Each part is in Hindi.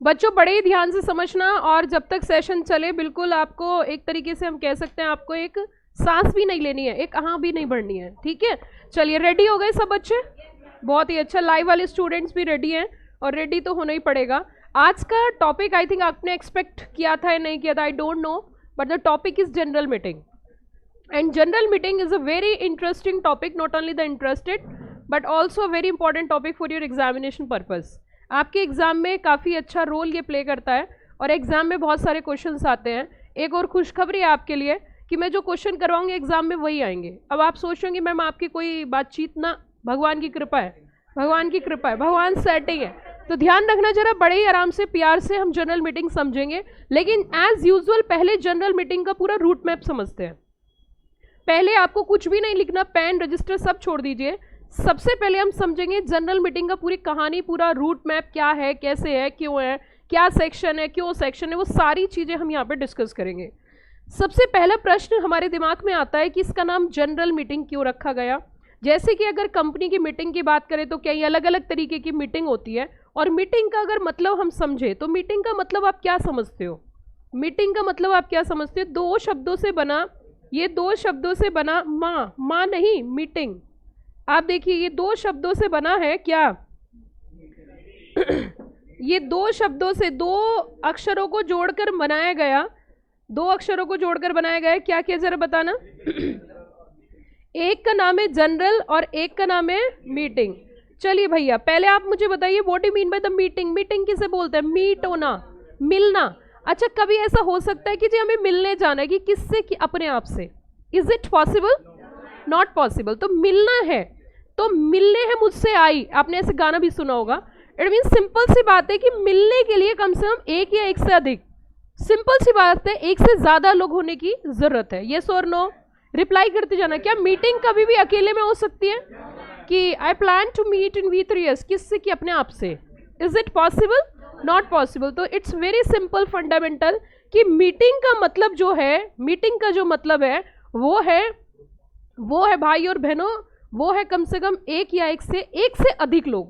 बच्चों बड़े ही ध्यान से समझना, और जब तक सेशन चले बिल्कुल आपको एक तरीके से हम कह सकते हैं आपको एक सांस भी नहीं लेनी है, एक आह भी नहीं भरनी है, ठीक है। चलिए रेडी हो गए सब बच्चे? बहुत ही अच्छा, लाइव वाले स्टूडेंट्स भी रेडी हैं, और रेडी तो होना ही पड़ेगा। आज का टॉपिक आई थिंक आपने एक्सपेक्ट किया था या नहीं किया था, I don't know, but the topic is general meeting, and general meeting is a very interesting topic, not only the interested but also very important topic for your examination purpose. आपके एग्जाम में काफ़ी अच्छा रोल ये प्ले करता है, और एग्जाम में बहुत सारे क्वेश्चंस आते हैं। एक और खुशखबरी है आपके लिए कि मैं जो क्वेश्चन करवाऊंगी एग्जाम में वही आएंगे। अब आप सोच रहे होंगे मैम आपकी कोई बातचीत ना, भगवान की कृपा है, भगवान की कृपा है, भगवान सेटिंग है। तो ध्यान रखना जरा, बड़े ही आराम से प्यार से हम जनरल मीटिंग समझेंगे, लेकिन एज यूजुअल पहले जनरल मीटिंग का पूरा रूट मैप समझते हैं। पहले आपको कुछ भी नहीं लिखना, पेन रजिस्टर सब छोड़ दीजिए। सबसे पहले हम समझेंगे जनरल मीटिंग का पूरी कहानी, पूरा रूट मैप क्या है, कैसे है, क्यों है, क्या सेक्शन है, क्यों सेक्शन है, वो सारी चीज़ें हम यहाँ पे डिस्कस करेंगे। सबसे पहला प्रश्न हमारे दिमाग में आता है कि इसका नाम जनरल मीटिंग क्यों रखा गया। जैसे कि अगर कंपनी की मीटिंग की बात करें तो कई अलग अलग तरीके की मीटिंग होती है, और मीटिंग का अगर मतलब हम समझे तो मीटिंग का मतलब आप क्या समझते हो? मीटिंग का मतलब आप क्या समझते हो? दो शब्दों से बना, ये दो शब्दों से बना, माँ नहीं, मीटिंग। आप देखिए ये दो शब्दों से बना है क्या? ये दो शब्दों से, दो अक्षरों को जोड़कर बनाया गया, दो अक्षरों को जोड़कर बनाया गया, क्या क्या जरा बताना। एक का नाम है जनरल और एक का नाम है मीटिंग। चलिए भैया पहले आप मुझे बताइए what you mean by the meeting. Meeting किसे बोलते हैं? मीट होना, मिलना। अच्छा कभी ऐसा हो सकता है कि जी हमें मिलने जाना है, कि किससे? कि अपने आप से। Is it possible? Not possible. तो मिलना है, तो मिलने है मुझसे आई, आपने ऐसे गाना भी सुना होगा। इट मीन सिंपल सी बात है कि मिलने के लिए कम से कम एक या एक से अधिक, सिंपल सी बात है, एक से ज्यादा लोग होने की जरूरत है। यस और नो रिप्लाई करते जाना। क्या मीटिंग कभी भी अकेले में हो सकती है? कि I plan to meet in V3S, किससे? कि अपने आप से। Is it possible? Not possible. तो इट्स वेरी सिंपल फंडामेंटल कि मीटिंग का मतलब जो है, मीटिंग का जो मतलब है वो है भाई और बहनों, वो है कम से कम एक या एक से अधिक लोग,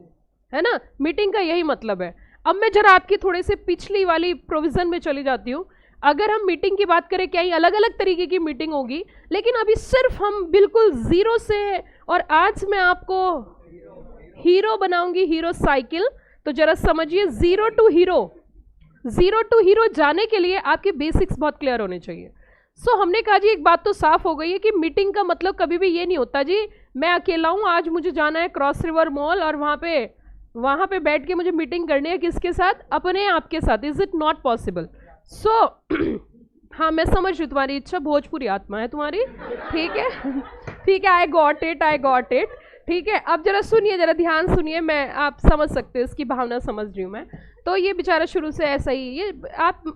है ना। मीटिंग का यही मतलब है। अब मैं जरा आपकी थोड़े से पिछली वाली प्रोविजन में चली जाती हूँ। अगर हम मीटिंग की बात करें, क्या ही अलग अलग तरीके की मीटिंग होगी, लेकिन अभी सिर्फ हम बिल्कुल जीरो से, और आज मैं आपको हीरो बनाऊंगी, हीरो साइकिल। तो जरा समझिए, जीरो टू हीरो जाने के लिए आपके बेसिक्स बहुत क्लियर होने चाहिए। सो हमने कहा जी एक बात तो साफ हो गई है कि मीटिंग का मतलब कभी भी ये नहीं होता जी मैं अकेला हूँ, आज मुझे जाना है क्रॉस रिवर मॉल और वहाँ पे बैठ के मुझे मीटिंग करनी है, किसके साथ? अपने आप के साथ। Is it not possible? So हाँ मैं समझ रही तुम्हारी इच्छा, भोजपुरी आत्मा है तुम्हारी, ठीक है ठीक है, आई गॉट इट। ठीक है, अब जरा सुनिए, जरा ध्यान सुनिए, मैं आप समझ सकते हो इसकी भावना, समझ रही हूँ मैं। तो ये बेचारा शुरू से ऐसा ही, ये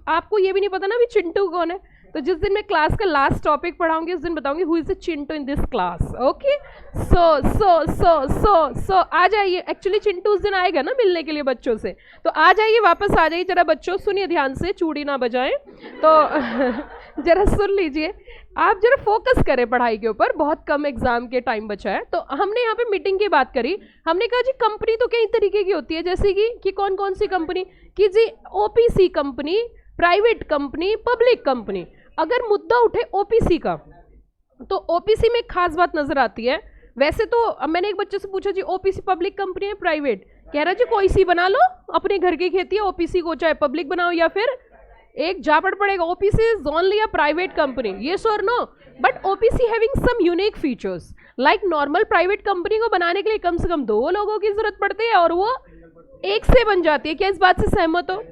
आपको ये भी नहीं पता ना भी चिंटू कौन है। तो जिस दिन मैं क्लास का लास्ट टॉपिक पढ़ाऊंगी उस दिन बताऊंगी who is the Chintu in this class. Okay, so आ जाइए। एक्चुअली चिंटू उस दिन आएगा ना मिलने के लिए बच्चों से, तो आ जाइए, वापस आ जाइए। जरा बच्चों सुनिए ध्यान से, चूड़ी ना बजाएं। तो जरा सुन लीजिए, आप जरा फोकस करें पढ़ाई के ऊपर, बहुत कम एग्जाम के टाइम बचा है। तो हमने यहाँ पे मीटिंग की बात करी, हमने कहा जी कंपनी तो कई तरीके की होती है, जैसे कि कौन कौन सी कंपनी? कि जी OPC company, private company, public company. अगर मुद्दा उठे OPC का, तो OPC में एक खास बात नजर आती है। वैसे तो अब मैंने एक बच्चे से पूछा जी OPC पब्लिक कंपनी है प्राइवेट? कह रहा जी कोई सी बना लो, अपने घर की खेती है, OPC को चाहे पब्लिक बनाओ या फिर एक झापड़ पड़ेगा। OPC is only a private company, yes और no? But OPC having some unique features, like normal private company को बनाने के लिए कम से कम 2 लोगों की जरूरत पड़ती है और वो एक से बन जाती है। क्या इस बात से सहमत हो?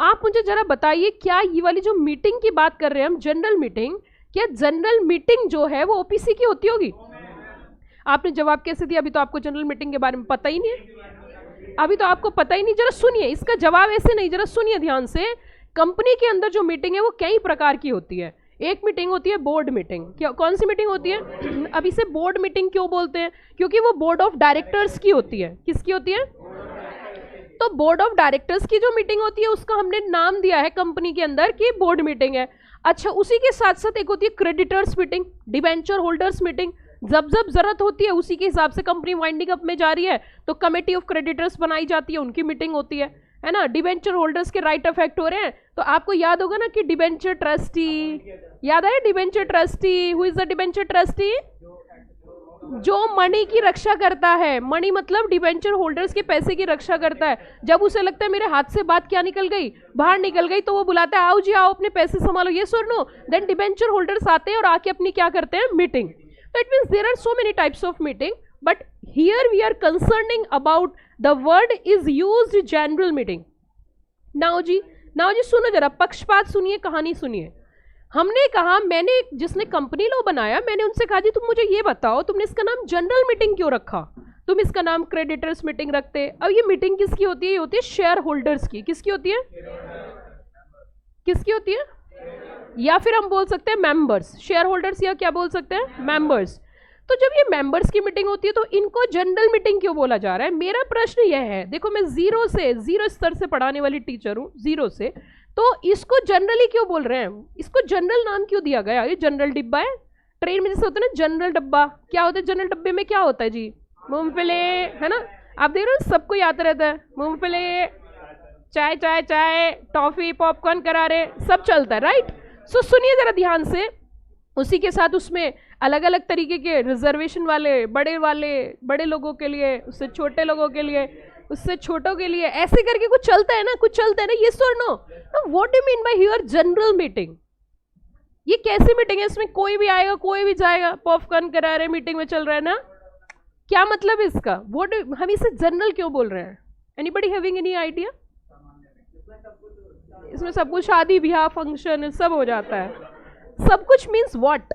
आप मुझे जरा बताइए, क्या ये वाली जो मीटिंग की बात कर रहे हैं हम, जनरल मीटिंग, क्या जनरल मीटिंग जो है वो OPC की होती होगी? आपने जवाब कैसे दिया? अभी तो आपको जनरल मीटिंग के बारे में पता ही नहीं है, अभी तो आपको पता ही नहीं। जरा सुनिए, इसका जवाब ऐसे नहीं, जरा सुनिए ध्यान से। कंपनी के अंदर जो मीटिंग है वो कई प्रकार की होती है। एक मीटिंग होती है बोर्ड मीटिंग। क्या, कौन सी मीटिंग होती है? अब इसे बोर्ड मीटिंग क्यों बोलते हैं? क्योंकि वो बोर्ड ऑफ डायरेक्टर्स की होती है। किसकी होती है? तो बोर्ड ऑफ डायरेक्टर्स की जो मीटिंग होती है उसका हमने नाम दिया है कंपनी के अंदर कि बोर्ड मीटिंग है। अच्छा, उसी के साथ साथ एक होती है creditors meeting, debenture holders meeting, जब जब जरूरत होती है उसी के हिसाब से कंपनी वाइंडिंग अप में जा रही है तो कमेटी ऑफ क्रेडिटर्स बनाई जाती है, उनकी मीटिंग होती है ना। डिबेंचर होल्डर्स के राइट अफेक्ट हो रहे हैं तो आपको याद होगा ना कि डिबेंचर ट्रस्टी, याद है debenture trustee? Who is the debenture trustee? जो मनी की रक्षा करता है, मनी मतलब डिबेंचर होल्डर्स के पैसे की रक्षा करता है। जब उसे लगता है मेरे हाथ से बात क्या निकल गई, बाहर निकल गई, तो वो बुलाता है आओ जी आओ अपने पैसे संभालो, ये सुन नो। देन डिबेंचर होल्डर्स आते हैं और आके अपनी क्या करते हैं, मीटिंग। तो it means there are so many types of meeting, but here we are concerning about the word is used general meeting. Now जी सुनो जरा, पक्षपात सुनिए, कहानी सुनिए। हमने कहा, मैंने जिसने कंपनी लॉ बनाया, मैंने उनसे कहा जी तुम मुझे ये बताओ तुमने इसका नाम जनरल मीटिंग क्यों रखा, तुम इसका नाम क्रेडिटर्स मीटिंग रखते। अब ये मीटिंग किसकी होती है? ये होती है शेयर होल्डर्स की। किसकी होती है? किसकी होती है? या फिर हम बोल सकते हैं मेंबर्स, शेयर होल्डर्स, या क्या बोल सकते हैं, मेंबर्स। तो जब ये मेंबर्स की मीटिंग होती है तो इनको जनरल मीटिंग क्यों बोला जा रहा है? मेरा प्रश्न यह है, देखो मैं जीरो स्तर से पढ़ाने वाली टीचर हूँ, जीरो से, तो इसको जनरली क्यों बोल रहे हैं? इसको जनरल नाम क्यों दिया गया? ये जनरल डिब्बा है, ट्रेन में जैसे होता है ना जनरल डब्बा, क्या होता है जनरल डब्बे में? क्या होता है जी? मूंगफली, है ना। आप देख रहे हो सबको याद रहता है, मूंगफली, चाय चाय चाय, टॉफी, पॉपकॉर्न, करारे, सब चलता है, राइट। सो सुनिए जरा ध्यान से। उसी के साथ उसमें अलग अलग तरीके के रिजर्वेशन वाले, बड़े लोगों के लिए, उससे छोटे लोगों के लिए, उससे छोटों के लिए, ऐसे करके कुछ चलता है ना, ये सुन नो। What do mean by here general meeting? ये कैसी मीटिंग है? इसमें कोई भी आएगा कोई भी जाएगा, पॉपकॉर्न करा रहे, मीटिंग में चल रहा है ना, क्या मतलब है इसका? व्हाट, हम इसे जनरल क्यों बोल रहे हैं? Anybody having any idea? इसमें सब कुछ, शादी ब्याह फंक्शन सब हो जाता है। सब कुछ मीन्स व्हाट?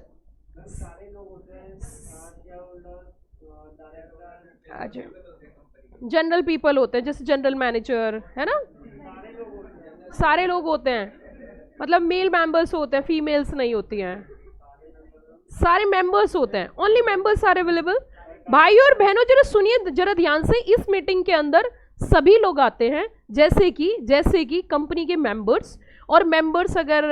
जनरल पीपल होते हैं, जैसे जनरल मैनेजर, है ना, सारे लोग होते हैं, मतलब मेल मेंबर्स होते हैं, फीमेल्स नहीं होती हैं, सारे मेंबर्स होते हैं, ओनली मेंबर्स आर अवेलेबल। भाई और बहनों जरा सुनिए जरा ध्यान से, इस मीटिंग के अंदर सभी लोग आते हैं, जैसे कि कंपनी के मेंबर्स, और मेंबर्स अगर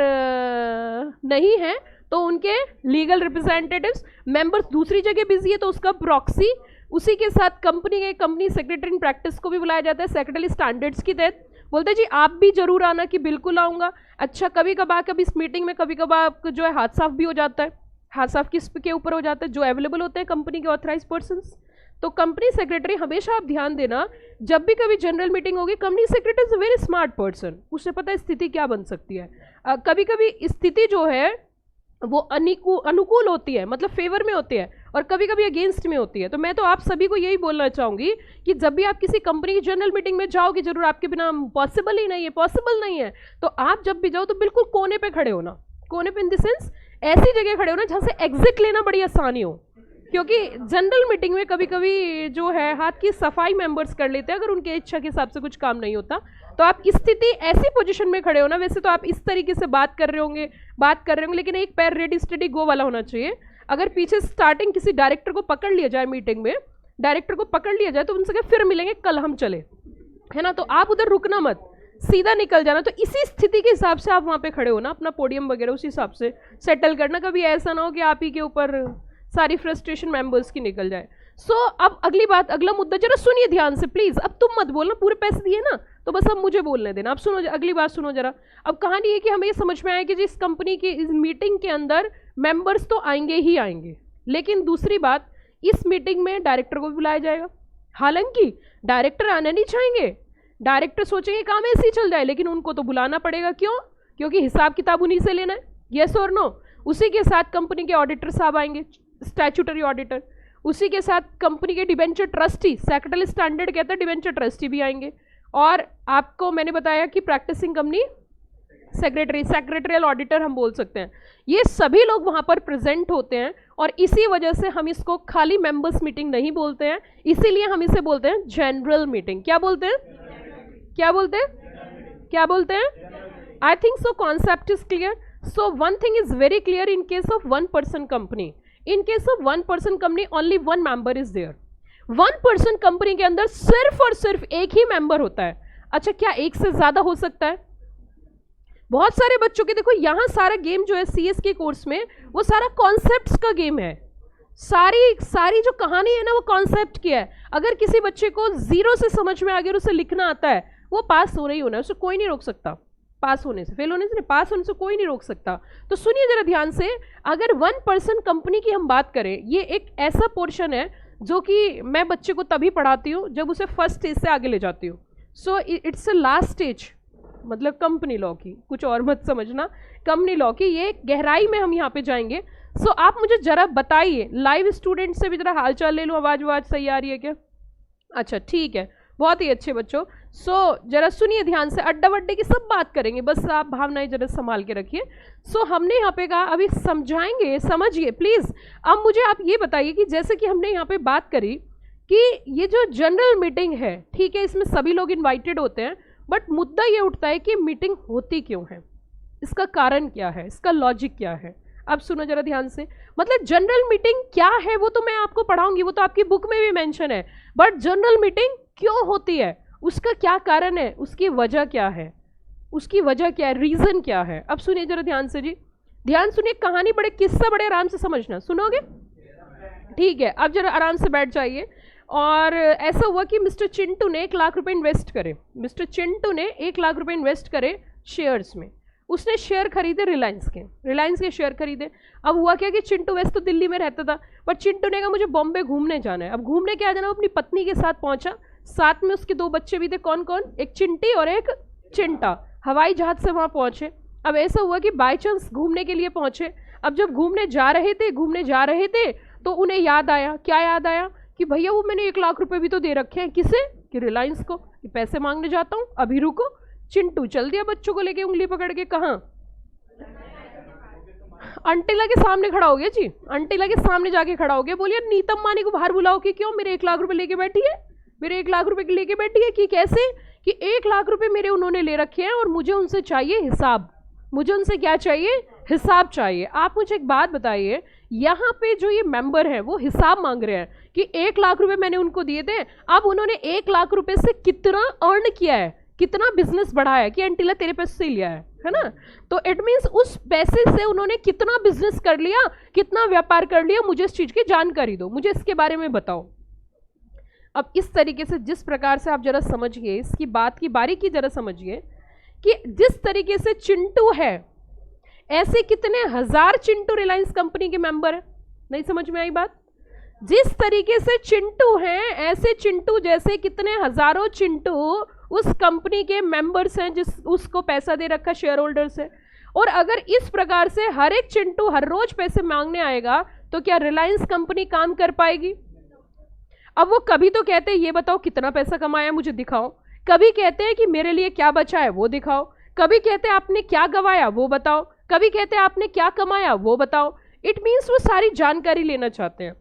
नहीं हैं तो उनके लीगल रिप्रेजेंटेटिव्स। मेंबर्स दूसरी जगह बिजी है तो उसका प्रॉक्सी, उसी के साथ कंपनी सेक्रेटरी इन प्रैक्टिस को भी बुलाया जाता है सेक्रेटरी स्टैंडर्ड्स के तहत। बोलते जी आप भी जरूर आना, कि बिल्कुल आऊँगा। अच्छा, कभी कभी इस मीटिंग में कभी कभार जो है हाथ साफ भी हो जाता है। हाथ साफ किस के ऊपर हो जाता है? जो अवेलेबल होते हैं कंपनी के ऑथराइज पर्सन्स। तो कंपनी सेक्रेटरी, हमेशा आप ध्यान देना, जब भी कभी जनरल मीटिंग होगी, company secretary is a very smart person, उसे पता है स्थिति क्या बन सकती है। कभी कभी स्थिति जो है वो अनुकूल होती है, मतलब फेवर में होती है, और कभी कभी अगेंस्ट में होती है। तो मैं तो आप सभी को यही बोलना चाहूँगी कि जब भी आप किसी कंपनी की जनरल मीटिंग में जाओगे, जरूर आपके बिना पॉसिबल नहीं है, तो आप जब भी जाओ तो बिल्कुल कोने पे खड़े होना। कोने पे इन द सेंस ऐसी जगह खड़े होना जहाँ से एग्जिट लेना बड़ी आसानी हो, क्योंकि जनरल मीटिंग में कभी कभी जो है हाथ की सफाई मेंबर्स कर लेते हैं, अगर उनके इच्छा के हिसाब से कुछ काम नहीं होता। तो आप स्थिति ऐसी पोजीशन में खड़े हो ना, वैसे तो आप इस तरीके से बात कर रहे होंगे, लेकिन एक पैर रेडी स्टडी गो वाला होना चाहिए। अगर पीछे स्टार्टिंग किसी डायरेक्टर को पकड़ लिया जाए, मीटिंग में डायरेक्टर को पकड़ लिया जाए, तो उनसे कहे फिर मिलेंगे कल हम चले, है ना, तो आप उधर रुकना मत, सीधा निकल जाना। तो इसी स्थिति के हिसाब से आप वहाँ पे खड़े हो ना, अपना पोडियम वगैरह उसी हिसाब से सेटल करना। कभी ऐसा ना हो कि आप ही के ऊपर सारी फ्रस्ट्रेशन मेंबर्स की निकल जाए। अब अगली बात, अगला मुद्दा जरा सुनिए ध्यान से प्लीज। अब तुम मत बोलना, पूरे पैसे दिए ना तो बस अब मुझे बोलने देना। अब सुनो, अगली बात सुनो जरा। अब कहानी है कि हमें ये समझ में आया कि जिस कंपनी की इस मीटिंग के अंदर मेंबर्स तो आएंगे ही आएंगे, लेकिन दूसरी बात, इस मीटिंग में डायरेक्टर को भी बुलाया जाएगा। हालांकि डायरेक्टर आना नहीं चाहेंगे, डायरेक्टर सोचेंगे काम ऐसे ही चल जाए, लेकिन उनको तो बुलाना पड़ेगा। क्यों? क्योंकि हिसाब किताब उन्हीं से लेना है। यस और नो? उसी के साथ कंपनी के ऑडिटर साहब आएंगे, स्टैट्यूटरी ऑडिटर। उसी के साथ कंपनी के डिबेंचर ट्रस्टी, सेक्रेटरी स्टैंडर्ड कहता है, डिबेंचर ट्रस्टी भी आएंगे। और आपको मैंने बताया कि प्रैक्टिसिंग कंपनी सेक्रेटरियल ऑडिटर हम बोल सकते हैं। ये सभी लोग वहां पर प्रेजेंट होते हैं, और इसी वजह से हम इसको खाली मेंबर्स मीटिंग नहीं बोलते हैं, इसीलिए हम इसे बोलते हैं जनरल मीटिंग। क्या बोलते हैं? I think so concept is clear. So one thing is very clear, in case of one person company, only one member is there. One person company के अंदर सिर्फ और सिर्फ एक ही मेंबर होता है। अच्छा, क्या एक से ज्यादा हो सकता है? बहुत सारे बच्चों के देखो, यहां सारा गेम जो है सीएस के कोर्स में, वो सारा कॉन्सेप्ट्स का गेम है, सारी सारी जो कहानी है ना वो कॉन्सेप्ट की है। अगर किसी बच्चे को 0 से समझ में आ गया और उसे लिखना आता है, वो पास होना ही होना है, उसे कोई नहीं रोक सकता पास होने से, फेल होने से नहीं, पास होने से कोई नहीं रोक सकता। तो सुनिए जरा ध्यान से, अगर 1% कंपनी की हम बात करें, ये एक ऐसा पोर्शन है जो कि मैं बच्चे को तभी पढ़ाती हूँ जब उसे फर्स्ट स्टेज से आगे ले जाती हूँ। So it's a last stage, मतलब कंपनी लॉ की, कुछ और मत समझना, कंपनी लॉ की ये गहराई में हम यहाँ पे जाएंगे। सो आप मुझे जरा बताइए, लाइव स्टूडेंट से भी जरा हालचाल ले लूँ, आवाज सही आ रही है क्या? अच्छा ठीक है, बहुत ही अच्छे बच्चों। सो जरा सुनिए ध्यान से, अड्डा वड्डे की सब बात करेंगे, बस आप भावनाएं जरा संभाल के रखिए। सो हमने यहाँ पे कहा अभी समझाएंगे, समझिए प्लीज। अब मुझे आप ये बताइए कि जैसे कि हमने यहाँ पे बात करी कि ये जो जनरल मीटिंग है, ठीक है, इसमें सभी लोग इन्वाइटेड होते हैं, बट मुद्दा ये उठता है कि मीटिंग होती क्यों है, इसका कारण क्या है, इसका लॉजिक क्या है। अब सुनो जरा ध्यान से, मतलब जनरल मीटिंग क्या है वो तो मैं आपको पढ़ाऊंगी, वो तो आपकी बुक में भी मेंशन है, बट जनरल मीटिंग क्यों होती है, उसका क्या कारण है, उसकी वजह क्या है, उसकी वजह क्या है, रीजन क्या है। अब सुनिए जरा ध्यान से जी, ध्यान सुनिए, कहानी बड़े किस्सा बड़े आराम से समझना, सुनोगे? ठीक है, अब जरा आराम से बैठ जाइए। और ऐसा हुआ कि मिस्टर चिंटू ने 1 लाख रुपए इन्वेस्ट करे, मिस्टर चिंटू ने 1 लाख रुपए इन्वेस्ट करे शेयर्स में। उसने शेयर खरीदे रिलायंस के शेयर खरीदे। अब हुआ क्या कि चिंटू वैसे तो दिल्ली में रहता था, पर चिंटू ने कहा मुझे बॉम्बे घूमने जाना है। अब घूमने क्या जाना, वो अपनी पत्नी के साथ पहुंचा, साथ में उसके 2 बच्चे भी थे, कौन कौन, एक चिंटी और एक चिंटा। हवाई जहाज से वहां पहुंचे। अब ऐसा हुआ कि बाय चांस घूमने के लिए पहुंचे। अब जब घूमने जा रहे थे तो उन्हें याद आया, क्या याद आया कि भैया वो मैंने 1 लाख रुपए भी तो दे रखे हैं, किसे, कि रिलायंस को, कि पैसे मांगने जाता हूँ, अभी रुको। चिंटू चल दिया बच्चों को लेके उंगली पकड़ के, कहाँ, अंटिला के सामने खड़ा हो गया जी, अंटिला के सामने जाके खड़ा हो गया। बोलिए नीतम मानी को बाहर बुलाओ कि क्यों मेरे 1 लाख रुपए लेके बैठी है, मेरे 1 लाख रुपए लेके बैठी है, कि कैसे, कि 1 लाख रुपए मेरे उन्होंने ले रखे हैं और मुझे उनसे चाहिए हिसाब, मुझे उनसे क्या चाहिए, हिसाब चाहिए। आप मुझे एक बात बताइए, यहाँ पे जो ये मेंबर हैं वो हिसाब मांग रहे हैं कि 1 लाख रुपए मैंने उनको दिए थे, अब उन्होंने 1 लाख रुपए से कितना अर्न किया है, कितना बिजनेस बढ़ाया है, कि अंटिला तेरे पैसे से लिया है ना, तो इट मीन्स उस पैसे से उन्होंने कितना बिजनेस कर लिया, कितना व्यापार कर लिया, मुझे इस चीज की जानकारी दो, मुझे इसके बारे में बताओ। अब इस तरीके से, जिस प्रकार से आप जरा समझिए, इसकी बात की बारीकी जरा समझिए कि जिस तरीके से चिंटू है, ऐसे कितने हजार चिंटू रिलायंस कंपनी के मेंबर है, नहीं समझ में आई बात? जिस तरीके से चिंटू हैं, ऐसे चिंटू जैसे कितने हजारों चिंटू उस कंपनी के मेंबर्स हैं जिस उसको पैसा दे रखा शेयर होल्डर्स है। और अगर इस प्रकार से हर एक चिंटू हर रोज पैसे मांगने आएगा तो क्या रिलायंस कंपनी काम कर पाएगी? अब वो कभी तो कहते हैं ये बताओ कितना पैसा कमाया मुझे दिखाओ, कभी कहते हैं कि मेरे लिए क्या बचा है वो दिखाओ, कभी कहते हैं आपने क्या गवाया वो बताओ, कभी कहते हैं आपने क्या कमाया वो बताओ। इट मीन्स वो सारी जानकारी लेना चाहते हैं।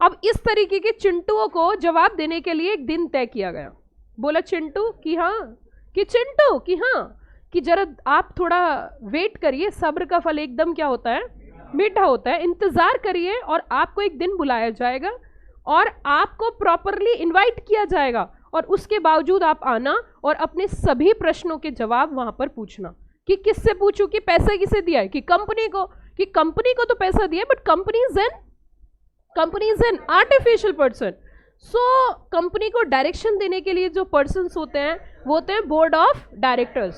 अब इस तरीके के चिंटुओं को जवाब देने के लिए एक दिन तय किया गया। बोला चिंटू कि हाँ, कि चिंटू कि हाँ, कि जरा आप थोड़ा वेट करिए, सब्र का फल एकदम क्या होता है, मीठा होता है, इंतजार करिए और आपको एक दिन बुलाया जाएगा और आपको प्रॉपरली इनवाइट किया जाएगा और उसके बावजूद आप आना और अपने सभी प्रश्नों के जवाब वहां पर पूछना। कि किससे पूछूं, कि पैसा किसे दिया है, कि कंपनी को, कि कंपनी को तो पैसा दिया, but company is an artificial person. So company को डायरेक्शन देने के लिए जो पर्सन्स होते हैं वो होते हैं बोर्ड ऑफ डायरेक्टर्स।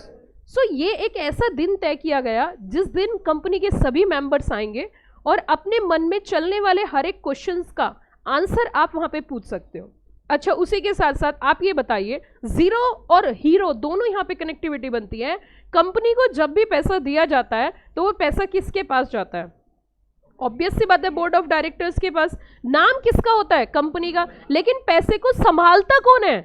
सो ये एक ऐसा दिन तय किया गया जिस दिन कंपनी के सभी मेंबर्स आएंगे और अपने मन में चलने वाले हर एक क्वेश्चंस का आंसर आप वहां पे पूछ सकते हो। अच्छा, उसी के साथ साथ आप ये बताइए, जीरो और हीरो दोनों यहाँ पे कनेक्टिविटी बनती है। कंपनी को जब भी पैसा दिया जाता है तो वो पैसा किसके पास जाता है? ऑब्वियस सी बात है, बोर्ड ऑफ डायरेक्टर्स के पास। नाम किसका होता है? कंपनी का, लेकिन पैसे को संभालता कौन है?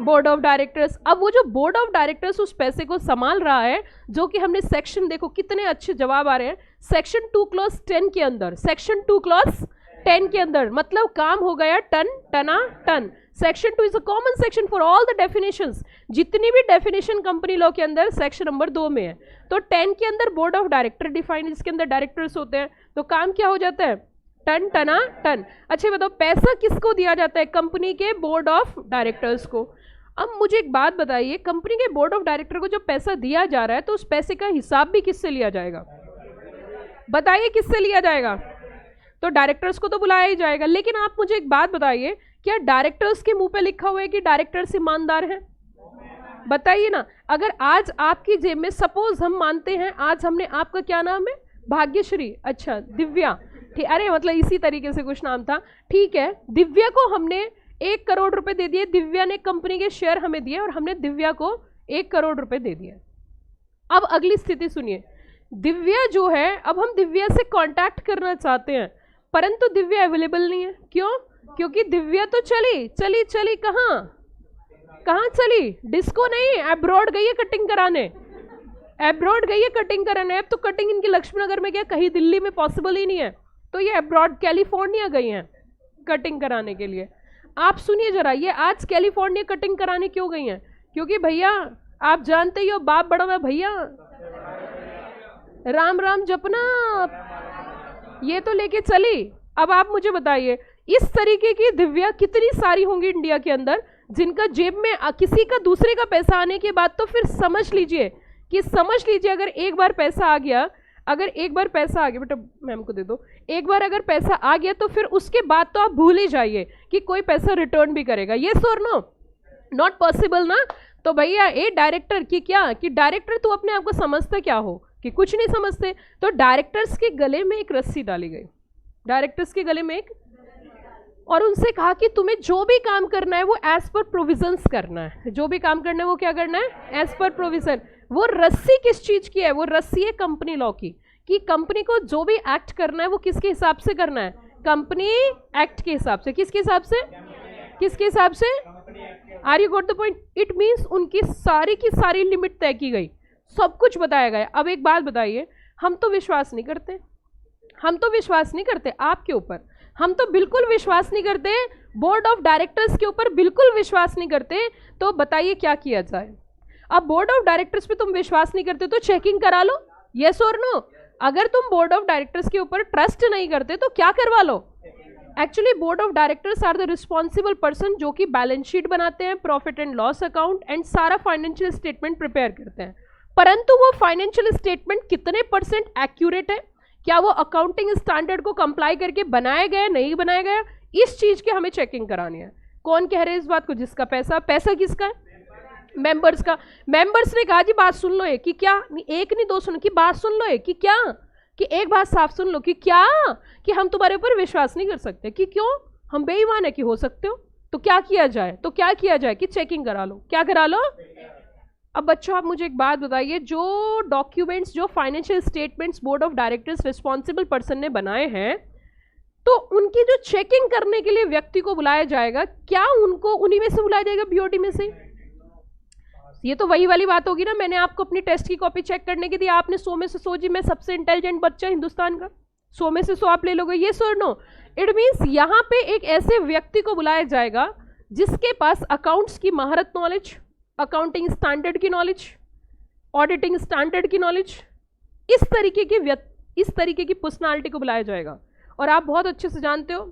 Board of directors. अब वो जो बोर्ड ऑफ डायरेक्टर्स उस पैसे को संभाल रहा है, जो कि हमने सेक्शन, देखो कितने अच्छे जवाब आ रहे हैं, सेक्शन 2 क्लॉज 10 के अंदर, सेक्शन 2 क्लॉज 10 के अंदर, मतलब काम हो गया टन, टना, टन। Section 2 is a common section for all the definitions. जितनी भी डेफिनेशन कंपनी लॉ के अंदर सेक्शन नंबर 2 में है। तो 10 के अंदर बोर्ड ऑफ डायरेक्टर डिफाइंड, जिसके अंदर डायरेक्टर्स होते हैं, तो काम क्या हो जाता है? टन, टना, टन। अच्छा बताओ, पैसा किसको दिया जाता है? कंपनी के बोर्ड ऑफ डायरेक्टर्स को। अब मुझे एक बात बताइए, कंपनी के बोर्ड ऑफ डायरेक्टर को जो पैसा दिया जा रहा है तो उस पैसे का हिसाब भी किससे लिया जाएगा? बताइए किससे लिया जाएगा? तो डायरेक्टर्स को तो बुलाया ही जाएगा। लेकिन आप मुझे एक बात बताइए, क्या डायरेक्टर्स के मुंह पे लिखा हुआ है कि डायरेक्टर्स ईमानदार हैं? बताइए ना। अगर आज आपकी जेब में, सपोज हम मानते हैं आज हमने, आपका क्या नाम है? भाग्यश्री, अच्छा दिव्या, ठीक, अरे मतलब इसी तरीके से कुछ नाम था, ठीक है। दिव्या को हमने 1 करोड़ रुपए दे दिए, दिव्या ने कंपनी के शेयर हमें दिए और हमने दिव्या को 1 करोड़ रुपए दे दिए। अब अगली स्थिति सुनिए, दिव्या जो है, अब हम दिव्या से कांटेक्ट करना चाहते हैं, परंतु दिव्या अवेलेबल नहीं है। क्यों? क्योंकि दिव्या तो चली कहाँ चली? डिस्को नहीं, अब्रॉड गई है कटिंग कराने, अब्रॉड गई है कटिंग कराने। अब तो कटिंग इनकी लक्ष्मी नगर में क्या, कहीं दिल्ली में पॉसिबल ही नहीं है, तो ये अब्रॉड कैलिफोर्निया गई हैं कटिंग कराने के लिए। आप सुनिए जरा, ये आज कैलिफोर्निया कटिंग कराने क्यों गई हैं? क्योंकि भैया आप जानते ही हो, बाप बड़ा है भैया, राम राम जपना, ये तो लेके चली। अब आप मुझे बताइए, इस तरीके की दिव्या कितनी सारी होंगी इंडिया के अंदर, जिनका जेब में किसी का दूसरे का पैसा आने के बाद तो फिर समझ लीजिए अगर एक बार पैसा आ गया, बेटा मैम को दे दो, एक बार अगर पैसा आ गया तो फिर उसके बाद तो आप भूल ही जाइए कि कोई पैसा रिटर्न भी करेगा। ये और नो, नॉट पॉसिबल ना। तो भैया ए डायरेक्टर की क्या, कि डायरेक्टर तू अपने आप को समझता क्या हो, कि कुछ नहीं समझते। तो डायरेक्टर्स के गले में एक रस्सी डाली गई, डायरेक्टर्स के गले में एक, और उनसे कहा कि तुम्हें जो भी काम करना है वो एज पर प्रोविजंस करना है, जो भी काम करना है वो क्या करना है, एज पर प्रोविजन। वो रस्सी किस चीज की है? वो रस्सी है कंपनी लॉ की, कि कंपनी को जो भी एक्ट करना है वो किसके हिसाब से करना है, कंपनी एक्ट के हिसाब से। किसके हिसाब से? किसके हिसाब से? Are you got the point? It means उनकी सारी की सारी लिमिट तय की गई, सब कुछ बताया गया। अब एक बात बताइए, हम तो विश्वास नहीं करते आपके ऊपर, हम तो बिल्कुल विश्वास नहीं करते, बोर्ड ऑफ डायरेक्टर्स के ऊपर बिल्कुल विश्वास नहीं करते। तो बताइए क्या किया जाए? अब बोर्ड ऑफ डायरेक्टर्स पे तुम विश्वास नहीं करते तो चेकिंग करा लो, यस और नो। अगर तुम बोर्ड ऑफ डायरेक्टर्स के ऊपर ट्रस्ट नहीं करते तो क्या करवा लो? Actually board of directors are the responsible person जो कि बैलेंस शीट बनाते हैं, profit and loss account and सारा फाइनेंशियल स्टेटमेंट प्रिपेयर करते हैं। परंतु वो फाइनेंशियल स्टेटमेंट कितने % एक्यूरेट है, क्या वो अकाउंटिंग स्टैंडर्ड को कंप्लाई करके बनाया गया, नहीं बनाया गया, इस चीज की हमें चेकिंग करानी है। कौन कह रहे हैं इस बात को? जिसका पैसा किसका है? मेंबर्स का। मेंबर्स ने कहा जी बात सुन लो, कि क्या, एक नहीं दो सुनो, कि बात सुन लो, कि क्या, कि एक बात साफ सुन लो, कि क्या, कि हम तुम्हारे ऊपर विश्वास नहीं कर सकते, कि क्यों, हम बेईमान है कि हो सकते हो, तो क्या किया जाए? कि चेकिंग करा लो। क्या करा लो? अब बच्चों आप मुझे एक बात बताइए, जो डॉक्यूमेंट्स, जो financial statements board of directors responsible person ने बनाए हैं, तो उनकी जो चेकिंग करने के लिए व्यक्ति को बुलाया जाएगा, क्या उनको उन्हीं में से बुलाया जाएगा, बीओडी में से? ये तो वही वाली बात होगी ना, मैंने आपको अपनी टेस्ट की कॉपी चेक करने की दी, आपने 100 में से 100 जी मैं सबसे इंटेलिजेंट बच्चा हिंदुस्तान का, 100 में से 100 आप ले लोगे, ये सर नो। इट मीन्स यहाँ पे एक ऐसे व्यक्ति को बुलाया जाएगा जिसके पास अकाउंट्स की महारत नॉलेज, अकाउंटिंग स्टैंडर्ड की नॉलेज, ऑडिटिंग स्टैंडर्ड की नॉलेज, इस तरीके की पर्सनालिटी को बुलाया जाएगा। और आप बहुत अच्छे से जानते हो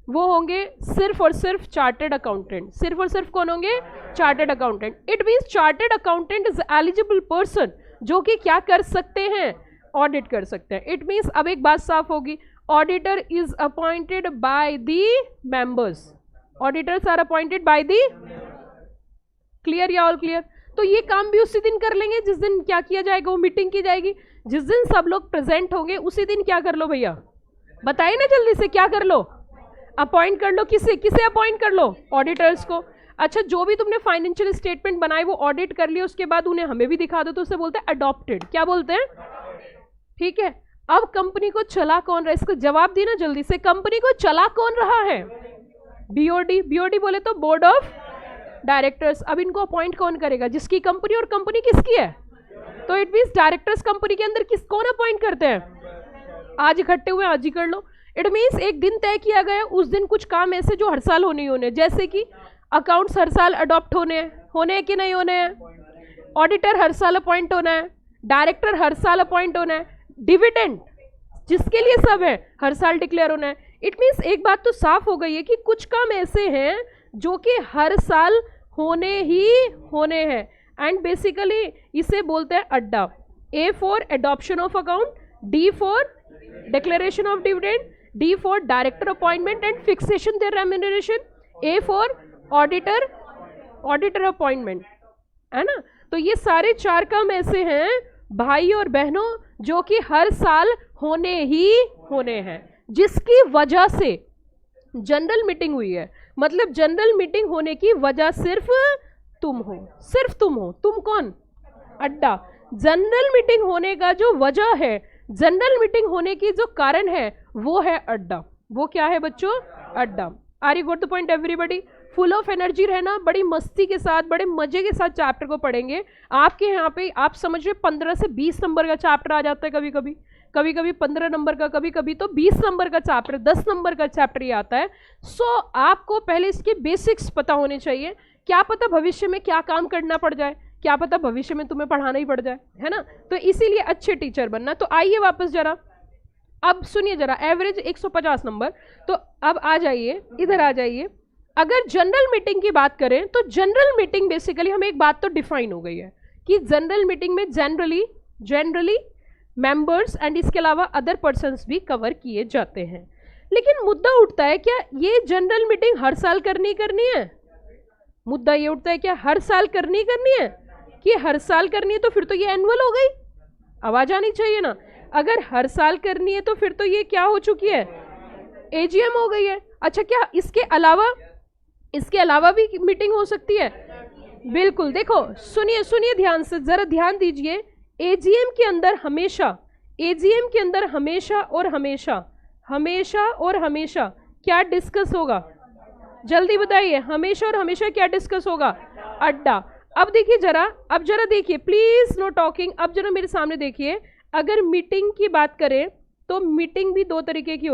वो होंगे सिर्फ और सिर्फ चार्टर्ड अकाउंटेंट। सिर्फ और सिर्फ कौन होंगे? Chartered accountant. It means chartered accountant is eligible person जो कि क्या कर सकते हैं? ऑडिट कर सकते हैं। इट मीन्स अब एक बात साफ होगी, auditor is appointed by the members, auditors are appointed by the, clear या ऑल क्लियर? तो ये काम भी उसी दिन कर लेंगे जिस दिन क्या किया जाएगा, वो मीटिंग की जाएगी, जिस दिन सब लोग प्रेजेंट होंगे उसी दिन क्या कर लो भैया, बताइए ना जल्दी से, क्या कर लो? अपॉइंट कर लो। किसे अपॉइंट कर लो? ऑडिटर्स को। अच्छा, जो भी तुमने फाइनेंशियल स्टेटमेंट बनाए वो ऑडिट कर लिया, उसके बाद उन्हें हमें भी दिखा दो, तो उसे बोलते हैं अडॉप्टेड। क्या बोलते हैं? ठीक है। अब कंपनी को चला कौन रहा है, इसको जवाब दी ना जल्दी से, कंपनी को चला कौन रहा है? बीओडी। बीओडी बोले तो बोर्ड ऑफ डायरेक्टर्स। अब इनको अपॉइंट कौन करेगा? जिसकी कंपनी, और कंपनी किसकी है? तो इट मींस डायरेक्टर्स कंपनी के अंदर कौन अपॉइंट करते हैं? आज इकट्ठे हुए, आज ही कर लो। इट मीन्स एक दिन तय किया गया, उस दिन कुछ काम ऐसे जो हर साल होने ही होने, जैसे कि अकाउंट्स हर साल अडॉप्ट होने हैं कि नहीं होने हैं, ऑडिटर हर साल अपॉइंट होना है, डायरेक्टर हर साल अपॉइंट होना है, डिविडेंड जिसके लिए सब है हर साल डिक्लेयर होना है। इट मीन्स एक बात तो साफ हो गई है कि कुछ काम ऐसे हैं जो कि हर साल होने ही होने हैं, एंड बेसिकली इसे बोलते हैं अड्डा। A for adoption of account, D for declaration of dividend, D for director appointment and fixation their remuneration, A for auditor appointment, है ना। तो ये सारे 4 काम ऐसे हैं भाई और बहनों जो कि हर साल होने ही होने हैं, जिसकी वजह से जनरल मीटिंग हुई है। मतलब जनरल मीटिंग होने की वजह सिर्फ तुम हो, सिर्फ तुम हो। तुम कौन? अड्डा। जनरल मीटिंग होने का जो वजह है, जनरल मीटिंग होने की जो कारण है, वो है अड्डा। वो क्या है बच्चों? अड्डा। Are you got the point everybody? Full of energy रहना, बड़ी मस्ती के साथ, बड़े मजे के साथ चैप्टर को पढ़ेंगे। आपके यहाँ पे आप समझ रहे 15 से 20 नंबर का चैप्टर आ जाता है, कभी कभी 15 नंबर का, कभी कभी तो 20 नंबर का चैप्टर, 10 नंबर का चैप्टर ये आता है। सो आपको पहले इसके बेसिक्स पता होने चाहिए। क्या पता भविष्य में क्या काम करना पड़ जाए, क्या पता भविष्य में तुम्हें पढ़ाना ही पड़ जाए, है ना। तो इसीलिए अच्छे टीचर बनना। तो आइए वापस जरा, अब सुनिए जरा, एवरेज 150 नंबर। तो अब आ जाइए, इधर आ जाइए। अगर जनरल मीटिंग की बात करें तो जनरल मीटिंग बेसिकली हमें एक बात तो डिफाइन हो गई है कि जनरल मीटिंग में जनरली मेंबर्स एंड इसके अलावा अदर पर्सन्स भी कवर किए जाते हैं। लेकिन मुद्दा उठता है, क्या ये जनरल मीटिंग हर साल करनी है? मुद्दा ये उठता है, क्या हर साल करनी है? कि हर साल करनी है तो फिर तो ये एनुअल हो गई, आवाज आनी चाहिए ना। अगर हर साल करनी है तो फिर तो ये क्या हो चुकी है? एजीएम हो गई है। अच्छा, क्या इसके अलावा भी मीटिंग हो सकती है? बिल्कुल। देखो सुनिए ध्यान से, जरा ध्यान दीजिए। एजीएम के अंदर हमेशा क्या डिस्कस होगा? जल्दी बताइए, हमेशा और हमेशा क्या डिस्कस होगा? अड्डा। अब देखिए जरा, देखिए प्लीज नो टॉकिंग। अब जरा मेरे सामने देखिए, अगर मीटिंग की बात करें तो मीटिंग भी 2 तरीके की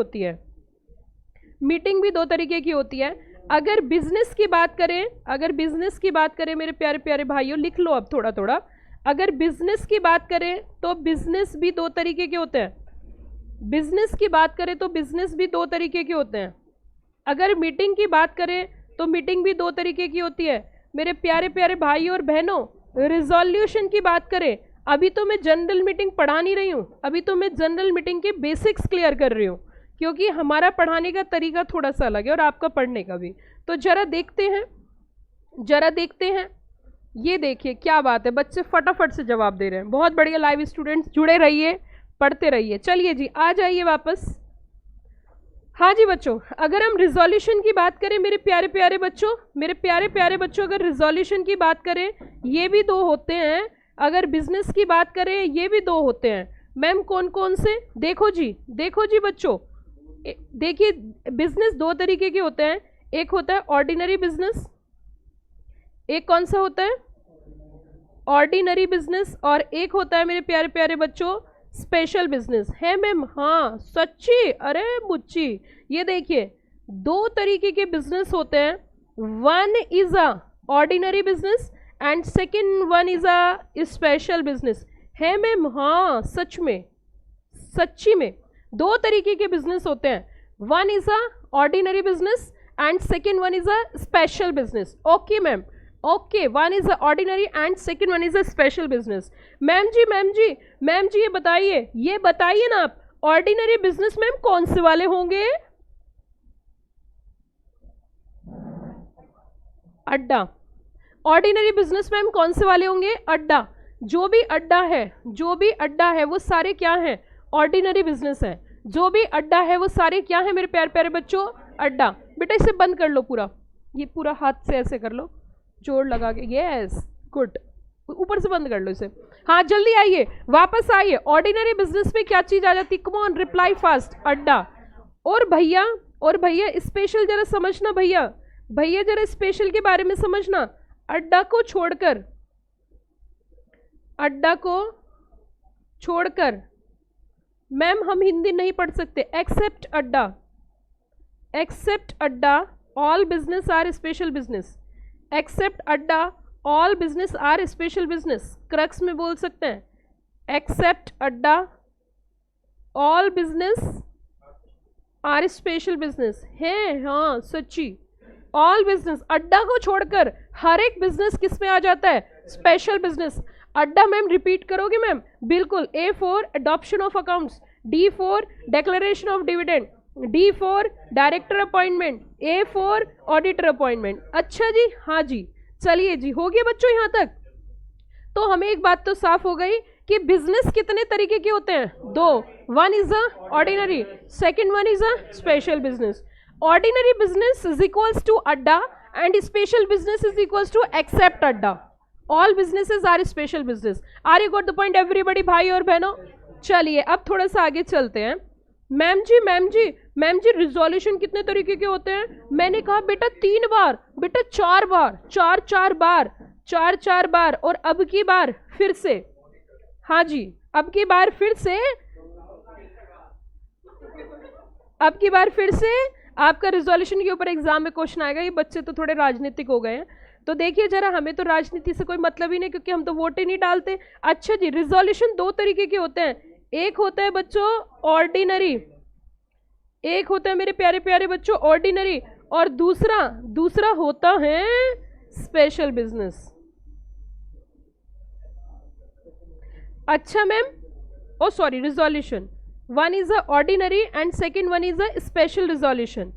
होती है। अगर बिजनेस की बात करें मेरे प्यारे प्यारे भाइयों, लिख लो अब थोड़ा थोड़ा। अगर बिजनेस की बात करें तो बिजनेस भी 2 तरीके के होते हैं। अगर मीटिंग की बात करें तो मीटिंग भी 2 तरीके की होती है। मेरे प्यारे प्यारे भाइयों और बहनों, रिजोल्यूशन की बात करें, अभी तो मैं जनरल मीटिंग पढ़ा नहीं रही हूँ, अभी तो मैं जनरल मीटिंग के बेसिक्स क्लियर कर रही हूँ, क्योंकि हमारा पढ़ाने का तरीका थोड़ा सा अलग है और आपका पढ़ने का भी। तो जरा देखते हैं। ये देखिए क्या बात है, बच्चे फटाफट से जवाब दे रहे हैं। बहुत बढ़िया, लाइव स्टूडेंट्स जुड़े रहिए, पढ़ते रहिए। चलिए जी, आ जाइए वापस। हाँ जी बच्चों, अगर हम रिजोल्यूशन की बात करें मेरे प्यारे प्यारे बच्चों, अगर रिजोल्यूशन की बात करें ये भी 2 होते हैं। अगर बिजनेस की बात करें ये भी 2 होते हैं। मैम कौन कौन से? देखो जी बच्चों, देखिए बिजनेस 2 तरीके के होते हैं। एक होता है ऑर्डिनरी बिजनेस, एक कौन सा होता है? Ordinary business. और एक होता है मेरे प्यारे प्यारे बच्चों स्पेशल बिजनेस। है मैम? हाँ सच्ची, अरे बुच्ची, ये देखिए 2 तरीके के बिजनेस होते हैं। One is a ordinary business and second one is a special business. है मैम? हाँ सच्ची में 2 तरीके के बिजनेस होते हैं। One is a ordinary business and second one is a special business. Okay ma'am, okay, one is a ordinary and second one is a special business. Ma'am जी ये बताइए ना आप, ऑर्डिनरी बिजनेस मैम कौन से वाले होंगे? अड्डा। ऑर्डिनरी बिजनेस मैम कौन से वाले होंगे? अड्डा। जो भी अड्डा है वो सारे क्या हैं? ऑर्डिनरी बिजनेस है। जो भी अड्डा है वो सारे क्या है मेरे प्यारे प्यारे बच्चों? अड्डा। बेटा इसे बंद कर लो पूरा, ये पूरा हाथ से ऐसे कर लो, जोड़ लगा के। यस गुड, ऊपर से बंद कर लो इसे। हाँ जल्दी आइए, वापस आइए। ऑर्डिनरी बिजनेस में क्या चीज आ जाती? Come on, reply fast. अड्डा। और भैया स्पेशल जरा समझना, भैया जरा स्पेशल के बारे में समझना। अड्डा को छोड़कर मैम हम हिंदी नहीं पढ़ सकते। एक्सेप्ट अड्डा all business are special business. Except अड्डा all business are special business. Crux में बोल सकते हैं, एक्सेप्ट अड्डा all business are special business है। हाँ सच्ची, ऑल बिजनेस, अड्डा को छोड़कर हर एक बिजनेस किस में आ जाता है? Special business. अड्डा मैम रिपीट करोगे मैम? बिल्कुल। A for adoption of accounts, D for declaration of dividend, D for director appointment, A for auditor appointment. अच्छा जी, हाँ जी, चलिए जी, हो गया बच्चों यहाँ तक। तो हमें एक बात तो साफ हो गई कि बिजनेस कितने तरीके के होते हैं, दो। One is a ordinary, second one is a special business. Ordinary business is equals to अड्डा and special business is equals to except अड्डा। All businesses are special business. Are you got the point everybody, भाई और बहनों? चलिए अब थोड़ा सा आगे चलते हैं। मैम जी, मैम जी, मैम जी, रिजोल्यूशन कितने तरीके के होते हैं? मैंने कहा बेटा 3 बार, बेटा 4 बार, 4 बार, 4 बार, और अब की बार फिर से। हाँ जी, अब की बार फिर से, अब की बार फिर से आपका रिजोल्यूशन के ऊपर एग्जाम में क्वेश्चन आएगा। ये बच्चे तो थोड़े राजनीतिक हो गए हैं, तो देखिए जरा, हमें तो राजनीति से कोई मतलब ही नहीं, क्योंकि हम तो वोट ही नहीं डालते। अच्छा जी, रिजोल्यूशन 2 तरीके के होते हैं। एक होता है बच्चों ऑर्डिनरी, एक होता है मेरे प्यारे प्यारे बच्चों ऑर्डिनरी, और दूसरा होता है स्पेशल बिजनेस। अच्छा ma'am, oh sorry, resolution one is a ordinary and second one is a special resolution.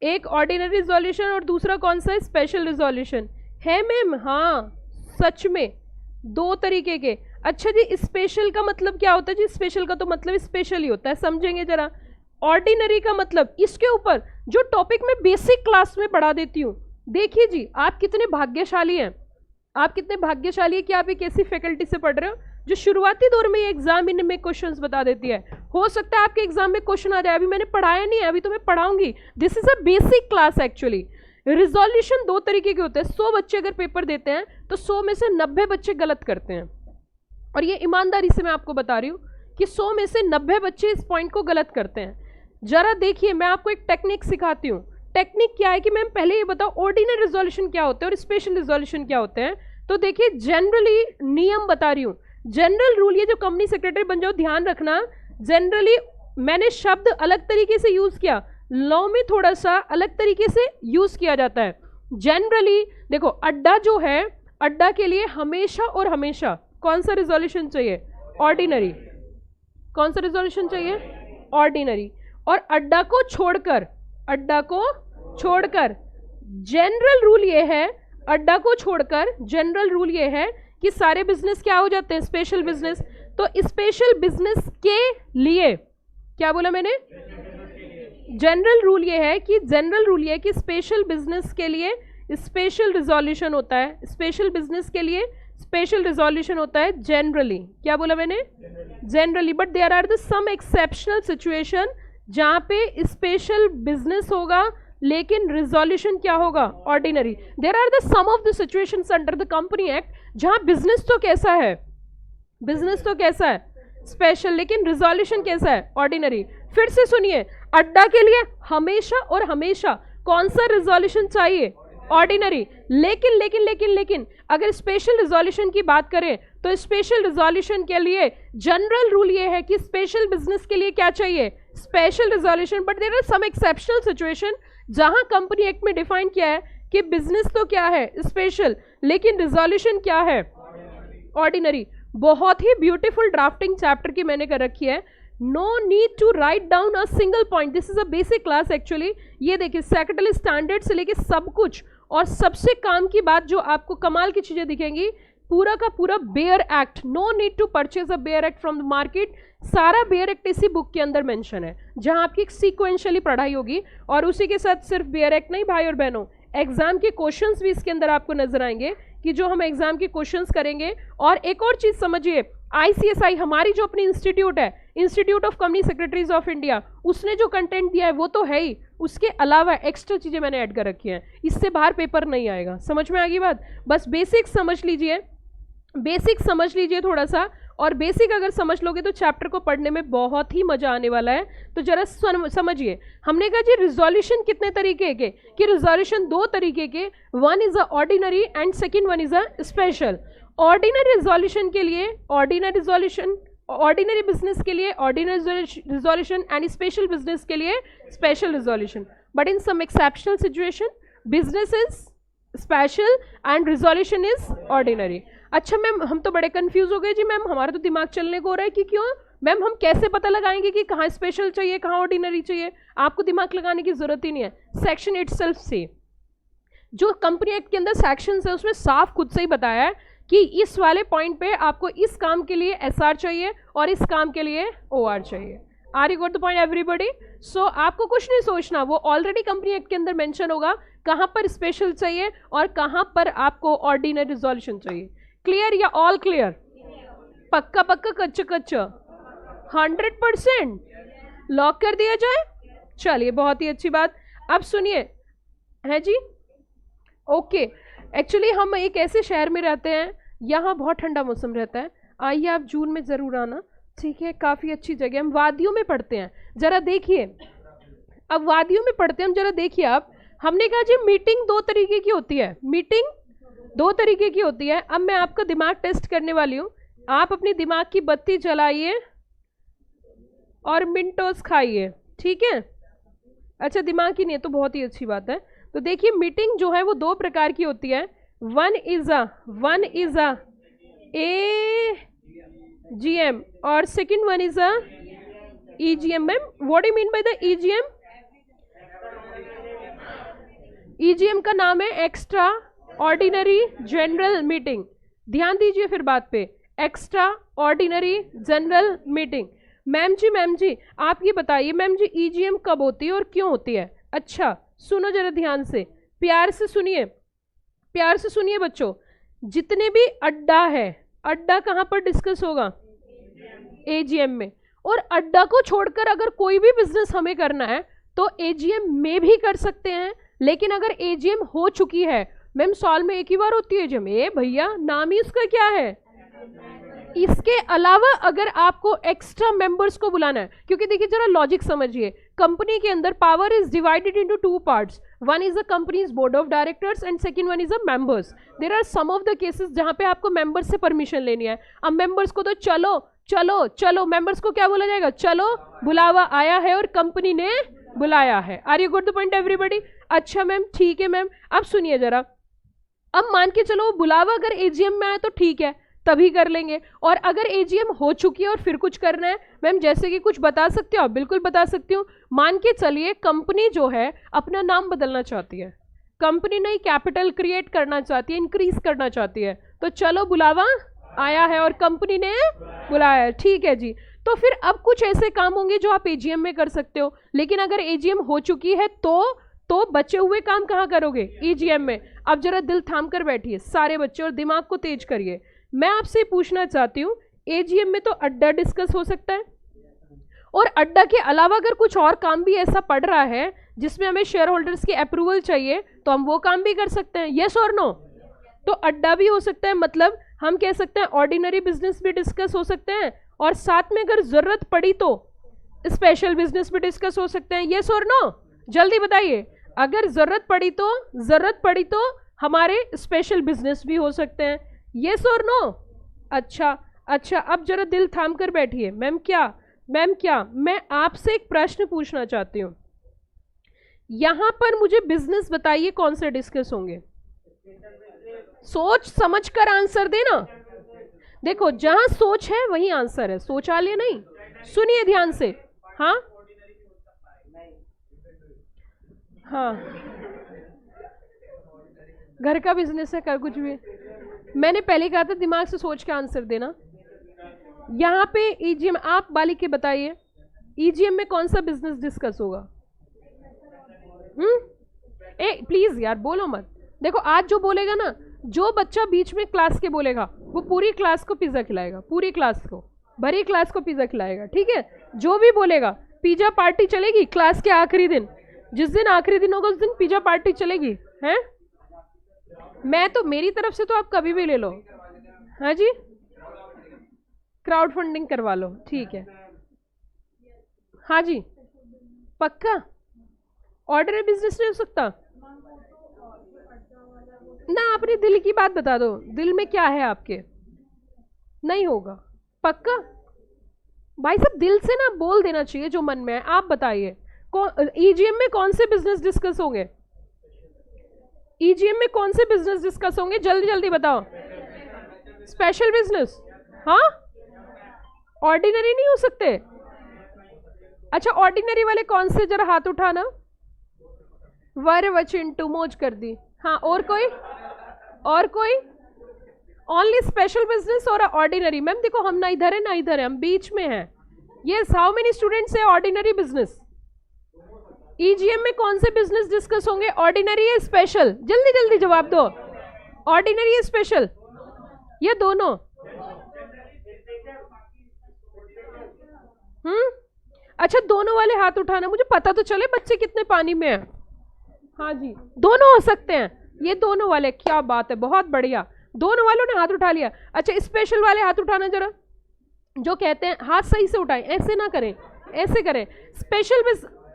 एक ऑर्डिनरी रिजोल्यूशन और दूसरा कौन सा है, स्पेशल रिजोल्यूशन है मैम? हाँ सच में 2 तरीके के। अच्छा जी, स्पेशल का मतलब क्या होता है जी? स्पेशल का तो मतलब स्पेशल ही होता है, समझेंगे जरा। ऑर्डिनरी का मतलब इसके ऊपर जो टॉपिक मैं बेसिक क्लास में पढ़ा देती हूँ। देखिए जी, आप कितने भाग्यशाली हैं, आप कितने भाग्यशाली हैं कि आप एक ऐसी फैकल्टी से पढ़ रहे हो जो शुरुआती दौर में ये एग्जाम इनमें क्वेश्चंस बता देती है। हो सकता है आपके एग्जाम में क्वेश्चन आ जाए, अभी मैंने पढ़ाया नहीं है, अभी तो मैं पढ़ाऊंगी। This is a basic class actually. Resolution 2 तरीके के होते हैं। 100 बच्चे अगर पेपर देते हैं तो 100 में से 90 बच्चे गलत करते हैं, और ये ईमानदारी से मैं आपको बता रही हूँ कि 100 में से 90 बच्चे इस पॉइंट को गलत करते हैं। जरा देखिए, मैं आपको एक टेक्निक सिखाती हूँ। टेक्निक क्या है कि मैम पहले ये बताओ ऑर्डिनरी रिजोल्यूशन क्या होते हैं और स्पेशल रिजोल्यूशन क्या होते हैं। तो देखिए, जनरली नियम बता रही हूँ, जनरल रूल, ये जो कंपनी सेक्रेटरी बन जाओ ध्यान रखना, जनरली मैंने शब्द अलग तरीके से यूज किया, लॉ में थोड़ा सा अलग तरीके से यूज किया जाता है। जनरली देखो, अड्डा जो है, अड्डा के लिए हमेशा और हमेशा कौन सा रिजोल्यूशन चाहिए, ऑर्डिनरी। कौन सा रिजोल्यूशन चाहिए, ऑर्डिनरी। और अड्डा को छोड़कर, अड्डा को छोड़कर जनरल रूल ये है, अड्डा को छोड़कर जनरल रूल ये है कि सारे बिजनेस क्या हो जाते हैं, स्पेशल बिजनेस। तो स्पेशल बिजनेस के लिए क्या बोला मैंने, जनरल रूल ये है कि, जनरल रूल ये है कि स्पेशल बिजनेस के लिए स्पेशल रिजोल्यूशन होता है, स्पेशल बिजनेस के लिए स्पेशल रिजोल्यूशन होता है जनरली। क्या बोला मैंने, generally. But there are the some exceptional situation जहां पे स्पेशल बिजनेस होगा लेकिन रिजोल्यूशन क्या होगा, ordinary. There are the some of the situations under the company act जहां बिजनेस तो कैसा है, बिजनेस तो कैसा है, स्पेशल, लेकिन रिजोल्यूशन कैसा है, ऑर्डिनरी। फिर से सुनिए, अड्डा के लिए हमेशा और हमेशा कौन सा रिजोल्यूशन चाहिए, ऑर्डिनरी। लेकिन लेकिन लेकिन लेकिन अगर स्पेशल रिजोल्यूशन की बात करें तो स्पेशल रिजोल्यूशन के लिए जनरल रूल ये है कि स्पेशल बिजनेस के लिए क्या चाहिए, special resolution. But there are some exceptional situation जहां कंपनी एक्ट में डिफाइन किया है कि बिजनेस तो क्या है, स्पेशल, लेकिन रिजोल्यूशन क्या है, ऑर्डिनरी। बहुत ही ब्यूटीफुल ड्राफ्टिंग चैप्टर की मैंने कर रखी है। No need to write down a single point, this is a basic class actually. ये देखिए, सेक्रेटरी स्टैंडर्ड से लेके सब कुछ, और सबसे काम की बात जो आपको कमाल की चीजें दिखेंगी, पूरा का पूरा bare act. No need to purchase a bare act from the market, सारा बेयर एक्ट इसी बुक के अंदर मेंशन है, जहां आपकी सीक्वेंशियली पढ़ाई होगी। और उसी के साथ सिर्फ बेयर एक्ट नहीं भाई और बहनों, एग्जाम के क्वेश्चंस भी इसके अंदर आपको नजर आएंगे कि जो हम एग्जाम के क्वेश्चंस करेंगे। और एक और चीज समझिए, ICSI हमारी जो अपनी इंस्टीट्यूट है, institute of company secretaries of India, उसने जो कंटेंट दिया है वो तो है ही, उसके अलावा एक्स्ट्रा चीजें मैंने ऐड कर रखी हैं, इससे बाहर पेपर नहीं आएगा। समझ में आ गई बात? बस बेसिक समझ लीजिए, बेसिक समझ लीजिए थोड़ा सा, और बेसिक अगर समझ लोगे तो चैप्टर को पढ़ने में बहुत ही मजा आने वाला है। तो जरा समझिए, हमने कहा जी रिजोल्यूशन कितने तरीके के, कि रिजोल्यूशन 2 तरीके के, one is a ordinary and second one is a special. Ordinary resolution के लिए ऑर्डिनरी रिजोल्यूशन, ऑर्डिनरी बिजनेस के लिए ordinary resolution, and special business के लिए special resolution. But in some exceptional situation business is special and resolution is ordinary. अच्छा मैम, हम तो बड़े कंफ्यूज हो गए जी मैम, हमारा तो दिमाग चलने को हो रहा है कि क्यों, मैम हम कैसे पता लगाएंगे कि कहाँ स्पेशल चाहिए कहाँ ऑर्डिनरी चाहिए? आपको दिमाग लगाने की जरूरत ही नहीं है, सेक्शन इटसेल्फ से, जो कंपनी एक्ट के अंदर सेक्शन है उसमें साफ खुद से ही बताया है कि इस वाले पॉइंट पे आपको इस काम के लिए एसआर चाहिए और इस काम के लिए ओआर चाहिए। Are you got the point everybody? So आपको कुछ नहीं सोचना, वो ऑलरेडी कंपनी एक्ट के अंदर मेंशन होगा कहाँ पर स्पेशल चाहिए और कहाँ पर आपको ऑर्डिनरी रिजोल्यूशन चाहिए। क्लियर या ऑल क्लियर? पक्का पक्का कच्चा कच्चा 100% लॉक कर दिया जाए? चलिए बहुत ही अच्छी बात। अब सुनिए, है जी, ओके। एक्चुअली हम एक ऐसे शहर में रहते हैं, यहाँ बहुत ठंडा मौसम रहता है, आइए आप जून में ज़रूर आना, ठीक है? काफ़ी अच्छी जगह, हम वादियों में पढ़ते हैं, ज़रा देखिए। अब वादियों में पढ़ते हैं हम, ज़रा देखिए आप। हमने कहा जी मीटिंग 2 तरीके की होती है, मीटिंग 2 तरीके की होती है। अब मैं आपका दिमाग टेस्ट करने वाली हूँ, आप अपनी दिमाग की बत्ती जलाइए और मिंटोस खाइए, ठीक है? अच्छा दिमाग की नहीं है तो बहुत ही अच्छी बात है। तो देखिए मीटिंग जो है वो 2 प्रकार की होती है। वन इज अ AGM और second one is a EGM। Ma'am what do you mean by the EGM? EGM का नाम है एक्स्ट्रा ऑर्डिनरी जनरल मीटिंग। ध्यान दीजिए फिर बात पे, extraordinary general meeting. Ma'am जी आप ये बताइए मैम जी EGM कब होती है और क्यों होती है? अच्छा सुनो जरा ध्यान से, प्यार से सुनिए, प्यार से सुनिए बच्चों। जितने भी अड्डा है, अड्डा कहाँ पर डिस्कस होगा? AGM में। और अड्डा को छोड़कर अगर कोई भी बिजनेस हमें करना है तो AGM में भी कर सकते हैं, लेकिन अगर AGM हो चुकी है, मैम साल में एक ही बार होती है AGM, ए भैया नाम ही उसका क्या है। इसके अलावा अगर आपको एक्स्ट्रा मेंबर्स को बुलाना है, क्योंकि देखिए जरा लॉजिक समझिए, कंपनी के अंदर power is divided into 2 parts, one is the company's board of directors and second one is the members. There are some of the cases जहां पे आपको मेंबर्स से परमिशन लेनी है। अब मेंबर्स को तो चलो चलो चलो, मेंबर्स को क्या बोला जाएगा? चलो बुलावा आया है और कंपनी ने बुलाया है। Are you good the point everybody? अच्छा मैम ठीक है मैम, अब सुनिए जरा, अब मान के चलो बुलावा अगर AGM में आए तो ठीक है तभी कर लेंगे, और अगर AGM हो चुकी है और फिर कुछ करना है, मैम जैसे कि कुछ बता सकते हो आप? बिल्कुल बता सकती हूँ। मान के चलिए कंपनी जो है अपना नाम बदलना चाहती है, कंपनी नई कैपिटल क्रिएट करना चाहती है, इंक्रीज करना चाहती है, तो चलो बुलावा आया है और कंपनी ने बुलाया है, ठीक है जी। तो फिर अब कुछ ऐसे काम होंगे जो आप AGM में कर सकते हो, लेकिन अगर AGM हो चुकी है तो बचे हुए काम कहाँ करोगे? EGM में। अब जरा दिल थाम कर बैठिए सारे बच्चे और दिमाग को तेज करिए। मैं आपसे पूछना चाहती हूँ, AGM में तो अड्डा डिस्कस हो सकता है, और अड्डा के अलावा अगर कुछ और काम भी ऐसा पड़ रहा है जिसमें हमें शेयर होल्डर्स की अप्रूवल चाहिए तो हम वो काम भी कर सकते हैं, यस और नो? तो अड्डा भी हो सकता है, मतलब हम कह सकते हैं ऑर्डिनरी बिजनेस भी डिस्कस हो सकते हैं, और साथ में अगर जरूरत पड़ी तो स्पेशल बिजनेस भी डिस्कस हो सकते हैं, यस और नो? जल्दी बताइए। अगर जरूरत पड़ी तो हमारे स्पेशल बिजनेस भी हो सकते हैं, यस और नो? अच्छा अब जरा दिल थाम कर बैठिए। मैम क्या मैं आपसे एक प्रश्न पूछना चाहती हूँ, यहां पर मुझे बिजनेस बताइए कौन से डिस्कस होंगे? सोच समझ कर आंसर देना। देखो जहां सोच है वहीं आंसर है, शौचालय नहीं। सुनिए ध्यान से, हाँ घर का बिजनेस है, कर कुछ भी। मैंने पहले कहा था दिमाग से सोच के आंसर देना। यहाँ पे EGM, आप बालिके बताइए EGM में कौन सा बिजनेस डिस्कस होगा? प्लीज यार बोलो मत। देखो आज जो बोलेगा ना, जो बच्चा बीच में क्लास के बोलेगा वो पूरी क्लास को पिज्जा खिलाएगा, पूरी क्लास को, भरी क्लास को पिज्जा खिलाएगा, ठीक है? जो भी बोलेगा पिज्जा पार्टी चलेगी क्लास के आखिरी दिन, जिस दिन आखिरी दिन होगा उस दिन पिज्जा पार्टी चलेगी, हैं? मैं तो मेरी तरफ से तो आप कभी भी ले लो, हाँ जी, क्राउड फंडिंग करवा लो, ठीक है? हाँ जी पक्का? ऑर्डर बिजनेस नहीं हो सकता ना? अपने दिल की बात बता दो, दिल में क्या है आपके? नहीं होगा पक्का? भाई साहब दिल से ना बोल देना चाहिए जो मन में है। आप बताइए EGM में कौन से बिजनेस डिस्कस होंगे? EGM में कौन से बिजनेस डिस्कस होंगे? जल्दी जल्दी बताओ। स्पेशल बिजनेस, हाँ ऑर्डिनरी नहीं हो सकते? अच्छा ऑर्डिनरी वाले कौन से, जरा हाथ उठाना। वर वचिंटू मौज कर दी। हाँ और कोई, और कोई? ओनली स्पेशल बिजनेस और ऑर्डिनरी। मैम देखो हम ना इधर है ना इधर है, हम बीच में हैं। यस, हाउ मेनी स्टूडेंट्स है ऑर्डिनरी बिजनेस? ईजीएम में कौन से बिजनेस डिस्कस होंगे, ऑर्डिनरी या स्पेशल? जल्दी जल्दी जवाब दो, ऑर्डिनरी या स्पेशल? ये दोनों? अच्छा दोनों वाले हाथ उठाना, मुझे पता तो चले बच्चे कितने पानी में हैं। हाँ जी दोनों हो सकते हैं, ये दोनों वाले, क्या बात है, बहुत बढ़िया, दोनों वालों ने हाथ उठा लिया। अच्छा स्पेशल वाले हाथ उठाना जरा, जो कहते हैं, हाथ सही से उठाएं, ऐसे ना करें, ऐसे करें।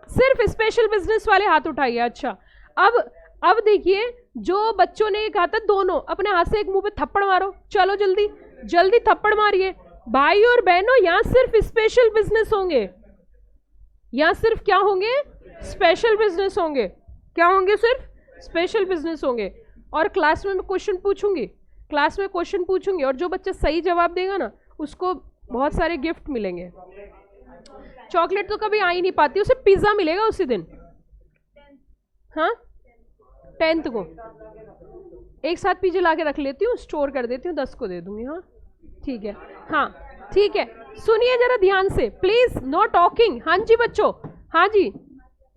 सिर्फ स्पेशल बिजनेस वाले हाथ उठाइए। अच्छा अब देखिए, जो बच्चों ने कहा था दोनों, अपने हाथ से एक मुंह पे थप्पड़ मारो, चलो जल्दी जल्दी थप्पड़ मारिए। भाई और बहनों यहाँ सिर्फ स्पेशल बिजनेस होंगे, यहाँ सिर्फ क्या होंगे, स्पेशल बिजनेस होंगे। क्या होंगे? सिर्फ स्पेशल बिजनेस होंगे। और क्लास में मैं क्वेश्चन पूछूंगी, क्लास में क्वेश्चन पूछूंगी, और जो बच्चा सही जवाब देगा ना उसको बहुत सारे गिफ्ट मिलेंगे। चॉकलेट तो कभी आ ही नहीं पाती, उसे पिज्जा मिलेगा उसी दिन। हाँ 10th को एक साथ पिज्जा ला के रख लेती हूँ, स्टोर कर देती हूँ, 10 को दे दूंगी। हाँ ठीक है, हाँ ठीक है, सुनिए जरा ध्यान से प्लीज, नो टॉकिंग। हाँ जी बच्चों, हाँ जी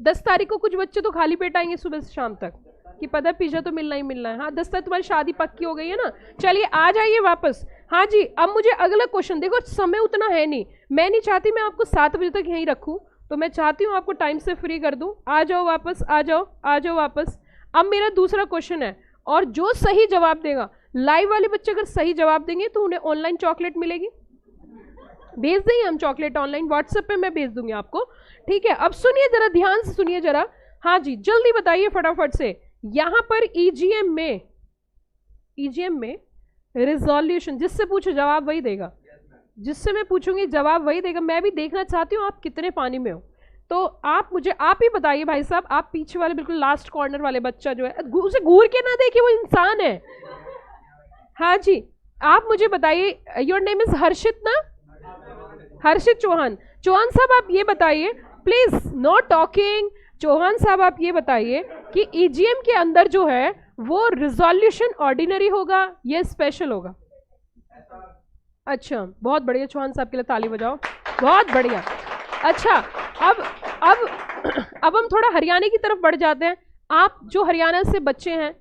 10 तारीख को कुछ बच्चे तो खाली पेट आएंगे सुबह से शाम तक, कि पता है पिज्जा तो मिलना ही मिलना है। हाँ 10 तारीख तुम्हारी शादी पक्की हो गई है ना, चलिए आ जाइए वापस। हाँ जी अब मुझे अगला क्वेश्चन, देखो समय उतना है नहीं, मैं नहीं चाहती मैं आपको 7 बजे तक यहीं रखूँ, तो मैं चाहती हूँ आपको टाइम से फ्री कर दूँ। आ जाओ वापस, आ जाओ, आ जाओ वापस। अब मेरा दूसरा क्वेश्चन है, और जो सही जवाब देगा, लाइव वाले बच्चे अगर सही जवाब देंगे तो उन्हें ऑनलाइन चॉकलेट मिलेगी। भेज देंगे हम चॉकलेट ऑनलाइन, व्हाट्सएप पे मैं भेज दूंगी आपको, ठीक है। अब सुनिए जरा, ध्यान से सुनिए जरा। हाँ जी जल्दी बताइए फटाफट से, यहां पर ईजीएम में रिजोल्यूशन, जिससे पूछो जवाब वही देगा, जिससे मैं पूछूंगी जवाब वही देगा। मैं भी देखना चाहती हूँ आप कितने पानी में हो, तो आप मुझे आप ही बताइए भाई साहब। आप पीछे वाले बिल्कुल लास्ट कॉर्नर वाले बच्चा जो है, उसे घूर के ना देखिए, वो इंसान है। हाँ जी आप मुझे बताइए, योर नेम इज हर्षित ना, हर्षित चौहान। चौहान साहब आप ये बताइए प्लीज, नो टॉकिंग। चौहान साहब आप ये बताइए कि ईजीएम के अंदर जो है वो रिजोल्यूशन ऑर्डिनरी होगा या स्पेशल होगा? अच्छा बहुत बढ़िया, चौहान साहब के लिए ताली बजाओ, बहुत बढ़िया। अच्छा अब हम थोड़ा हरियाणा की तरफ बढ़ जाते हैं। आप जो हरियाणा से बच्चे हैं,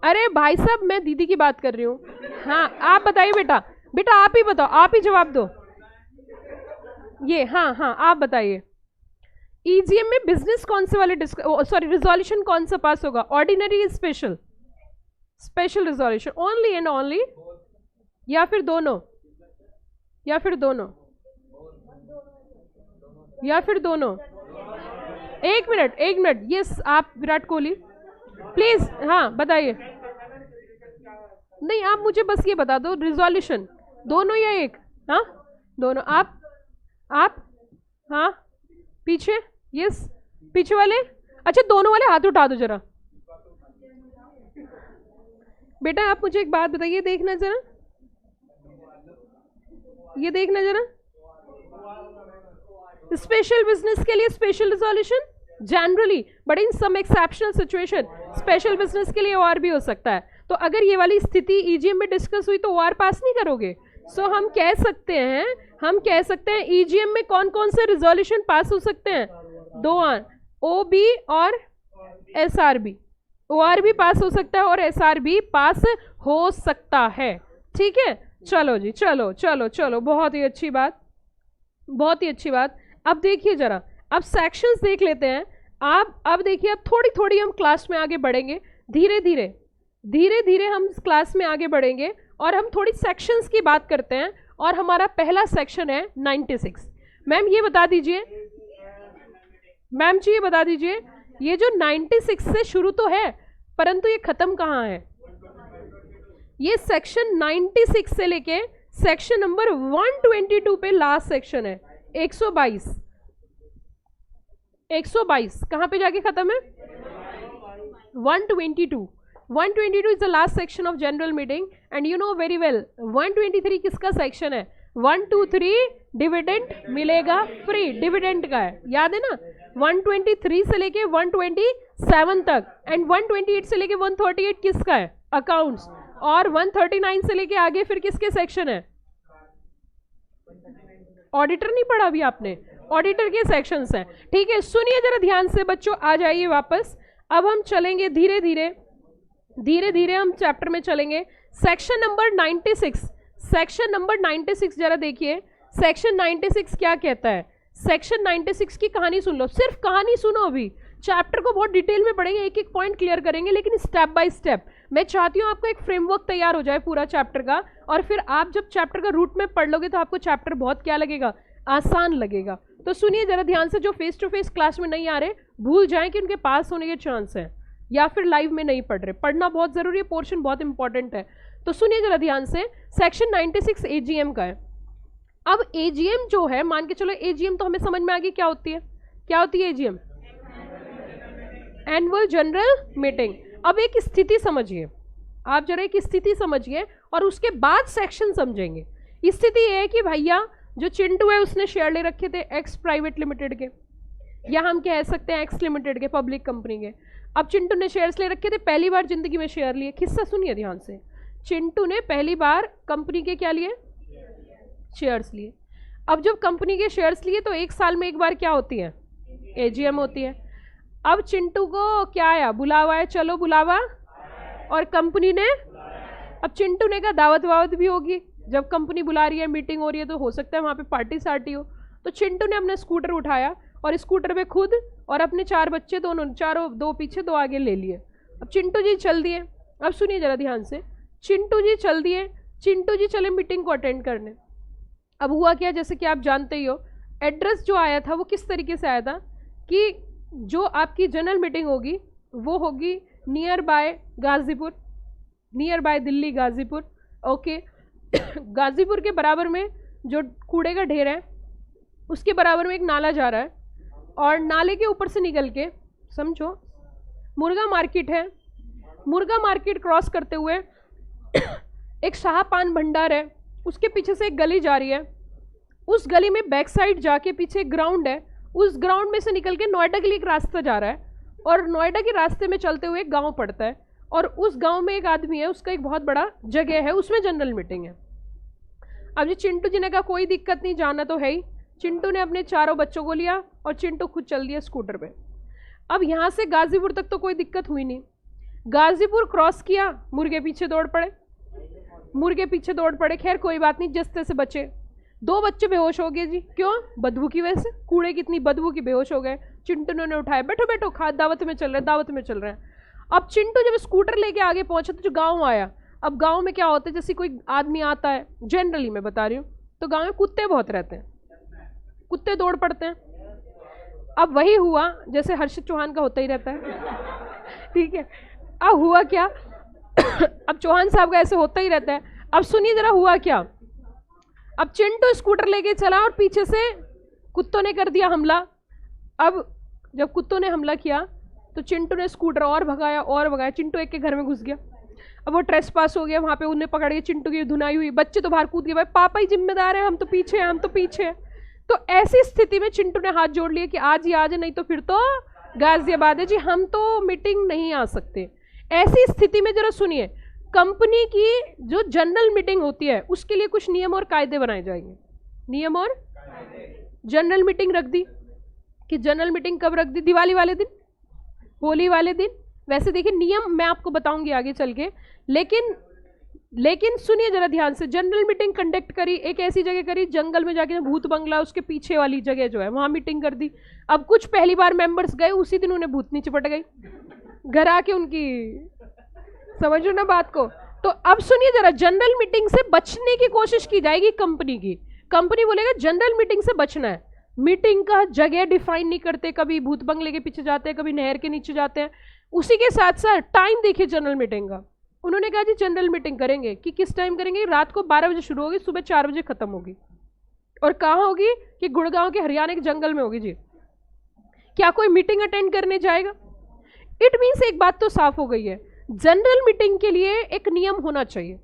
अरे भाई साहब मैं दीदी की बात कर रही हूँ। हाँ आप बताइए बेटा, बेटा आप ही बताओ, आप ही जवाब दो ये। हाँ हाँ आप बताइए, ईजीएम में बिजनेस कौन से वाले सॉरी रिजोल्यूशन कौन सा पास होगा, ordinary special? Special resolution only and only, या फिर दोनों, या फिर दोनों, या फिर दोनों? एक मिनट यस आप विराट कोहली प्लीज, हाँ बताइए। नहीं आप मुझे बस ये बता दो, रिजोल्यूशन दोनों या एक? हाँ दोनों। आप हाँ पीछे, यस पीछे वाले। अच्छा दोनों वाले हाथ उठा दो जरा। बेटा आप मुझे एक बात बताइए, देखना जरा, ये देखना जरा, स्पेशल बिजनेस के लिए special resolution generally, but in some exceptional situation special business के लिए ओआर भी हो सकता है। तो अगर ये वाली स्थिति ईजीएम में डिस्कस हुई तो ओआर पास नहीं करोगे। सो हम कह सकते हैं ईजीएम में कौन कौन से रिजोल्यूशन पास हो सकते हैं? दो आर, ओबी और एसआरबी। ओआर भी पास हो सकता है और एसआर भी पास हो सकता है, ठीक है। चलो जी चलो चलो चलो, बहुत ही अच्छी बात, बहुत ही अच्छी बात। अब देखिए जरा, अब सेक्शंस देख लेते हैं। आप अब देखिए, अब थोड़ी थोड़ी हम क्लास में आगे बढ़ेंगे, धीरे धीरे हम क्लास में आगे बढ़ेंगे और हम थोड़ी सेक्शंस की बात करते हैं। और हमारा पहला सेक्शन है 96। मैम ये बता दीजिए, मैम जी ये बता दीजिए, ये जो 96 से शुरू तो है परंतु ये खत्म कहाँ है? ये सेक्शन 96 से लेके सेक्शन नंबर 122 पे लास्ट सेक्शन है। 122 कहाँ पे जाके खत्म है? 122 is the last section of general meeting and you know very well 123 किसका सेक्शन है? 1 2 3 डिविडेंड मिलेगा फ्री, डिविडेंड का है, याद है ना। 123 से लेके 127 तक एंड 128 से लेके 138 किसका है, अकाउंट्स, और 139 से लेके आगे फिर किसके सेक्शन है, ऑडिटर नहीं पढ़ा अभी आपने, ऑडिटर के सेक्शंस हैं, ठीक है। सुनिए जरा ध्यान से बच्चों, आ जाइए वापस। अब हम चलेंगे धीरे धीरे हम चैप्टर में चलेंगे। सेक्शन नंबर 96, सेक्शन नंबर 96 जरा देखिए, सेक्शन 96 क्या कहता है। सेक्शन 96 की कहानी सुन लो, सिर्फ कहानी सुनो, अभी चैप्टर को बहुत डिटेल में पढ़ेंगे, एक एक पॉइंट क्लियर करेंगे, लेकिन स्टेप बाय स्टेप। मैं चाहती हूँ आपका एक फ्रेमवर्क तैयार हो जाए पूरा चैप्टर का, और फिर आप जब चैप्टर का रूट में पढ़ लोगे तो आपको चैप्टर बहुत क्या लगेगा, आसान लगेगा। तो सुनिए जरा ध्यान से, जो फेस टू फेस क्लास में नहीं आ रहे भूल जाएं कि उनके पास होने के चांस है, या फिर लाइव में नहीं पढ़ रहे, पढ़ना बहुत जरूरी है, पोर्शन बहुत इंपॉर्टेंट है। तो सुनिए जरा ध्यान से, सेक्शन 96 एजीएम का है। अब एजीएम जो है, मान के चलो एजीएम तो हमें समझ में आ गई क्या होती है, क्या होती है एजीएम, एनुअल जनरल मीटिंग। अब एक स्थिति समझिए, आप जरा एक स्थिति समझिए और उसके बाद सेक्शन समझेंगे। स्थिति ये है कि भैया जो चिंटू है उसने शेयर ले रखे थे एक्स प्राइवेट लिमिटेड के, या हम कह सकते हैं एक्स लिमिटेड के, पब्लिक कंपनी के। अब चिंटू ने शेयर्स ले रखे थे, पहली बार जिंदगी में शेयर लिए। किस्सा सुनिए ध्यान से, चिंटू ने पहली बार कंपनी के क्या लिए, शेयर्स लिए। अब जब कंपनी के शेयर्स लिए तो एक साल में एक बार क्या होती है, एजीएम होती है। अब चिंटू को क्या आया, बुलावा है, चलो बुलावा, और कंपनी ने, अब चिंटू ने कहा दावत वावत भी होगी, जब कंपनी बुला रही है, मीटिंग हो रही है, तो हो सकता है वहाँ पे पार्टी सार्टी हो। तो चिंटू ने अपना स्कूटर उठाया और स्कूटर पे खुद और अपने 4 बच्चे, दोनों, चारों, 2 पीछे 2 आगे ले लिए। अब चिंटू जी चल दिए। अब सुनिए जरा ध्यान से, चिंटू जी चल दिए, चिंटू जी चले मीटिंग को अटेंड करने। अब हुआ क्या, जैसे कि आप जानते ही हो, एड्रेस जो आया था वो किस तरीके से आया था कि जो आपकी जनरल मीटिंग होगी वो होगी near by Ghazipur, near by Delhi Ghazipur, okay. Ghazipur के बराबर में जो कूड़े का ढेर है उसके बराबर में एक नाला जा रहा है, और नाले के ऊपर से निकल के समझो मुर्गा मार्केट है, मुर्गा मार्केट क्रॉस करते हुए एक शाह पान भंडार है, उसके पीछे से एक गली जा रही है, उस गली में बैक साइड जाके पीछे एक ग्राउंड है, उस ग्राउंड में से निकल के नोएडा के लिए एक रास्ता जा रहा है, और नोएडा के रास्ते में चलते हुए एक गांव पड़ता है, और उस गांव में एक आदमी है, उसका एक बहुत बड़ा जगह है, उसमें जनरल मीटिंग है। अब जी चिंटू जी ने कहा कोई दिक्कत नहीं, जाना तो है ही। चिंटू ने अपने 4 बच्चों को लिया और चिंटू खुद चल दिया स्कूटर पे। अब यहाँ से गाजीपुर तक तो कोई दिक्कत हुई नहीं, गाजीपुर क्रॉस किया, मुर्गे पीछे दौड़ पड़े, मुर्गे पीछे दौड़ पड़े, खैर कोई बात नहीं, जस्ते से बचे। 2 बच्चे बेहोश हो गए जी, क्यों, बदबू की वजह से, कूड़े की इतनी बदबू की बेहोश हो गए। चिंटू ने उठाया, बैठो बैठो, खा, दावत में चल रहे हैं, दावत में चल रहे हैं। अब चिंटू जब स्कूटर लेके आगे पहुंचा तो जो गांव आया, अब गांव में क्या होता है, जैसे कोई आदमी आता है, जनरली मैं बता रही हूँ, तो गांव में कुत्ते बहुत रहते हैं, कुत्ते दौड़ पड़ते हैं। अब वही हुआ जैसे हर्षित चौहान का होता ही रहता है, ठीक है। अब हुआ क्या, अब चौहान साहब का ऐसे होता ही रहता है। अब सुनिए जरा हुआ क्या, अब चिंटू स्कूटर लेके चला और पीछे से कुत्तों ने कर दिया हमला। अब जब कुत्तों ने हमला किया तो चिंटू ने स्कूटर और भगाया और भगाया, चिंटू एक के घर में घुस गया। अब वो ट्रेस पास हो गया, वहाँ पे उन्हें पकड़ के चिंटू की धुनाई हुई, बच्चे तो बाहर कूद गए, भाई पापा ही जिम्मेदार है, हम तो पीछे हैं, हम तो पीछे हैं। तो ऐसी स्थिति में चिंटू ने हाथ जोड़ लिए कि आज ही आज, नहीं तो फिर तो गाजियाबाद है जी, हम तो मीटिंग नहीं आ सकते। ऐसी स्थिति में जरा सुनिए, कंपनी की जो जनरल मीटिंग होती है उसके लिए कुछ नियम और कायदे बनाए जाएंगे, नियम और जनरल मीटिंग रख दी कि जनरल मीटिंग कब रख दी, दिवाली वाले दिन, होली वाले दिन। वैसे देखिए नियम मैं आपको बताऊंगी आगे चल के, लेकिन सुनिए जरा ध्यान से, जनरल मीटिंग कंडक्ट करी, एक ऐसी जगह करी जंगल में जाके, भूत बंगला उसके पीछे वाली जगह जो है वहां मीटिंग कर दी। अब कुछ पहली बार मेंबर्स गए, उसी दिन उन्हें भूतनी चिपट गई, घर आके उनकी, समझ लो ना बात को। तो अब सुनिए जरा, जनरल मीटिंग से बचने की कोशिश की जाएगी कंपनी की, कंपनी बोलेगा जनरल मीटिंग से बचना है, मीटिंग का जगह डिफाइन नहीं करते, कभी भूत बंगले के पीछे जाते हैं, कभी नहर के नीचे जाते हैं। उसी के साथ साथ टाइम देखिए जनरल मीटिंग का, उन्होंने कहा जी जनरल मीटिंग करेंगे, कि किस टाइम करेंगे, रात को 12 बजे शुरू होगी, सुबह 4 बजे खत्म होगी, और कहाँ होगी, कि गुड़गांव के हरियाणा के जंगल में होगी जी। क्या कोई मीटिंग अटेंड करने जाएगा? इट मीन्स एक बात तो साफ हो गई है, जनरल मीटिंग के लिए एक नियम होना चाहिए,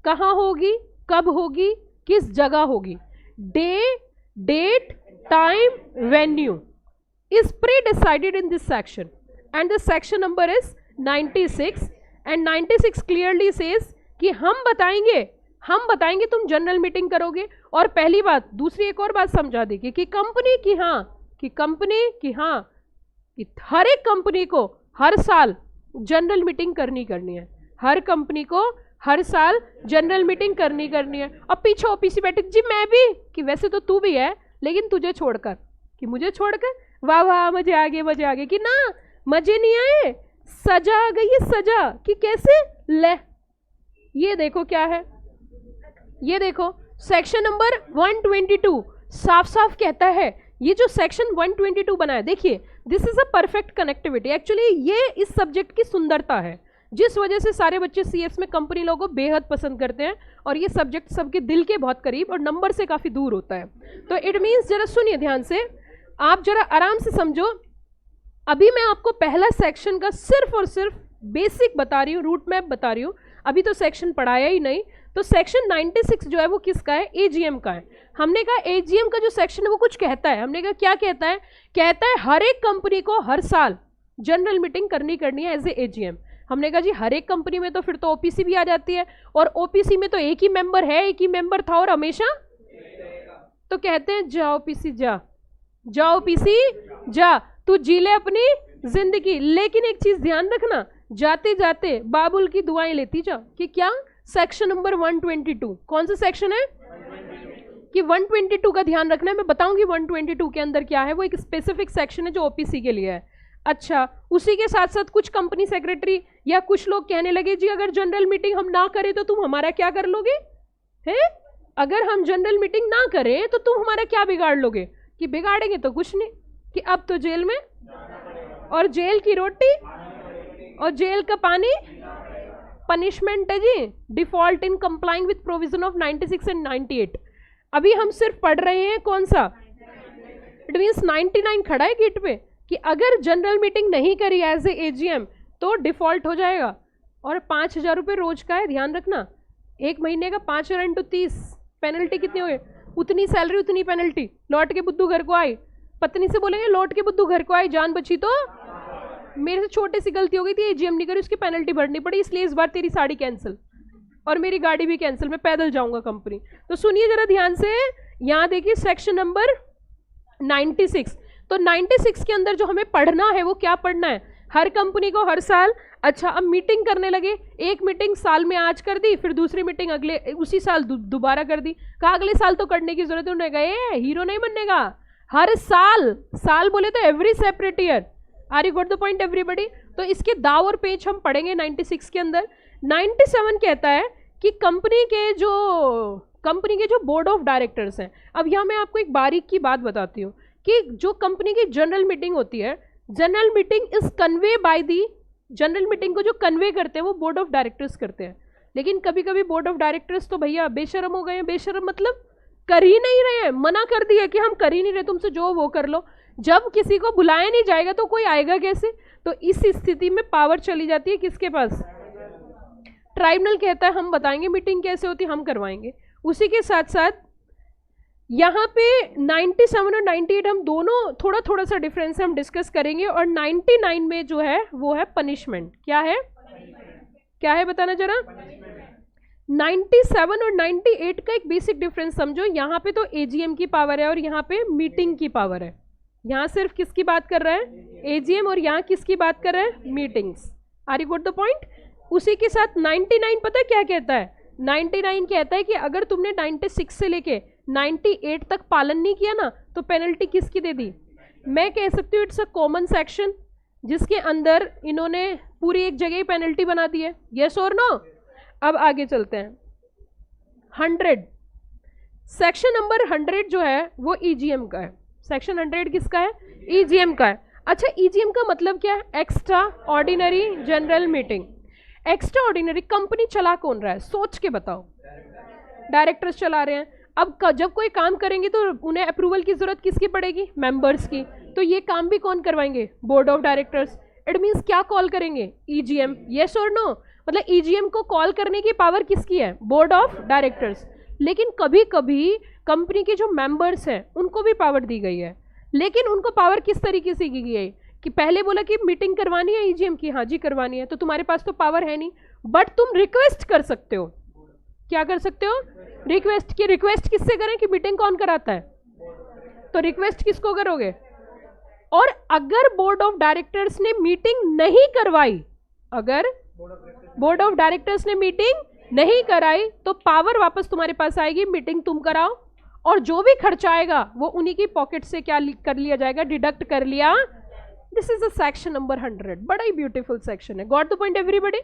कहाँ होगी, कब होगी, किस जगह होगी, day, date, time, venue is pre-decided in this section and the section number is 96 and 96 clearly says कि हम बताएंगे तुम जनरल मीटिंग करोगे। और पहली बात, दूसरी एक और बात समझा देगी कि कंपनी की हर एक कंपनी को हर साल जनरल मीटिंग करनी है, हर कंपनी को हर साल जनरल मीटिंग करनी है। अब पीछे ओपीसी बैठे जी मैं भी, कि वैसे तो तू भी है लेकिन तुझे छोड़कर, कि मुझे छोड़कर, वाह वाह मजे आ गए कि ना मजे नहीं आए, सजा आ गई है सजा, कि कैसे ले। ये देखो क्या है, ये देखो सेक्शन नंबर 122 साफ साफ कहता है, ये जो सेक्शन 122 बना है, देखिए this is a perfect connectivity. Actually ये इस सब्जेक्ट की सुंदरता है, जिस वजह से सारे बच्चे सीएस में कंपनी लोगों को बेहद पसंद करते हैं, और ये सब्जेक्ट सबके दिल के बहुत करीब और नंबर से काफी दूर होता है। तो इट मीन्स, जरा सुनिए ध्यान से, आप जरा आराम से समझो। अभी मैं आपको पहला सेक्शन का सिर्फ और सिर्फ बेसिक बता रही हूँ, रूट मैप बता रही हूँ, अभी तो सेक्शन पढ़ाया ही नहीं। तो सेक्शन 96 जो है वो किसका है, एजीएम का है। हमने कहा एजीएम का जो सेक्शन है वो कुछ कहता है, हमने कहा क्या कहता है, कहता है हर एक कंपनी को हर साल जनरल मीटिंग करनी है एज ए एजीएम। हमने कहा जी हर एक कंपनी में तो फिर तो ओपीसी भी आ जाती है, और ओपीसी में तो एक ही मेंबर है, एक ही मेंबर था और हमेशा, तो कहते हैं जाओ पीसी जाओ पीसी जा, तू जी ले अपनी जिंदगी। लेकिन एक चीज ध्यान रखना, जाते जाते बाबुल की दुआएं लेती जा, कि क्या, सेक्शन नंबर 122, कौन सा सेक्शन है, कि 122 का ध्यान रखना है। मैं बताऊंगी 122 के अंदर क्या है, वो एक स्पेसिफिक सेक्शन है जो ओपीसी के लिए है। अच्छा, उसी के साथ साथ कुछ कंपनी सेक्रेटरी या कुछ लोग कहने लगे जी अगर जनरल मीटिंग हम ना करें तो तुम हमारा क्या कर लोगे, हैं, अगर हम जनरल मीटिंग ना करें तो तुम हमारा क्या बिगाड़ लोगे, कि बिगाड़ेंगे तो कुछ नहीं, कि अब तो जेल में, और जेल की रोटी और जेल का पानी पनिशमेंट है जी, default in complying with provision of 96 and 98। अभी हम सिर्फ पढ़ रहे हैं कौन सा, इट मीन्स 99 खड़ा है गेट पे, कि अगर जनरल मीटिंग नहीं करी एज ए एजीएम तो डिफॉल्ट हो जाएगा, और 5,000 रुपये रोज का है, ध्यान रखना, एक महीने का 5,000 इंटू 30, पेनल्टी कितनी हुई, उतनी सैलरी उतनी पेनल्टी। लौट के बुद्धू घर को आई, पत्नी से बोलेंगे लौट के बुद्धू घर को आई, जान बची तो, मेरे से छोटी सी गलती हो गई थी, एजीएम नहीं करी, उसकी पेनल्टी भरनी पड़ी, इसलिए इस बार तेरी साड़ी कैंसिल और मेरी गाड़ी भी कैंसिल, मैं पैदल जाऊंगा कंपनी। तो सुनिए जरा ध्यान से, यहाँ देखिए सेक्शन नंबर 96। तो 96 के अंदर जो हमें पढ़ना है वो क्या पढ़ना है, हर कंपनी को हर साल, अच्छा अब मीटिंग करने लगे, एक मीटिंग साल में आज कर दी, फिर दूसरी मीटिंग अगले उसी साल दोबारा कर दी, कहा अगले साल तो करने की जरूरत है, उन्होंने कहा हीरो नहीं बनने का, हर साल बोले तो every separate year. Are you got the point everybody. तो इसके दाव और पेच हम पढ़ेंगे 96 के अंदर। 97 कहता है कि कंपनी के जो बोर्ड ऑफ डायरेक्टर्स हैं, अब यहाँ मैं आपको एक बारीक की बात बताती हूँ कि जो कंपनी की जनरल मीटिंग होती है, general meeting is convey by the, general meeting को जो कन्वे करते हैं वो बोर्ड ऑफ डायरेक्टर्स करते हैं। लेकिन कभी कभी बोर्ड ऑफ डायरेक्टर्स तो भैया बेशरम हो गए हैं, बेशरम मतलब कर ही नहीं रहे हैं, मना कर दिया कि हम कर ही नहीं रहे, तुमसे जो वो कर लो। जब किसी को बुलाया नहीं जाएगा तो कोई आएगा कैसे, तो इस स्थिति में पावर चली जाती है किसके पास, ट्राइब्यूनल कहता है हम बताएंगे मीटिंग कैसे होती, हम करवाएंगे। उसी के साथ साथ यहाँ पे 97 और 98 हम दोनों थोड़ा सा डिफरेंस हम डिस्कस करेंगे, और 99 में जो है वो है पनिशमेंट। क्या है बताना जरा। 97 और 98 का एक बेसिक डिफरेंस समझो, यहाँ पे तो एजीएम की पावर है और यहाँ पे मीटिंग की पावर है। यहाँ सिर्फ किसकी बात कर रहा है, एजीएम, और यहाँ किसकी बात कर रहा है, meetings. Are you got the point. उसी के साथ 99 पता है क्या कहता है, 99 कहता है कि अगर तुमने 96 से लेके 98 तक पालन नहीं किया ना तो पेनल्टी किसकी दे दी, मैं कह सकती हूँ इट्स अ कॉमन सेक्शन, जिसके अंदर इन्होंने पूरी एक जगह ही पेनल्टी बना दी है। यस और नो। अब आगे चलते हैं। 100 सेक्शन नंबर 100 जो है वो ईजीएम का है। सेक्शन 100 किसका है, ईजीएम का है। अच्छा, ईजीएम का मतलब क्या है, extra ordinary general meeting. Extra ordinary company चला कौन रहा है, सोच के बताओ। डायरेक्टर्स चला रहे हैं। अब जब कोई काम करेंगे तो उन्हें अप्रूवल की जरूरत किसकी पड़ेगी, मेंबर्स की। तो ये काम भी कौन करवाएंगे, board of directors. It means क्या कॉल करेंगे, ईजीएम। यस और नो। मतलब ईजीएम को कॉल करने की पावर किसकी है, बोर्ड ऑफ डायरेक्टर्स। लेकिन कभी कभी कंपनी के जो मेंबर्स हैं उनको भी पावर दी गई है, लेकिन उनको पावर किस तरीके से दी गई है कि पहले बोला कि मीटिंग करवानी है ईजीएम की, हाँ जी करवानी है, तो तुम्हारे पास तो पावर है नहीं, बट तुम रिक्वेस्ट कर सकते हो। क्या कर सकते हो? रिक्वेस्ट की। रिक्वेस्ट किससे करें कि मीटिंग कौन कराता है, तो रिक्वेस्ट किसको करोगे? और अगर बोर्ड ऑफ डायरेक्टर्स ने मीटिंग नहीं करवाई, अगर बोर्ड ऑफ डायरेक्टर्स ने मीटिंग नहीं कराई तो पावर वापस तुम्हारे पास आएगी, मीटिंग तुम कराओ, और जो भी खर्चा आएगा वो उन्हीं की पॉकेट से क्या कर लिया जाएगा, डिडक्ट कर लिया। This is the section number 100, बड़ा ही ब्यूटीफुल सेक्शन है। Got the point everybody?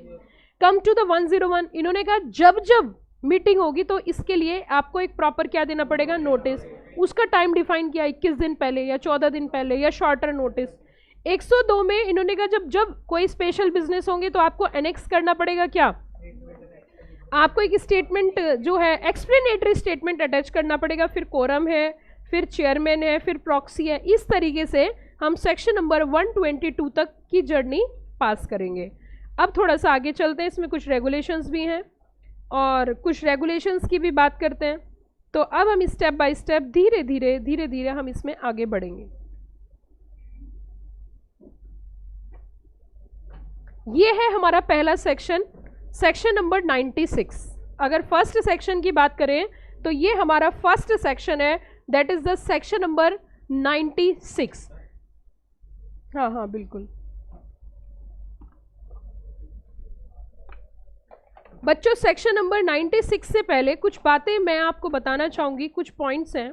Come to the 101। इन्होंने कहा जब जब मीटिंग होगी तो इसके लिए आपको एक प्रॉपर क्या देना पड़ेगा, नोटिस। उसका टाइम डिफाइन किया, 21 दिन पहले या 14 दिन पहले या शॉर्टर नोटिस। 102 में इन्होंने कहा जब जब कोई स्पेशल बिजनेस होंगे तो आपको एनेक्स करना पड़ेगा, क्या आपको एक स्टेटमेंट जो है एक्सप्लेनेटरी स्टेटमेंट अटैच करना पड़ेगा, फिर कोरम है, फिर चेयरमैन है, फिर प्रॉक्सी है। इस तरीके से हम सेक्शन नंबर 122 तक की जर्नी पास करेंगे। अब थोड़ा सा आगे चलते हैं, इसमें कुछ रेगुलेशंस भी हैं और कुछ रेगुलेशंस की भी बात करते हैं। तो अब हम स्टेप बाय स्टेप धीरे धीरे हम इसमें आगे बढ़ेंगे। ये है हमारा पहला सेक्शन, सेक्शन नंबर 96। अगर फर्स्ट सेक्शन की बात करें तो ये हमारा फर्स्ट सेक्शन है, that is the section number 96। हाँ बिल्कुल बच्चों, सेक्शन नंबर 96 से पहले कुछ बातें मैं आपको बताना चाहूंगी, कुछ पॉइंट्स हैं।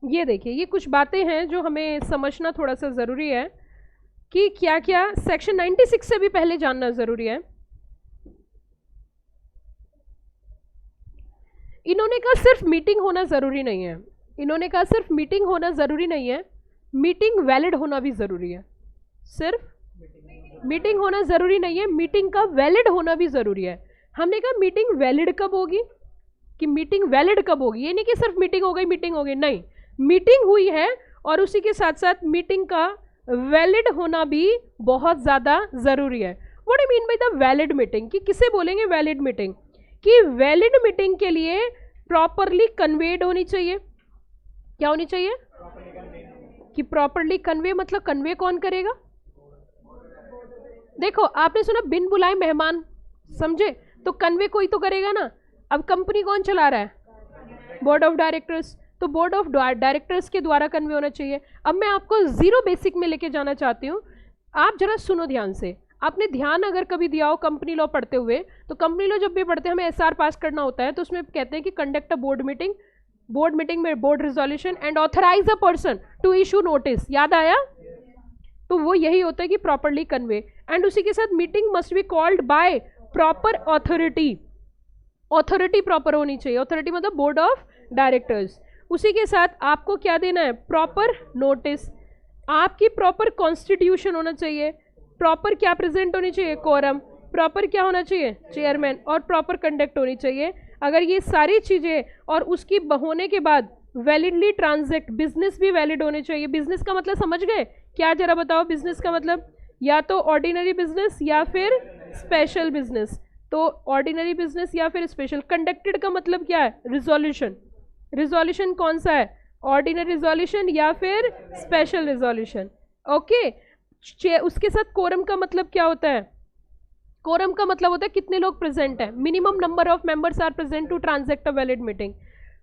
ये देखिए, ये कुछ बातें हैं जो हमें समझना थोड़ा सा ज़रूरी है कि क्या क्या सेक्शन 96 से भी पहले जानना ज़रूरी है। इन्होंने कहा सिर्फ मीटिंग होना ज़रूरी नहीं है, इन्होंने कहा सिर्फ मीटिंग होना ज़रूरी नहीं है, मीटिंग वैलिड होना भी ज़रूरी है। सिर्फ मीटिंग होना ज़रूरी नहीं है, मीटिंग का वैलिड होना भी ज़रूरी है। हमने कहा मीटिंग वैलिड कब होगी, कि मीटिंग वैलिड कब होगी, ये नहीं कि सिर्फ मीटिंग हो गई, नहीं, मीटिंग हुई है और उसी के साथ साथ मीटिंग का वैलिड होना भी बहुत ज़्यादा ज़रूरी है। What I mean by the valid meeting, कि किसे बोलेंगे वैलिड मीटिंग, कि वैलिड मीटिंग के लिए प्रॉपरली कन्वेड होनी चाहिए। क्या होनी चाहिए? कि प्रॉपरली कन्वे, मतलब कन्वे कौन करेगा? देखो आपने सुना बिन बुलाए मेहमान, समझे, तो कन्वे कोई तो करेगा ना। अब कंपनी कौन चला रहा है? बोर्ड ऑफ डायरेक्टर्स, तो बोर्ड ऑफ डायरेक्टर्स के द्वारा कन्वे होना चाहिए। अब मैं आपको जीरो बेसिक में लेके जाना चाहती हूँ, आप जरा सुनो ध्यान से। आपने ध्यान अगर कभी दिया हो कंपनी लॉ पढ़ते हुए, तो कंपनी लॉ जब भी पढ़ते हैं हमें एसआर पास करना होता है, तो उसमें कहते हैं कि conduct a board meeting, board meeting में board resolution and authorise a person to issue notice. याद आया? तो वो यही होता है कि प्रॉपरली कन्वे, एंड उसी के साथ meeting must be called by proper authority. Authority proper होनी चाहिए, अथॉरिटी मतलब बोर्ड ऑफ डायरेक्टर्स। उसी के साथ आपको क्या देना है? Proper notice. आपकी प्रॉपर कॉन्स्टिट्यूशन होना चाहिए, प्रॉपर क्या प्रेजेंट होनी चाहिए? कोरम, प्रॉपर क्या होना चाहिए? चेयरमैन, और प्रॉपर कंडक्ट होनी चाहिए। अगर ये सारी चीज़ें और उसकी होने के बाद वैलिडली ट्रांजैक्ट, बिजनेस भी वैलिड होने चाहिए। बिजनेस का मतलब समझ गए क्या? जरा बताओ, बिजनेस का मतलब या तो ऑर्डिनरी बिजनेस या फिर स्पेशल बिजनेस। तो ऑर्डिनरी बिजनेस या फिर स्पेशल। कंडक्टेड का मतलब क्या है? रिजोल्यूशन। रिजोल्यूशन कौन सा है? ऑर्डिनरी रिजोल्यूशन या फिर स्पेशल रिजोल्यूशन। ओके, उसके साथ कोरम का मतलब क्या होता है? कोरम का मतलब होता है कितने लोग प्रेजेंट हैं, minimum number of members are present to transact a valid meeting.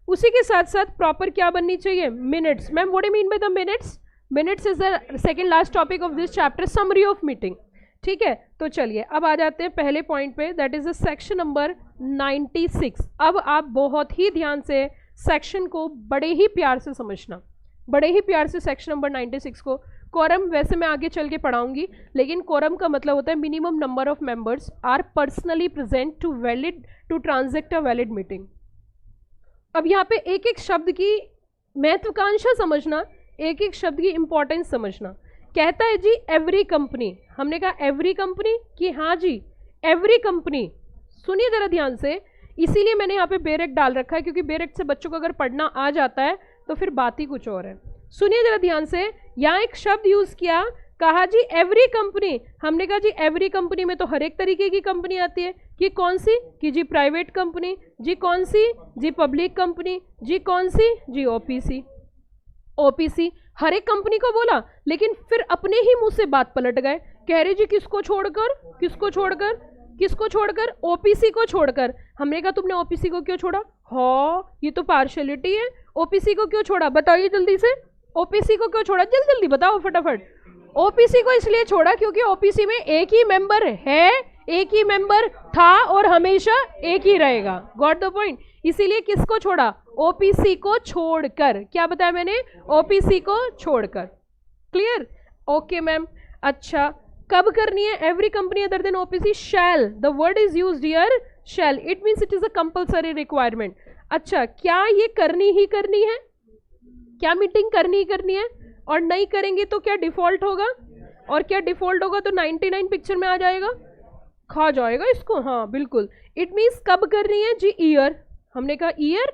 उसी के साथ साथ प्रॉपर क्या बननी चाहिए? Minutes. Ma'am what do you mean by the minutes? Minutes is the second last topic of this chapter, summary of meeting. ठीक है, तो चलिए अब आ जाते हैं पहले पॉइंट पे, that is the section number 96। अब आप बहुत ही ध्यान से सेक्शन को बड़े ही प्यार से समझना, बड़े ही प्यार से सेक्शन नंबर 96 को। कोरम वैसे मैं आगे चल के पढ़ाऊंगी, लेकिन कोरम का मतलब होता है minimum number of members are personally present to transact a valid meeting. अब यहाँ पे एक एक शब्द की महत्वाकांक्षा समझना, एक एक शब्द की इंपॉर्टेंस समझना। कहता है जी एवरी कंपनी, हमने कहा एवरी कंपनी, कि हाँ जी एवरी कंपनी। सुनिए जरा ध्यान से, इसीलिए मैंने यहाँ पे बेरेक्ट डाल रखा है, क्योंकि बेरेक्ट से बच्चों को अगर पढ़ना आ जाता है तो फिर बात ही कुछ और है। सुनिए जरा ध्यान से, यहाँ एक शब्द यूज किया, कहा जी एवरी कंपनी। हमने कहा जी एवरी कंपनी में तो हर एक तरीके की कंपनी आती है, कि कौन सी, कि जी प्राइवेट कंपनी, जी कौन सी, जी पब्लिक कंपनी, जी कौन सी, जी ओपीसी। ओपीसी हर एक कंपनी को बोला, लेकिन फिर अपने ही मुंह से बात पलट गए, कह रहे जी किसको छोड़कर, किसको छोड़कर, किसको छोड़कर, ओपीसी को छोड़कर। हमने कहा तुमने ओपीसी को क्यों छोड़ा? हाँ ये तो पार्शियलिटी है, ओपीसी को क्यों छोड़ा बताइए जल्दी से, ओपीसी को क्यों छोड़ा, जल्दी जल्दी बताओ फटाफट। ओपीसी को इसलिए छोड़ा क्योंकि ओपीसी में एक ही मेंबर है, एक ही मेंबर था और हमेशा एक ही रहेगा। Got the point? इसीलिए किसको छोड़ा? ओपीसी को छोड़कर। क्या बताया मैंने? ओपीसी को छोड़कर। क्लियर? Okay ma'am. अच्छा कब करनी है? Every company other than OPC shall, the word is used here shall, it means it is a compulsory requirement. अच्छा क्या ये करनी ही करनी है? क्या मीटिंग करनी ही करनी है? और नहीं करेंगे तो क्या डिफॉल्ट होगा? और क्या डिफॉल्ट होगा तो 99 पिक्चर में आ जाएगा, खा जाएगा इसको। हाँ बिल्कुल। इट मीन्स कब करनी है जी? ईयर। हमने कहा ईयर,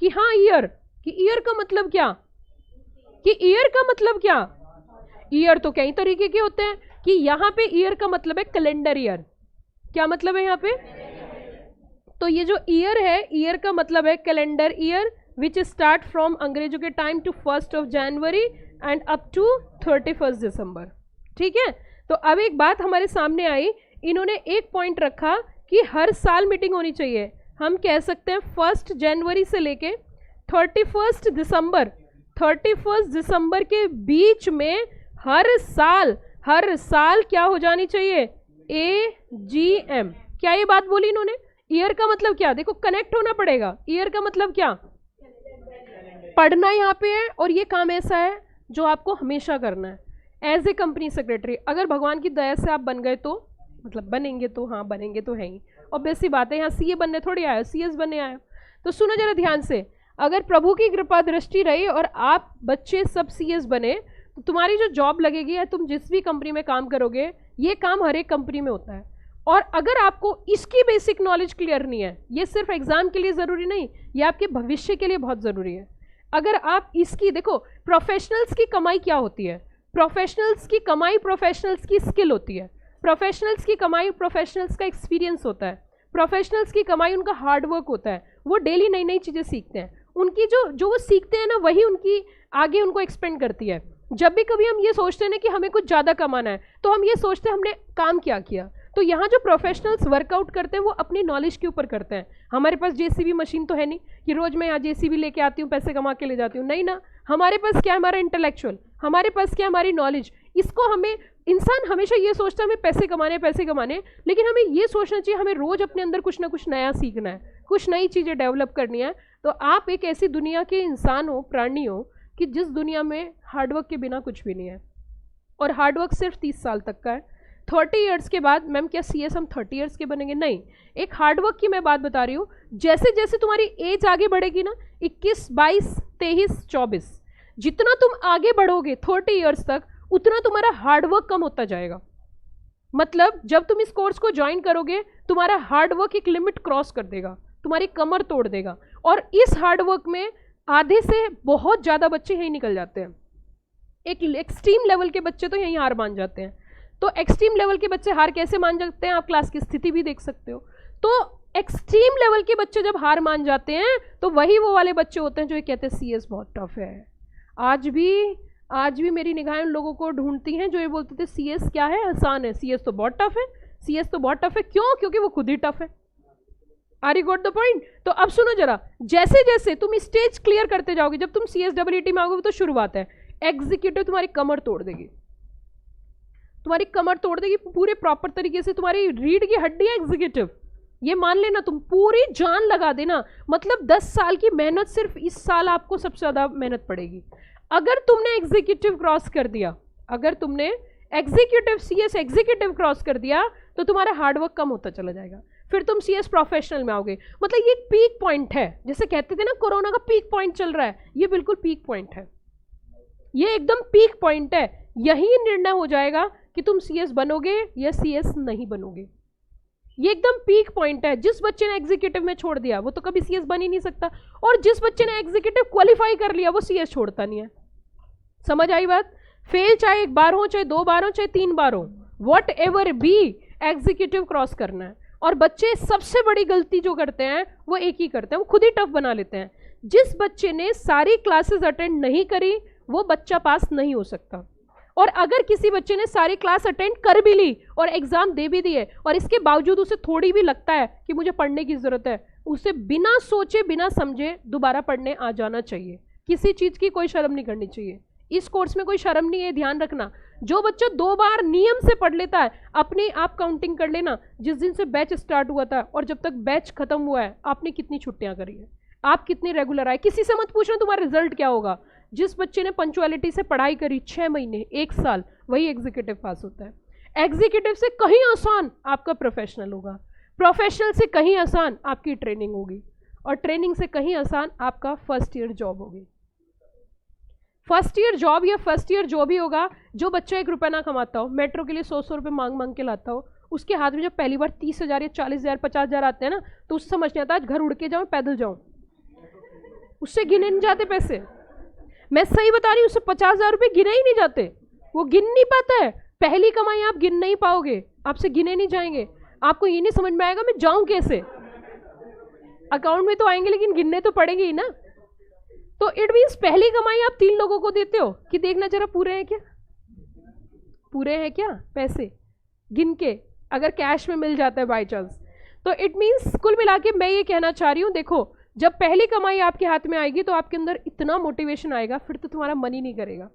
कि हाँ ईयर, कि ईयर का मतलब क्या, कि ईयर का मतलब क्या? ईयर तो कई तरीके के होते हैं, कि यहाँ पे ईयर का मतलब है कैलेंडर ईयर। क्या मतलब है यहाँ पे? तो ये जो ईयर है, ईयर का मतलब है calendar year, which start from अंग्रेजों के time to 1 January and up to 31 December. ठीक है। तो अब एक बात हमारे सामने आई, इन्होंने एक पॉइंट रखा कि हर साल मीटिंग होनी चाहिए। हम कह सकते हैं 1 जनवरी से लेके 31 दिसंबर, 31 दिसंबर के बीच में हर साल क्या हो जानी चाहिए? AGM। क्या ये बात बोली इन्होंने? ईयर का मतलब क्या? देखो कनेक्ट होना पड़ेगा। ईयर का मतलब क्या? पढ़ना यहाँ पे है, और ये काम ऐसा है जो आपको हमेशा करना है एज ए कंपनी सेक्रेटरी। अगर भगवान की दया से आप बन गए तो, मतलब बनेंगे तो, हाँ बनेंगे तो है ही, और बेसी बात है, यहाँ सीए बनने थोड़ी आया, सीएस बनने आया। तो सुनो जरा ध्यान से, अगर प्रभु की कृपा दृष्टि रही और आप बच्चे सब सीएस बने, तो तुम्हारी जो जॉब लगेगी या तुम जिस भी कंपनी में काम करोगे, ये काम हर एक कंपनी में होता है। और अगर आपको इसकी बेसिक नॉलेज क्लियर नहीं है, ये सिर्फ एग्जाम के लिए ज़रूरी नहीं, ये आपके भविष्य के लिए बहुत ज़रूरी है। अगर आप इसकी, देखो प्रोफेशनल्स की कमाई क्या होती है? प्रोफेशनल्स की कमाई प्रोफेशनल्स की स्किल होती है, प्रोफेशनल्स की कमाई प्रोफेशनल्स का एक्सपीरियंस होता है, प्रोफेशनल्स की कमाई उनका हार्डवर्क होता है। वो डेली नई नई चीज़ें सीखते हैं, उनकी जो वो सीखते हैं ना, वही उनकी आगे उनको एक्सपेंड करती है। जब भी कभी हम ये सोचते हैं ना कि हमें कुछ ज़्यादा कमाना है, तो हम ये सोचते हैं हमने काम क्या किया। तो यहाँ जो प्रोफेशनल्स वर्कआउट करते हैं वो अपनी नॉलेज के ऊपर करते हैं। हमारे पास जेसीबी मशीन तो है नहीं कि रोज मैं यहाँ जेसीबी लेके आती हूँ, पैसे कमा के ले जाती हूँ, नहीं ना। हमारे पास क्या है? हमारा इंटेलेक्चुअल, हमारे पास क्या? हमारी नॉलेज। इसको हमें, इंसान हमेशा ये सोचता है हमें पैसे कमाने, लेकिन हमें ये सोचना चाहिए हमें रोज अपने अंदर कुछ ना कुछ नया सीखना है, कुछ नई चीज़ें डेवलप करनी है। तो आप एक ऐसी दुनिया के इंसान हो, प्राणी हो, कि जिस दुनिया में हार्डवर्क के बिना कुछ भी नहीं है। और हार्डवर्क सिर्फ 30 साल तक का है। 30 ईयर्स के बाद, मैम क्या सीएस हम 30 ईयर्स के बनेंगे? नहीं, एक हार्डवर्क की मैं बात बता रही हूँ। जैसे जैसे तुम्हारी एज आगे बढ़ेगी ना, 21, 22, 23, 24, जितना तुम आगे बढ़ोगे 30 ईयर्स तक, उतना तुम्हारा हार्डवर्क कम होता जाएगा। मतलब जब तुम इस कोर्स को ज्वाइन करोगे, तुम्हारा हार्डवर्क एक लिमिट क्रॉस कर देगा, तुम्हारी कमर तोड़ देगा। और इस हार्डवर्क में आधे से बहुत ज़्यादा बच्चे यहीं निकल जाते हैं। एक एक्सट्रीम लेवल के बच्चे तो यहीं हार मान जाते हैं। तो एक्सट्रीम लेवल के बच्चे हार कैसे मान जाते हैं? आप क्लास की स्थिति भी देख सकते हो। तो एक्सट्रीम लेवल के बच्चे जब हार मान जाते हैं, तो वही वो वाले बच्चे होते हैं जो ये कहते हैं सीएस बहुत टफ है। आज भी मेरी निगाहें उन लोगों को ढूंढती हैं जो ये बोलते थे सीएस क्या है, आसान है, सीएस तो बहुत टफ है, सीएस तो बहुत टफ है। क्यों? क्योंकि वो खुद ही टफ है। Are you got the point? तो अब सुनो जरा, जैसे जैसे तुम स्टेज क्लियर करते जाओगे, जब तुम CSEET में आओगे तो शुरुआत है, एग्जीक्यूटिव तुम्हारी कमर तोड़ देगी, तुम्हारी कमर तोड़ देगी पूरे प्रॉपर तरीके से। तुम्हारी रीढ़ की हड्डी है एग्जीक्यूटिव, ये मान लेना, तुम पूरी जान लगा देना। मतलब 10 साल की मेहनत, सिर्फ इस साल आपको सबसे ज्यादा मेहनत पड़ेगी। अगर तुमने एग्जीक्यूटिव क्रॉस कर दिया, अगर तुमने एग्जीक्यूटिव CS एग्जीक्यूटिव क्रॉस कर दिया, तो तुम्हारा हार्डवर्क कम होता चला जाएगा। फिर तुम CS प्रोफेशनल में आओगे। मतलब ये पीक पॉइंट है, जैसे कहते थे ना कोरोना का पीक पॉइंट चल रहा है, ये बिल्कुल पीक पॉइंट है, ये एकदम पीक पॉइंट है। यही निर्णय हो जाएगा कि तुम CS बनोगे या CS नहीं बनोगे। ये एकदम पीक पॉइंट है। जिस बच्चे ने एग्जीक्यूटिव में छोड़ दिया वो तो कभी CS बन ही नहीं सकता, और जिस बच्चे ने एग्जीक्यूटिव क्वालिफाई कर लिया वो CS छोड़ता नहीं है। समझ आई बात? फेल चाहे एक बार हो, चाहे 2 बार हो, चाहे 3 बार हो, what ever be, executive cross करना है। और बच्चे सबसे बड़ी गलती जो करते हैं वो एक ही करते हैं, वो खुद ही टफ बना लेते हैं। जिस बच्चे ने सारी क्लासेस अटेंड नहीं करी वो बच्चा पास नहीं हो सकता। और अगर किसी बच्चे ने सारी क्लास अटेंड कर भी ली और एग्जाम दे भी दिए और इसके बावजूद उसे थोड़ी भी लगता है कि मुझे पढ़ने की जरूरत है, उसे बिना सोचे बिना समझे दोबारा पढ़ने आ जाना चाहिए। किसी चीज की कोई शर्म नहीं करनी चाहिए। इस कोर्स में कोई शर्म नहीं है, ध्यान रखना। जो बच्चा 2 बार नियम से पढ़ लेता है, अपने आप काउंटिंग कर लेना जिस दिन से बैच स्टार्ट हुआ था और जब तक बैच खत्म हुआ है आपने कितनी छुट्टियां करी है, आप कितनी रेगुलर आए। किसी से मत पूछना तुम्हारा रिजल्ट क्या होगा। जिस बच्चे ने पंचुअलिटी से पढ़ाई करी 6 महीने 1 साल, वही एग्जीक्यूटिव पास होता है। एग्जीक्यूटिव से कहीं आसान आपका प्रोफेशनल होगा, प्रोफेशनल से कहीं आसान आपकी ट्रेनिंग होगी, और ट्रेनिंग से कहीं आसान आपका फर्स्ट ईयर जॉब होगी। फर्स्ट ईयर जॉब या फर्स्ट ईयर जो भी होगा, जो बच्चा 1 रुपया ना कमाता हो, मेट्रो के लिए 100 रुपये मांग मांग के लाता हो, उसके हाथ में जब पहली बार 30,000 या 40,000 50,000 आते हैं ना, तो उससे समझ नहीं आता आज घर उड़ के जाऊँ पैदल जाऊँ, उससे गिने नहीं जाते पैसे। मैं सही बता रही हूँ, उससे 50,000 रुपये गिने ही नहीं जाते, वो गिन नहीं पाता है। पहली कमाई आप गिन नहीं पाओगे, आपसे गिने नहीं जाएंगे। आपको ये नहीं समझ में आएगा मैं जाऊं कैसे, अकाउंट में तो आएंगे लेकिन गिनने तो पड़ेंगे ही ना। तो इट मीन्स पहली कमाई आप 3 लोगों को देते हो कि देखना जरा पूरे हैं क्या, पूरे हैं क्या पैसे गिन के, अगर कैश में मिल जाता है बाय चांस। तो इट मीन्स कुल मिला के मैं ये कहना चाह रही हूँ, देखो जब पहली कमाई आपके हाथ में आएगी तो आपके अंदर इतना मोटिवेशन आएगा, फिर तो तुम्हारा मन ही नहीं करेगा।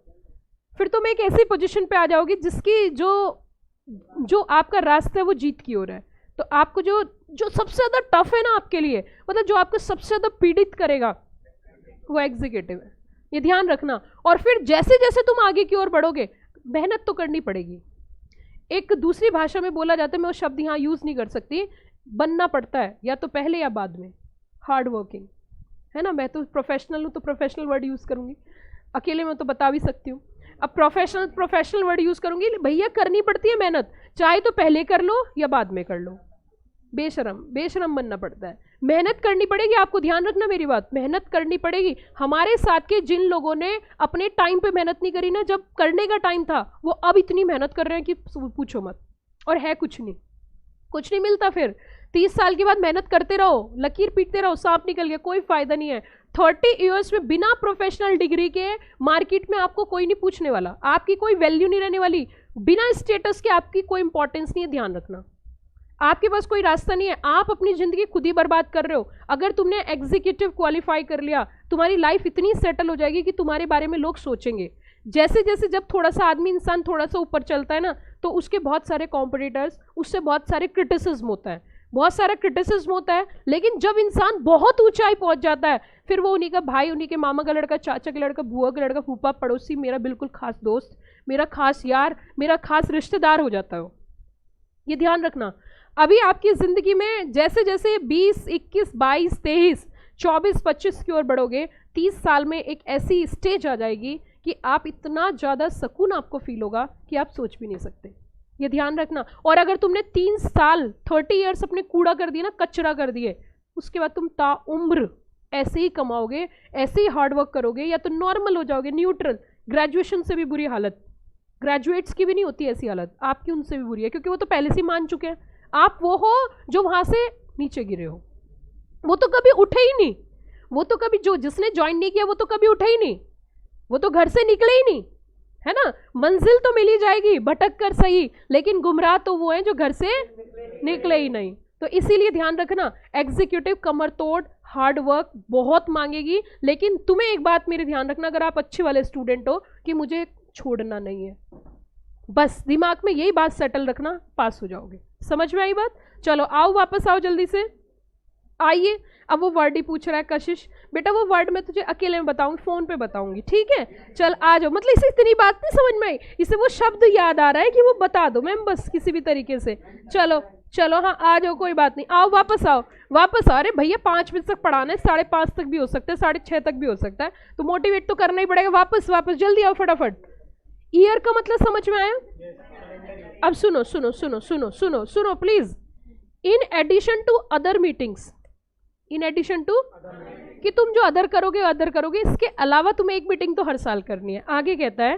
फिर तुम एक ऐसी पोजीशन पे आ जाओगी जिसकी जो आपका रास्ता है वो जीत की ओर है। तो आपको जो सबसे ज़्यादा टफ है ना आपके लिए, मतलब जो आपको सबसे ज़्यादा पीड़ित करेगा वो एग्जीक्यूटिव है, ये ध्यान रखना। और फिर जैसे जैसे तुम आगे की ओर बढ़ोगे मेहनत तो करनी पड़ेगी। एक दूसरी भाषा में बोला जाता है, मैं वो शब्द यहाँ यूज़ नहीं कर सकती, बनना पड़ता है या तो पहले या बाद में, हार्ड वर्किंग है ना। मैं तो प्रोफेशनल हूँ तो प्रोफेशनल वर्ड यूज़ करूँगी, अकेले में तो बता भी सकती हूँ। अब प्रोफेशनल वर्ड यूज़ करूँगी, भैया करनी पड़ती है मेहनत, चाहे तो पहले कर लो या बाद में कर लो, बेशरम बनना पड़ता है, मेहनत करनी पड़ेगी। आपको ध्यान रखना मेरी बात, मेहनत करनी पड़ेगी। हमारे साथ के जिन लोगों ने अपने टाइम पे मेहनत नहीं करी ना, जब करने का टाइम था, वो अब इतनी मेहनत कर रहे हैं कि पूछो मत, और है कुछ नहीं मिलता। फिर 30 साल के बाद मेहनत करते रहो, लकीर पीटते रहो, सांप निकल गया, कोई फायदा नहीं है। 30 ईयर्स में बिना प्रोफेशनल डिग्री के मार्केट में आपको कोई नहीं पूछने वाला, आपकी कोई वैल्यू नहीं रहने वाली, बिना स्टेटस के आपकी कोई इंपॉर्टेंस नहीं है। ध्यान रखना, आपके पास कोई रास्ता नहीं है, आप अपनी जिंदगी खुद ही बर्बाद कर रहे हो। अगर तुमने एग्जीक्यूटिव क्वालिफाई कर लिया, तुम्हारी लाइफ इतनी सेटल हो जाएगी कि तुम्हारे बारे में लोग सोचेंगे। जैसे जैसे जब थोड़ा सा इंसान थोड़ा सा ऊपर चलता है ना, तो उसके बहुत सारे कॉम्पिटिटर्स, उससे बहुत सारे क्रिटिसिज्म होता है, लेकिन जब इंसान बहुत ऊंचाई पहुंच जाता है, फिर वो उन्हीं का भाई, उन्हीं के मामा का लड़का, चाचा का लड़का, बुआ का लड़का, फूफा, पड़ोसी, मेरा बिल्कुल खास दोस्त, मेरा खास यार, मेरा खास रिश्तेदार हो जाता है। ये ध्यान रखना। अभी आपकी ज़िंदगी में जैसे जैसे 20, 21, 22, 23, 24, 25 की ओर बढ़ोगे, 30 साल में एक ऐसी स्टेज आ जाएगी कि आप इतना ज़्यादा सुकून आपको फील होगा कि आप सोच भी नहीं सकते। ये ध्यान रखना। और अगर तुमने 3 साल 30 ईयर्स अपने कूड़ा कर दिए ना, कचरा कर दिए, उसके बाद तुम ताउम्र ऐसे ही कमाओगे, ऐसे ही हार्डवर्क करोगे, या तो नॉर्मल हो जाओगे, न्यूट्रल। ग्रेजुएशन से भी बुरी हालत, ग्रेजुएट्स की भी नहीं होती ऐसी हालत, आपकी उनसे भी बुरी है, क्योंकि वो तो पहले से ही मान चुके हैं। आप वो हो जो वहां से नीचे गिरे हो, वो तो कभी उठे ही नहीं, वो तो कभी जिसने ज्वाइन नहीं किया वो तो कभी उठे ही नहीं, वो तो घर से निकले ही नहीं, है ना। मंजिल तो मिल ही जाएगी भटक कर सही, लेकिन गुमराह तो वो है जो घर से निकले ही नहीं। तो इसीलिए ध्यान रखना, एग्जीक्यूटिव कमर तोड़ हार्ड वर्क बहुत मांगेगी, लेकिन तुम्हें एक बात मेरे ध्यान रखना, अगर आप अच्छे वाले स्टूडेंट हो, कि मुझे छोड़ना नहीं है, बस दिमाग में यही बात सेटल रखना, पास हो जाओगे। समझ में आई बात? चलो आओ, वापस आओ जल्दी से, आइए। अब वो वर्ड ही पूछ रहा है कशिश, बेटा वो वर्ड मैं तुझे अकेले में बताऊंगी, फोन पे बताऊंगी, ठीक है? चल आ जाओ। मतलब इसे इतनी बात नहीं समझ में आई, इसे वो शब्द याद आ रहा है कि वो बता दो मैम, बस किसी भी तरीके से। चलो चलो, हाँ आ जाओ, कोई बात नहीं, आओ वापस आओ, वापस आ रहे भैया, 5 बजे तक पढ़ाना है, 5:30 तक भी हो सकता है, 6:30 तक भी हो सकता है, तो मोटिवेट तो करना ही पड़ेगा। वापस वापस जल्दी आओ फटाफट। ईयर का मतलब समझ में आया? अब सुनो सुनो सुनो सुनो सुनो सुनो please. In addition to other meetings, in addition to, कि तुम जो अदर करोगे, इसके अलावा तुम्हें एक मीटिंग तो हर साल करनी है। आगे कहता है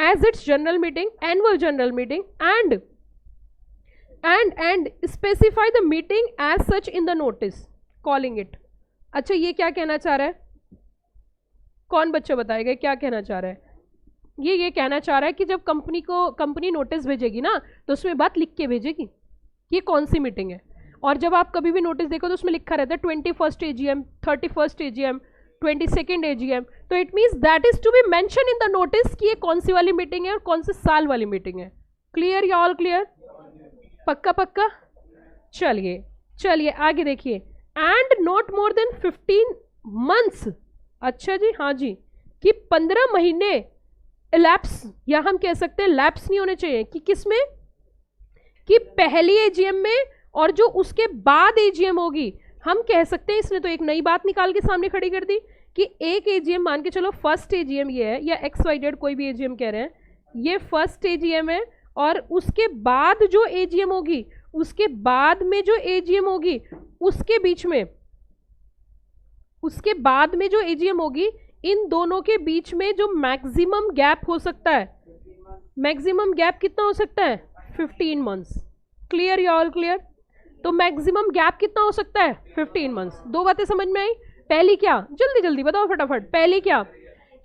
as it's general meeting, annual general meeting and specify the meeting as such in the notice calling it. अच्छा, ये क्या कहना चाह रहा है? कौन बच्चा बताएगा क्या कहना चाह रहा है? ये कहना चाह रहा है कि जब कंपनी नोटिस भेजेगी ना, तो उसमें बात लिख के भेजेगी कि कौन सी मीटिंग है। और जब आप कभी भी नोटिस देखो तो उसमें लिखा रहता है 21st AGM, 31st AGM, 22nd AGM। तो it means that is to be mention in the notice कि ये कौन सी वाली मीटिंग है और कौन से साल वाली मीटिंग है। क्लियर या ऑल क्लियर? पक्का? चलिए आगे देखिए। And not more than 15 months। अच्छा जी, हाँ जी, कि 15 महीने लैप्स, या हम कह सकते हैं लैप्स नहीं होने चाहिए कि किसमें, कि पहली AGM में और जो उसके बाद AGM होगी। हम कह सकते हैं, इसने तो एक नई बात निकाल के सामने खड़ी कर दी कि एक AGM मान के चलो फर्स्ट AGM ये है, या XYZ कोई भी AGM कह रहे हैं, ये फर्स्ट AGM है, और उसके बाद जो AGM होगी, उसके बाद में जो AGM होगी, उसके बीच में, उसके बाद में जो AGM होगी, इन दोनों के बीच में जो मैक्सिमम गैप हो सकता है, मैक्सिमम गैप कितना हो सकता है? 15 months। क्लियर या ऑल क्लियर? तो मैक्सिमम गैप कितना हो सकता है? 15 months। दो बातें समझ में आई? पहली क्या, जल्दी बताओ फटाफट। पहली क्या,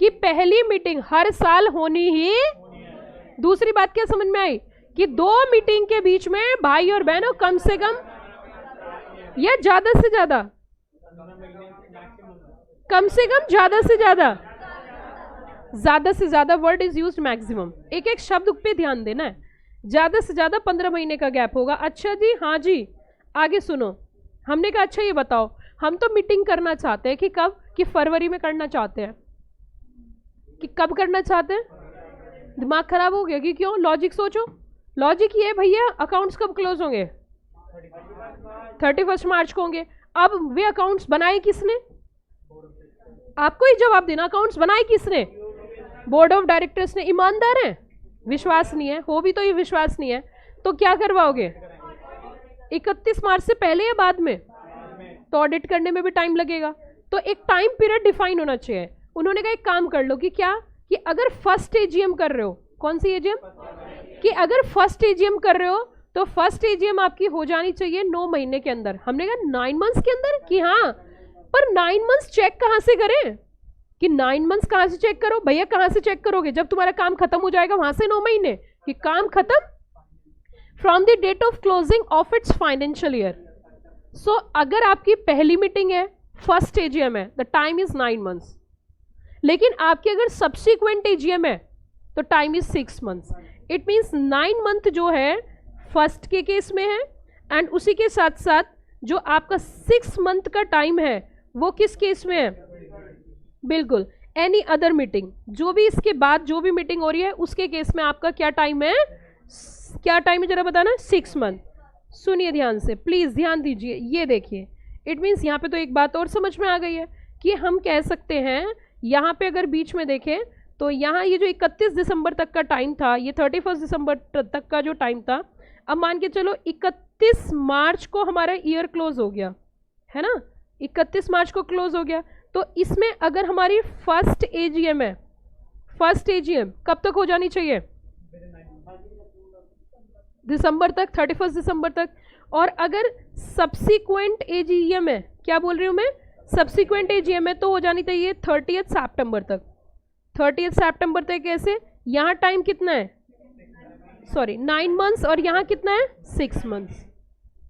कि पहली मीटिंग हर साल होनी ही। दूसरी बात क्या समझ में आई? कि दो मीटिंग के बीच में भाई और बहनों कम से कम या ज्यादा से ज्यादा, कम से कम ज्यादा से ज्यादा वर्ड इज यूज्ड मैक्सिमम। एक एक शब्द पे ध्यान देना है। ज्यादा से ज्यादा 15 महीने का गैप होगा। अच्छा जी, हाँ जी, आगे सुनो। हमने कहा अच्छा ये बताओ, हम तो मीटिंग करना चाहते हैं कि कब, कि फरवरी में करना चाहते हैं, कि कब करना चाहते हैं? दिमाग खराब हो गया कि क्यों? लॉजिक सोचो। लॉजिक ये भैया, अकाउंट्स कब क्लोज होंगे? 31 मार्च को होंगे। अब वे अकाउंट्स बनाए किसने? आपको ही जवाब देना। अकाउंट्स बनाए किसने? बोर्ड ऑफ डायरेक्टर्स ने। ईमानदार है? विश्वास नहीं है, हो भी तो ये विश्वास नहीं है, तो क्या करवाओगे? 31 मार्च से पहले या बाद में? तो ऑडिट करने में भी टाइम लगेगा, तो एक टाइम पीरियड डिफाइन होना चाहिए। उन्होंने कहा एक काम कर लो कि क्या, कि अगर फर्स्ट AGM कर रहे हो, कौन सी AGM, कि अगर फर्स्ट AGM कर रहे हो तो फर्स्ट AGM आपकी हो जानी चाहिए 9 महीने के अंदर। हमने कहा 9 months के अंदर, कि हाँ, पर 9 months चेक कहां से करें? कि 9 months कहां से चेक करो भैया? कहां से चेक करोगे? जब तुम्हारा काम खत्म हो जाएगा वहां से 9 महीने, कि काम खत्म from the date of closing of its financial year. So अगर आपकी पहली मीटिंग है, फर्स्ट AGM है, द टाइम इज 9 months। लेकिन आपकी अगर सब्सिक्वेंट AGM है तो time is 6 months। It means 9 month जो है फर्स्ट के केस में है, एंड उसी के साथ साथ जो आपका 6 month का टाइम है वो किस केस में है? बिल्कुल एनी अदर मीटिंग, जो भी इसके बाद जो भी मीटिंग हो रही है उसके केस में आपका क्या टाइम है? क्या टाइम है जरा बताना? 6 month। सुनिए ध्यान से, प्लीज ध्यान दीजिए। ये देखिए, इट मीन्स यहाँ पे तो एक बात और समझ में आ गई है कि हम कह सकते हैं, यहाँ पे अगर बीच में देखें तो यहाँ ये जो 31 दिसंबर तक का टाइम था, ये 31 दिसंबर तक का जो टाइम था, अब मान के चलो 31 मार्च को हमारा ईयर क्लोज हो गया है ना, 31 मार्च को क्लोज हो गया। तो इसमें अगर हमारी फर्स्ट AGM है, फर्स्ट AGM कब तक हो जानी चाहिए? दिसंबर तक, 31 दिसंबर तक। और अगर सब्सिक्वेंट AGM है, क्या बोल रही हूँ मैं, सब्सिक्वेंट AGM है, तो हो जानी चाहिए 30 सितंबर तक। 30 सितंबर तक कैसे? यहाँ टाइम कितना है? सॉरी 9 months, और यहाँ कितना है? 6 months।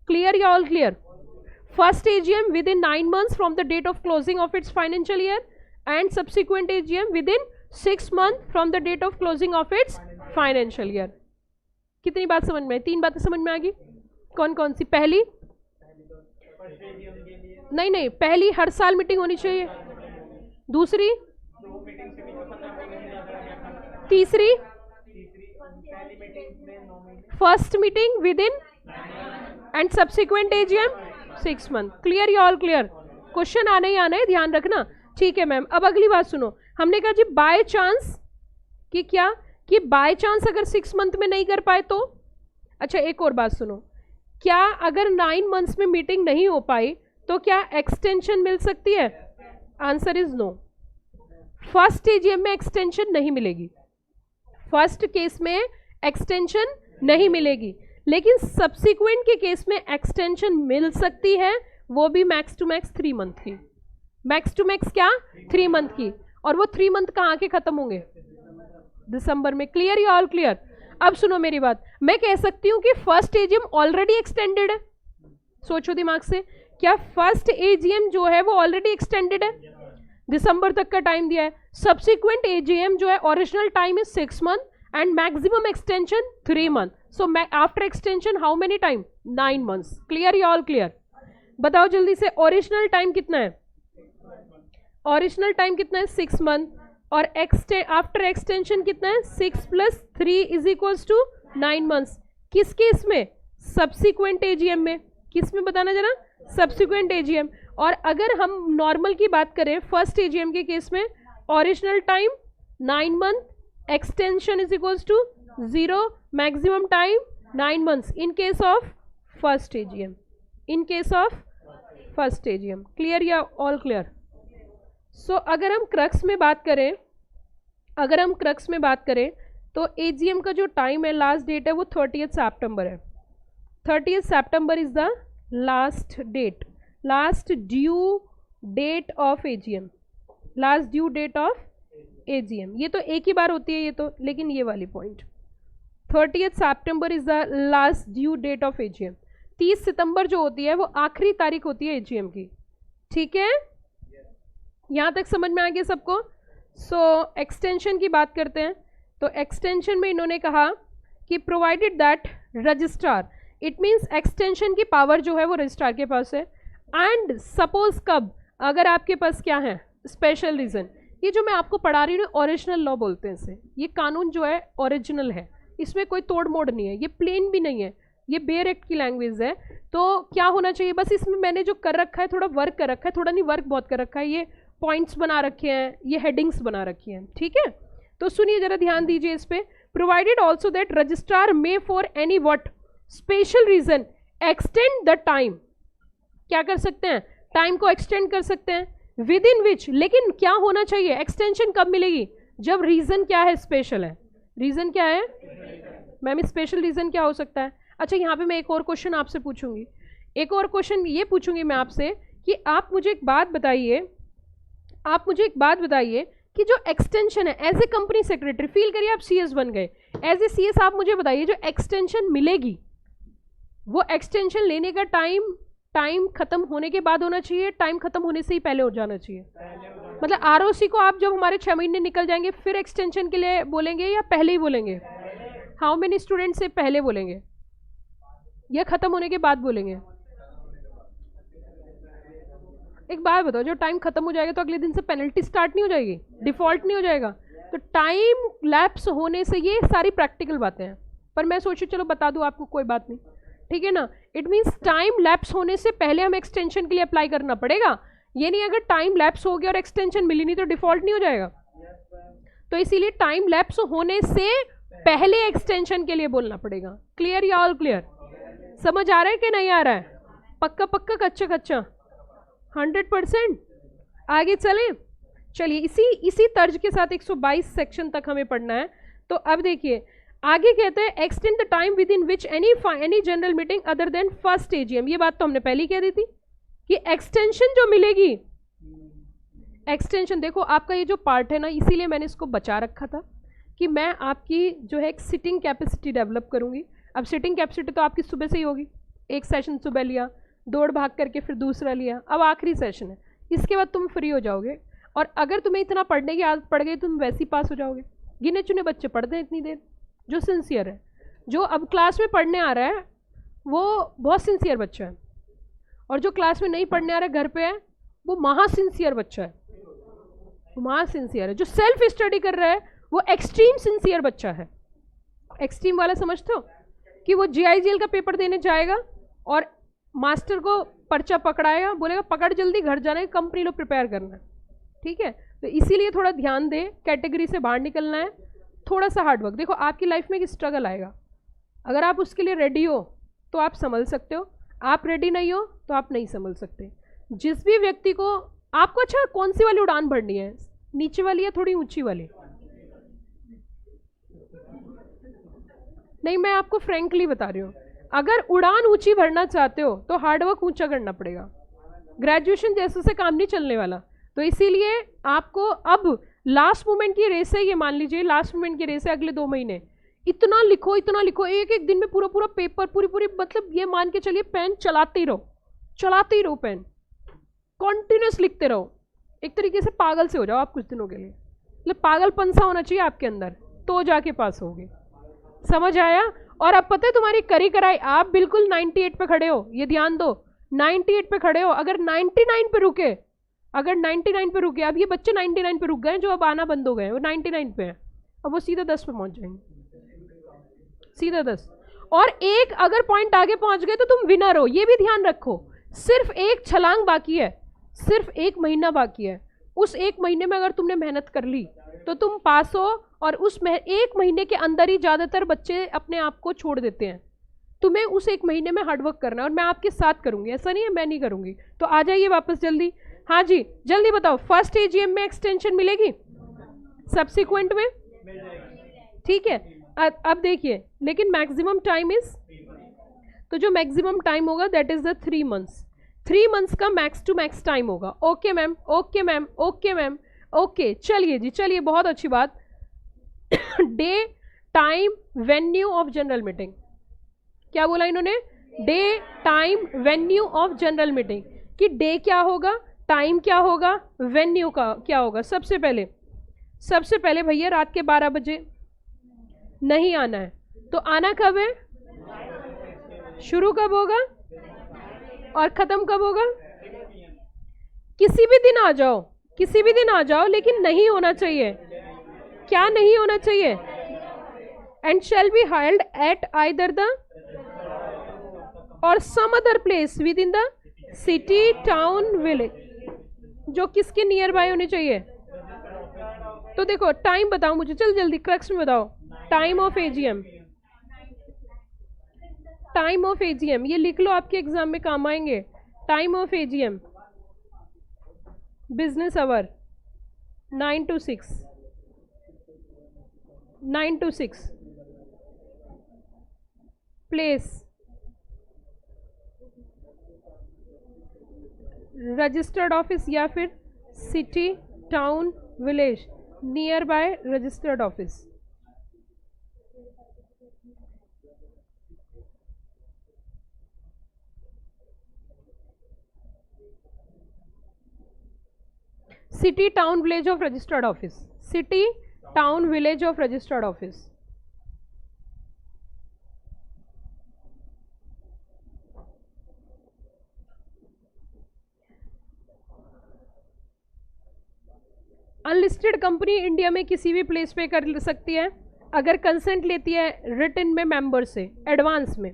क्लियर या all clear? First AGM within 9 months from the date of closing of its financial year, and subsequent AGM within 6 months from the date of closing of its financial year. कितनी बात समझ में आई? 3 बातें समझ में आ गई। कौन कौन सी? पहली, नहीं, पहली हर साल मीटिंग होनी चाहिए। दूसरी, तीसरी, first meeting with in and subsequent AGM 6 month। Clear या ऑल क्लियर? क्वेश्चन आना ही आना है, ध्यान रखना। ठीक है मैम, अब अगली बात सुनो। हमने कहा जी बाय चांस, कि क्या, कि बाय चांस अगर 6 month में नहीं कर पाए तो? अच्छा एक और बात सुनो, क्या अगर 9 months में मीटिंग नहीं हो पाई तो क्या एक्सटेंशन मिल सकती है? Answer is no. First AGM में एक्सटेंशन नहीं मिलेगी, फर्स्ट केस में एक्सटेंशन नहीं मिलेगी, लेकिन सब्सिक्वेंट के केस में एक्सटेंशन मिल सकती है, वो भी मैक्स टू मैक्स 3 मंथ की। मैक्स टू मैक्स क्या? 3 मंथ की। और वो 3 मंथ कहाँ के खत्म होंगे? दिसंबर में। क्लियर या ऑल क्लियर? अब सुनो मेरी बात, मैं कह सकती हूं कि फर्स्ट एजीएम ऑलरेडी एक्सटेंडेड है। सोचो दिमाग से, क्या फर्स्ट एजीएम जो है वो ऑलरेडी एक्सटेंडेड है, दिसंबर तक का टाइम दिया है। सब्सिक्वेंट एजीएम जो है original time is 6 month and maximum extension 3 month. So after extension how many time? 9 months. Clear या ऑल क्लियर? बताओ जल्दी से, ओरिजिनल टाइम कितना है? ओरिजिनल टाइम कितना है? 6 मंथ। और आफ्टर एक्सटेंशन कितना है? 6 + 3 = 9 मंथ्स। किस केस में? सब्सिक्वेंट एजीएम में। किस में बताना जरा? Subsequent AGM. और अगर हम नॉर्मल की बात करें फर्स्ट एजीएम के केस में, original time 9 month, extension = 0, maximum time 9 months in case of first AGM. In case of first AGM. Clear या ऑल क्लियर? सो अगर हम क्रक्स में बात करें, तो एजीएम का जो टाइम है, लास्ट डेट है, वो 30 सितंबर है। 30 September is the last date, last due date of AGM, last due date of AGM. ये तो एक ही बार होती है ये तो, लेकिन ये वाली point 30 September is the last due date of AGM. 30 सितंबर जो होती है वो आखिरी तारीख होती है एजीएम की। ठीक है, यहां तक समझ में आ गया सबको? सो एक्सटेंशन की बात करते हैं। तो एक्सटेंशन में इन्होंने कहा कि provided that registrar, it means extension की पावर जो है वो रजिस्ट्रार के पास है। एंड सपोज कब, अगर आपके पास क्या है? Special reason. ये जो मैं आपको पढ़ा रही हूँ ओरिजिनल लॉ बोलते हैं इसे। ये कानून जो है ओरिजिनल है, इसमें कोई तोड़ मोड़ नहीं है, ये प्लेन भी नहीं है, ये बेयर एक्ट की लैंग्वेज है। तो क्या होना चाहिए? बस इसमें मैंने जो कर रखा है, थोड़ा वर्क कर रखा है, थोड़ा नहीं वर्क बहुत कर रखा है, ये पॉइंट्स बना रखे हैं, ये हेडिंग्स बना रखी हैं। ठीक है, तो सुनिए जरा, ध्यान दीजिए इस पे। Provided also that registrar may for any what special reason extend the time. क्या कर सकते हैं? टाइम को एक्सटेंड कर सकते हैं विद इन विच। लेकिन क्या होना चाहिए? एक्सटेंशन कब मिलेगी? जब रीजन क्या है? स्पेशल है। रीजन क्या है मैम? स्पेशल रीजन क्या हो सकता है? अच्छा, यहाँ पे मैं एक और क्वेश्चन आपसे पूछूंगी। एक और क्वेश्चन ये पूछूंगी मैं आपसे कि आप मुझे एक बात बताइए, कि जो एक्सटेंशन है as a company secretary, feel करिए आप सीएस बन गए, एज ए सीएस आप मुझे बताइए जो एक्सटेंशन मिलेगी वो एक्सटेंशन लेने का टाइम खत्म होने के बाद होना चाहिए, टाइम खत्म होने से ही पहले हो जाना चाहिए? मतलब आरओसी को आप जब हमारे 6 महीने निकल जाएंगे फिर एक्सटेंशन के लिए बोलेंगे या पहले ही बोलेंगे? हाउ मेनी स्टूडेंट से पहले बोलेंगे या खत्म होने के बाद बोलेंगे? एक बात बताओ, जो टाइम खत्म हो जाएगा तो अगले दिन से पेनल्टी स्टार्ट नहीं हो जाएगी? डिफॉल्ट नहीं हो जाएगा? तो टाइम लैप्स होने से, ये सारी प्रैक्टिकल बातें हैं, पर मैं सोचूं चलो बता दूं आपको, कोई बात नहीं, ठीक है ना। इट मीन्स टाइम लैप्स होने से पहले हम एक्सटेंशन के लिए अप्लाई करना पड़ेगा। ये नहीं अगर टाइम लैप्स हो गया और एक्सटेंशन मिली नहीं तो डिफॉल्ट नहीं हो जाएगा। तो इसीलिए टाइम लैप्स होने से पहले एक्सटेंशन के लिए बोलना पड़ेगा। क्लियर या ऑल क्लियर? समझ आ रहा है कि नहीं आ रहा है? पक्का पक्का, कच्चा कच्चा? 100%? आगे चलें। चलिए इसी तर्ज के साथ 122 सेक्शन तक हमें पढ़ना है। तो अब देखिए आगे कहते हैं extend the time with in which any general meeting other than first AGM. ये बात तो हमने पहले ही कह दी थी कि एक्सटेंशन जो मिलेगी, एक्सटेंशन देखो आपका ये जो पार्ट है ना, इसीलिए मैंने इसको बचा रखा था कि मैं आपकी जो है एक सिटिंग कैपेसिटी डेवलप करूंगी। अब सिटिंग कैपेसिटी तो आपकी सुबह से ही होगी, एक सेशन सुबह लिया, दौड़ भाग करके फिर दूसरा लिया, अब आखिरी सेशन है, इसके बाद तुम फ्री हो जाओगे। और अगर तुम्हें इतना पढ़ने की आदत पड़ गई तुम वैसे ही पास हो जाओगे। गिने चुने बच्चे पढ़ते हैं इतनी देर, जो सिंसियर है, जो अब क्लास में पढ़ने आ रहा है वो बहुत सिंसियर बच्चा है, और जो क्लास में नहीं पढ़ने आ रहा है घर पे है वो महा सिंसियर बच्चा है, महा सिंसियर है। जो सेल्फ स्टडी कर रहा है वो एक्सट्रीम सिंसियर बच्चा है। एक्सट्रीम वाला समझते हो कि वो जीआईजीएल का पेपर देने जाएगा और मास्टर को पर्चा पकड़ाएगा, बोलेगा पकड़ जल्दी घर जाना है, कंपनी लोग प्रिपेयर करना है, ठीक है। तो इसीलिए थोड़ा ध्यान दे, कैटेगरी से बाहर निकलना है, थोड़ा सा हार्डवर्क। देखो आपकी लाइफ में एक स्ट्रगल आएगा, अगर आप उसके लिए रेडी हो तो आप संभल सकते हो, आप रेडी नहीं हो तो आप नहीं संभल सकते। जिस भी व्यक्ति को आपको, अच्छा कौन सी वाली उड़ान भरनी है, नीचे वाली या थोड़ी ऊंची वाली? नहीं, मैं आपको फ्रेंकली बता रही हूँ, अगर उड़ान ऊंची भरना चाहते हो तो हार्डवर्क ऊंचा करना पड़ेगा। ग्रेजुएशन जैसे से काम नहीं चलने वाला। तो इसीलिए आपको अब लास्ट मोमेंट की रेस है, ये मान लीजिए लास्ट मोमेंट की रेस है, अगले 2 महीने इतना लिखो, इतना लिखो, एक एक दिन में पूरा पूरा पेपर, पूरी पूरी, मतलब ये मान के चलिए पेन चलाते ही रहो, पेन कॉन्टिन्यूस लिखते रहो। एक तरीके से पागल से हो जाओ आप कुछ दिनों के लिए, मतलब पागलपन सा होना चाहिए आपके अंदर, तो जाके पास होगे। समझ आया? और अब पता है तुम्हारी करी कराई, आप बिल्कुल 98 पे खड़े हो, ये ध्यान दो, 98 पे खड़े हो। अगर 99 पे रुके, अब ये बच्चे 99 पे रुक गए, जो अब आना बंद हो गए, वो 99 पे हैं, अब वो सीधा 10 पे पहुंच जाएंगे, सीधा 10। और एक अगर पॉइंट आगे पहुंच गए तो तुम विनर हो, ये भी ध्यान रखो। सिर्फ एक छलांग बाकी है, सिर्फ 1 महीना बाकी है। उस 1 महीने में अगर तुमने मेहनत कर ली तो तुम पास हो। और उस 1 महीने के अंदर ही ज्यादातर बच्चे अपने आप को छोड़ देते हैं। तुम्हें उस 1 महीने में हार्डवर्क करना है, और मैं आपके साथ करूंगी, ऐसा नहीं है मैं नहीं करूंगी। तो आ जाइए वापस जल्दी। हाँ जी जल्दी बताओ, फर्स्ट एजीएम में एक्सटेंशन मिलेगी, सब्सिक्वेंट में? ठीक है, अब देखिए, लेकिन मैक्सिमम टाइम इज, तो जो मैक्सिमम टाइम होगा that is the 3 months. 3 months का मैक्स टू मैक्स टाइम होगा। Okay ma'am, okay ma'am, okay ma'am, okay. चलिए जी, चलिए, बहुत अच्छी बात। Day, time, venue of general meeting, क्या बोला इन्होंने? Day, time, venue of general meeting, कि डे क्या होगा, टाइम क्या होगा, वेन्यू का क्या होगा। सबसे पहले भैया रात के 12 बजे नहीं आना है, तो आना कब है, शुरू कब होगा और खत्म कब होगा? किसी भी दिन आ जाओ, किसी भी दिन आ जाओ, लेकिन नहीं होना चाहिए, क्या नहीं होना चाहिए? And shall be held at either the और some other place within the city, town, village, जो किसके नियर बाय होने चाहिए। तो देखो टाइम बताओ मुझे, चल जल्दी क्रक्स में बताओ। Time of AGM, time of AGM ये लिख लो, आपके एग्जाम में काम आएंगे। Time of AGM, business hour 9 to 6, 9 to 6। Place registered office या फिर city, town, village, near by registered office. City, town, village of registered office, city, town, village of registered office. Unlisted company India में किसी भी प्लेस पे कर सकती है अगर कंसेंट लेती है रिटन में मेंबर से एडवांस में।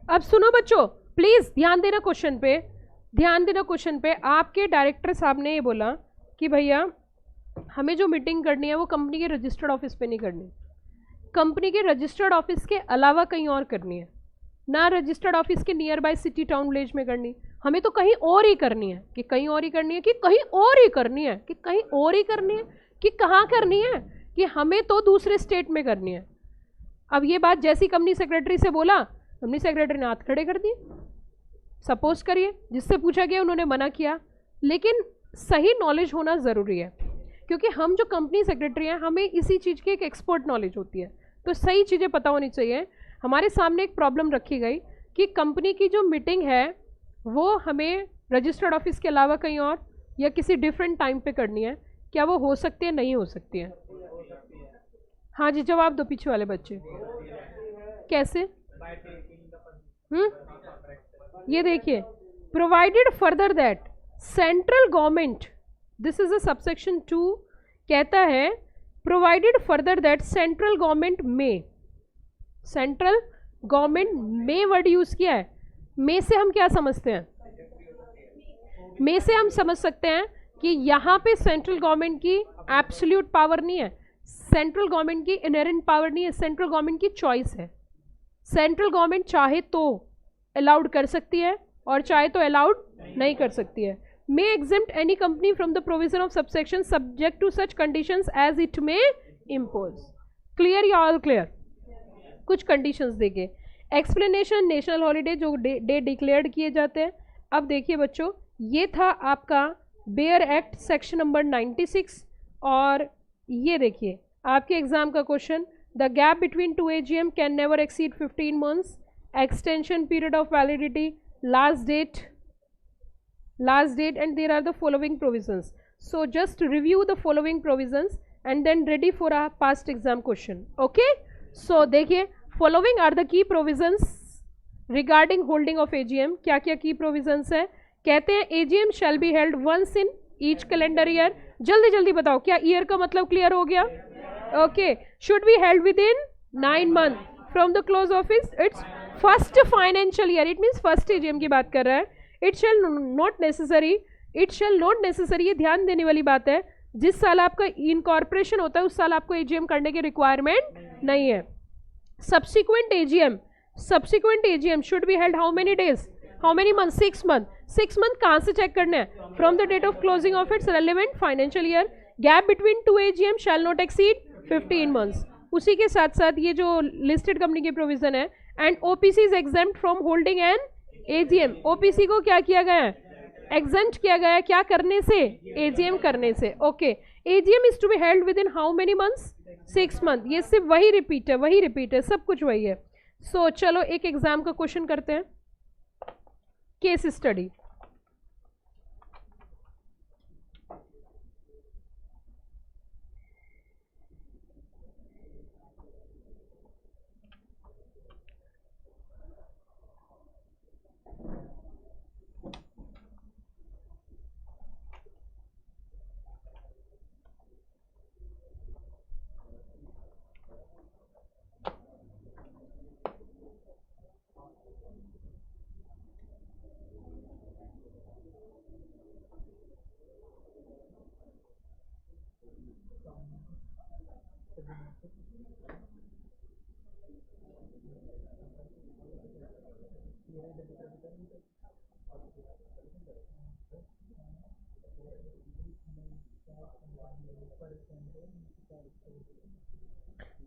अब सुनो बच्चों, प्लीज ध्यान देना क्वेश्चन पे, ध्यान देना क्वेश्चन पे। आपके डायरेक्टर साहब ने ये बोला कि भैया हमें जो मीटिंग करनी है वो कंपनी के रजिस्टर्ड ऑफिस पे नहीं करनी, कंपनी के रजिस्टर्ड ऑफिस के अलावा कहीं और करनी है, ना रजिस्टर्ड ऑफिस के near by city, town, village में करनी, हमें तो कहीं और ही करनी है। कि कहीं और ही करनी है, कि कहीं और ही करनी है, कि कहीं और ही करनी है, कि कहाँ करनी है, कि हमें तो दूसरे स्टेट में करनी है। अब ये बात जैसी कंपनी सेक्रेटरी से बोला, कंपनी सेक्रेटरी ने हाथ खड़े कर दिए। सपोज करिए जिससे पूछा गया उन्होंने मना किया, लेकिन सही नॉलेज होना ज़रूरी है, क्योंकि हम जो कंपनी सेक्रेटरी हैं हमें इसी चीज़ की एक एक्सपर्ट नॉलेज होती है, तो सही चीज़ें पता होनी चाहिए। हमारे सामने एक प्रॉब्लम रखी गई कि कंपनी की जो मीटिंग है वो हमें रजिस्टर्ड ऑफिस के अलावा कहीं और या किसी डिफरेंट टाइम पे करनी है, क्या वो हो सकती है? नहीं हो सकती है। हाँ जी जवाब दो पीछे वाले बच्चे, कैसे? ये देखिए, provided further that central government, this is a subsection 2, कहता है provided further that central government में, सेंट्रल गवर्नमेंट में वर्ड यूज किया है। में से हम क्या समझते हैं? में से हम समझ सकते हैं कि यहाँ पे सेंट्रल गवर्नमेंट की एब्सोल्यूट पावर नहीं है, सेंट्रल गवर्नमेंट की इनहेरेंट पावर नहीं है, सेंट्रल गवर्नमेंट की चॉइस है। सेंट्रल गवर्नमेंट चाहे तो अलाउड कर सकती है और चाहे तो अलाउड नहीं कर सकती है. May exempt any company from the provision of subsection subject to such conditions as it may impose. Clear या ऑल क्लियर? कुछ कंडीशंस देंगे. एक्सप्लेनेशन नेशनल हॉलीडे जो डे डिक्लेयर्ड किए जाते हैं. अब देखिए बच्चों, ये था आपका बेयर एक्ट सेक्शन नंबर 96. और ये देखिए आपके एग्जाम का question, the gap between two AGM can never exceed 15 months. Extension period of validity, last date and there are the following provisions. So just review the following provisions and then ready for a past exam question. Okay, so देखिए following are the key provisions regarding holding of AGM. क्या क्या key provisions है? कहते हैं AGM shall be held once in each calendar year. जल्दी जल्दी बताओ, क्या ईयर का मतलब क्लियर हो गया? Okay, should be held within 9 months from the close of its first financial year. It means first AGM की बात कर रहा है. इट शेल नॉट नेसेसरी, ये ध्यान देने वाली बात है, जिस साल आपका इनकॉर्पोरेशन होता है उस साल आपको एजीएम करने की रिक्वायरमेंट नहीं है. Subsequent AGM should be held how many days, how many month? 6 month. 6 month कहाँ से चेक करना है? From the date of closing of its relevant financial year. Gap between 2 AGM shall not exceed 15 months. उसी के साथ साथ ये जो लिस्टेड कंपनी की प्रोविजन है. And OPC is exempt from holding an AGM. OPC को क्या किया गया है? एग्जेम्प्ट किया गया है. क्या करने से? एजीएम करने से. Okay, AGM is to be held within how many months? 6 month. ये सिर्फ वही रिपीट है, सब कुछ वही है. सो चलो एक एग्जाम का क्वेश्चन करते हैं. Case study.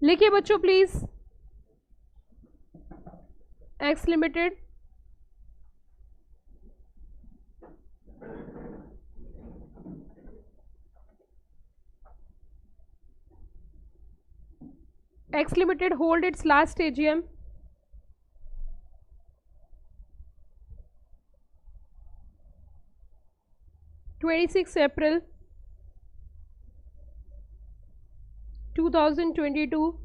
लिखिए बच्चों please. X limited, X Limited hold its last AGM 26 April 2022.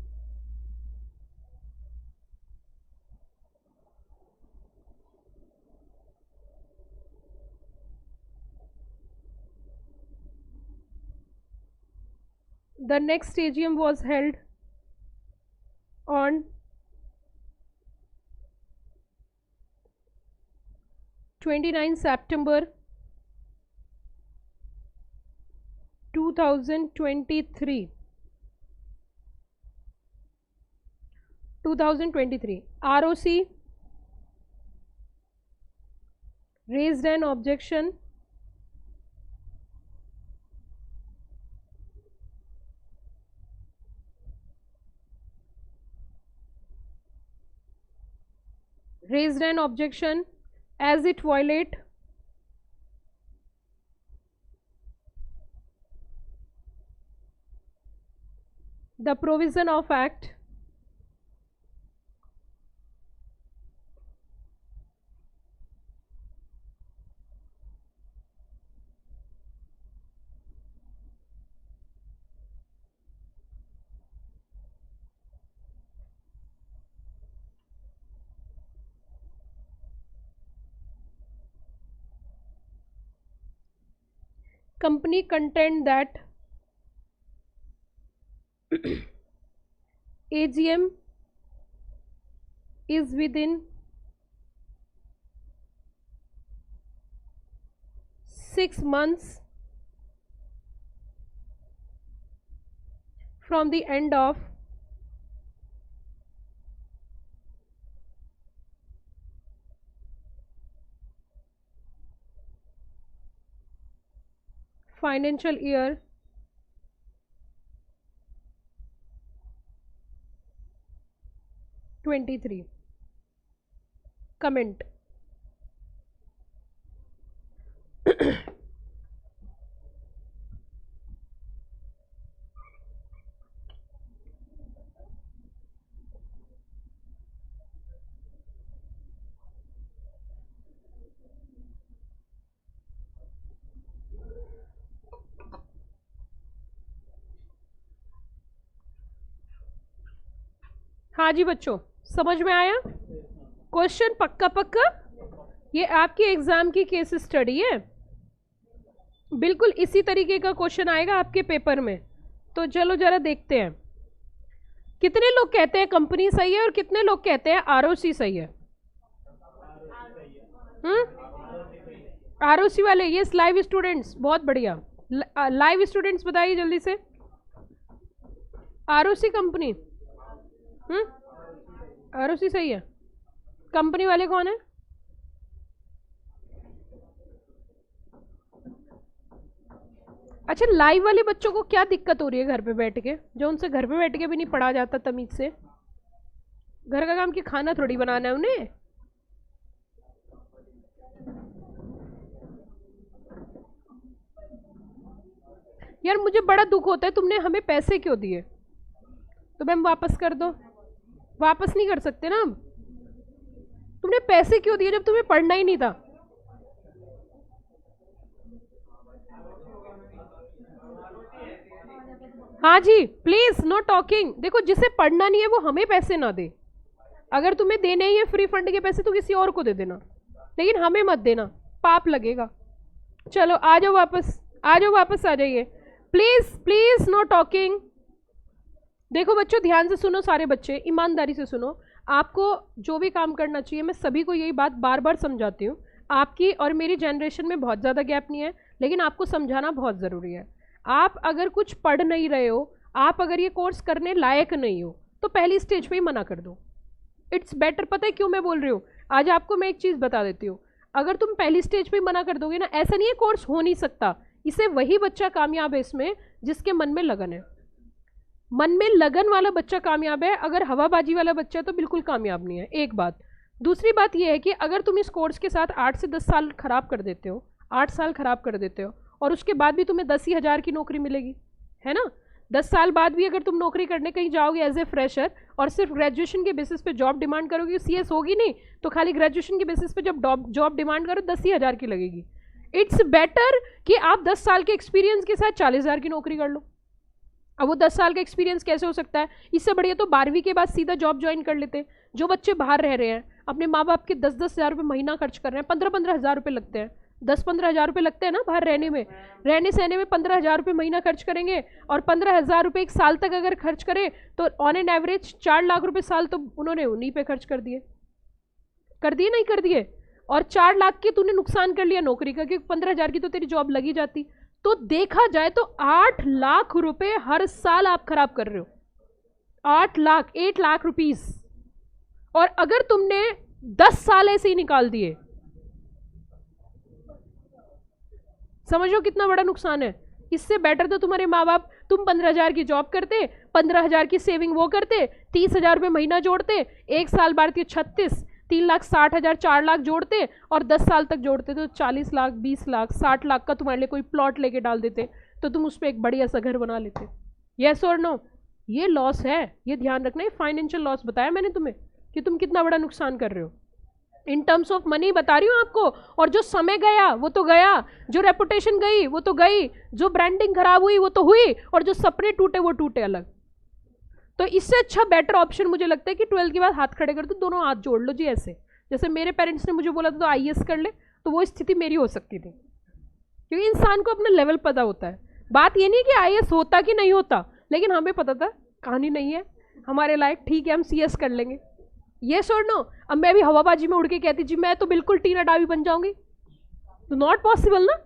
The next AGM was held on 29 September 2023. ROC raised an objection as it violate the provision of Act company contend that AGM is within 6 months from the end of financial year 23 comment. हाँ जी बच्चों, समझ में आया? क्वेश्चन पक्का पक्का? ये आपकी एग्जाम की केस स्टडी है, बिल्कुल इसी तरीके का क्वेश्चन आएगा आपके पेपर में। तो चलो जरा देखते हैं कितने लोग कहते हैं कंपनी सही है और कितने लोग कहते हैं आरओसी सही है। आरओसी वाले, ये लाइव स्टूडेंट्स, बहुत बढ़िया। लाइव स्टूडेंट्स बताइए जल्दी से, आरओसी कंपनी, आरओसी सही है। कंपनी वाले कौन है? अच्छा, लाइव वाले बच्चों को क्या दिक्कत हो रही है घर पे बैठ के, जो उनसे घर पे बैठ के भी नहीं पढ़ा जाता तमीज से? घर का काम की खाना थोड़ी बनाना है उन्हें। यार मुझे बड़ा दुख होता है, तुमने हमें पैसे क्यों दिए? तो मैम वापस कर दो। वापस नहीं कर सकते ना हम। तुमने पैसे क्यों दिए जब तुम्हें पढ़ना ही नहीं था? हाँ जी, प्लीज नो टॉकिंग। देखो, जिसे पढ़ना नहीं है वो हमें पैसे ना दे। अगर तुम्हें देने ही है फ्री फंड के पैसे तो किसी और को दे देना, लेकिन हमें मत देना, पाप लगेगा। चलो आ जाओ वापस, आ जाओ वापस, आ जाइए प्लीज प्लीज, नो टॉकिंग। देखो बच्चों, ध्यान से सुनो, सारे बच्चे ईमानदारी से सुनो। आपको जो भी काम करना चाहिए, मैं सभी को यही बात बार बार समझाती हूँ। आपकी और मेरी जनरेशन में बहुत ज़्यादा गैप नहीं है, लेकिन आपको समझाना बहुत ज़रूरी है। आप अगर कुछ पढ़ नहीं रहे हो, आप अगर ये कोर्स करने लायक नहीं हो, तो पहली स्टेज पे ही मना कर दो। It's better. पता है क्यों मैं बोल रही हूँ? आज आपको मैं एक चीज़ बता देती हूँ। अगर तुम पहली स्टेज पे मना कर दोगे ना, ऐसा नहीं है कोर्स हो नहीं सकता, इसे वही बच्चा कामयाब है इसमें जिसके मन में लगन है। मन में लगन वाला बच्चा कामयाब है, अगर हवाबाजी वाला बच्चा तो बिल्कुल कामयाब नहीं है। एक बात। दूसरी बात यह है कि अगर तुम इस कोर्स के साथ 8 से 10 साल खराब कर देते हो, 8 साल खराब कर देते हो, और उसके बाद भी तुम्हें 10 ही हज़ार की नौकरी मिलेगी, है ना? 10 साल बाद भी अगर तुम नौकरी करने कहीं जाओगे एज ए फ्रेशर और सिर्फ ग्रेजुएशन के बेसिस पे जॉब डिमांड करोगे, सीएस होगी नहीं तो खाली ग्रेजुएशन के बेसिस पे जब जॉब डिमांड करो 10 ही हज़ार की लगेगी। इट्स बेटर कि आप 10 साल के एक्सपीरियंस के साथ 40 हज़ार की नौकरी कर लो। अब वो 10 साल का एक्सपीरियंस कैसे हो सकता है? इससे बढ़िया तो 12वीं के बाद सीधा जॉब ज्वाइन कर लेते। जो बच्चे बाहर रह रहे हैं, अपने माँ बाप के 10-10 हज़ार रुपये महीना खर्च कर रहे हैं, 15-15 हज़ार रुपये लगते हैं, 10-15 हज़ार रुपये लगते हैं ना बाहर रहने में। रहने सहने में 15 हज़ार रुपये महीना खर्च करेंगे, और 15 हज़ार रुपये एक साल तक अगर खर्च करें तो ऑन एन एवरेज 4 लाख रुपये साल तो उन्होंने उन्हीं पे खर्च कर दिए। नहीं कर दिए? और 4 लाख की तूने नुकसान कर लिया नौकरी का, क्योंकि 15 हज़ार की तो तेरी जॉब लगी जाती। तो देखा जाए तो 8 लाख रुपए हर साल आप खराब कर रहे हो। 8 लाख रुपीस। और अगर तुमने 10 साल ऐसे ही निकाल दिए, समझो कितना बड़ा नुकसान है। इससे बेटर तो तुम्हारे माँ बाप, तुम 15 हज़ार की जॉब करते, 15 हज़ार की सेविंग वो करते, 30 हज़ार रुपये महीना जोड़ते, एक साल बाद के 36, 3,60,000, 4 लाख जोड़ते, और 10 साल तक जोड़ते तो 40 लाख, 20 लाख, 60 लाख का तुम्हारे लिए कोई प्लॉट लेके डाल देते, तो तुम उस पर एक बढ़िया सा घर बना लेते। यस और नो? ये लॉस है, ये ध्यान रखना है। फाइनेंशियल लॉस बताया मैंने तुम्हें कि तुम कितना बड़ा नुकसान कर रहे हो। इन टर्म्स ऑफ मनी बता रही हूँ आपको। और जो समय गया वो तो गया, जो रेपुटेशन गई वो तो गई, जो ब्रांडिंग खराब हुई वो तो हुई, और जो सपने टूटे वो टूटे अलग। तो इससे अच्छा बेटर ऑप्शन मुझे लगता है कि 12th के बाद हाथ खड़े कर दो, दोनों हाथ जोड़ लो जी। ऐसे जैसे मेरे पेरेंट्स ने मुझे बोला था तो आईएएस कर ले, तो वो स्थिति मेरी हो सकती थी, क्योंकि इंसान को अपना लेवल पता होता है। बात ये नहीं कि आईएएस होता कि नहीं होता, लेकिन हमें पता था कहानी नहीं है हमारे लायक, ठीक है हम सीएस कर लेंगे। ये सर नो, अब मैं भी हवाबाजी में उड़ के कहती जी मैं तो बिल्कुल टीना डावी बन जाऊंगी, तो नॉट पॉसिबल ना।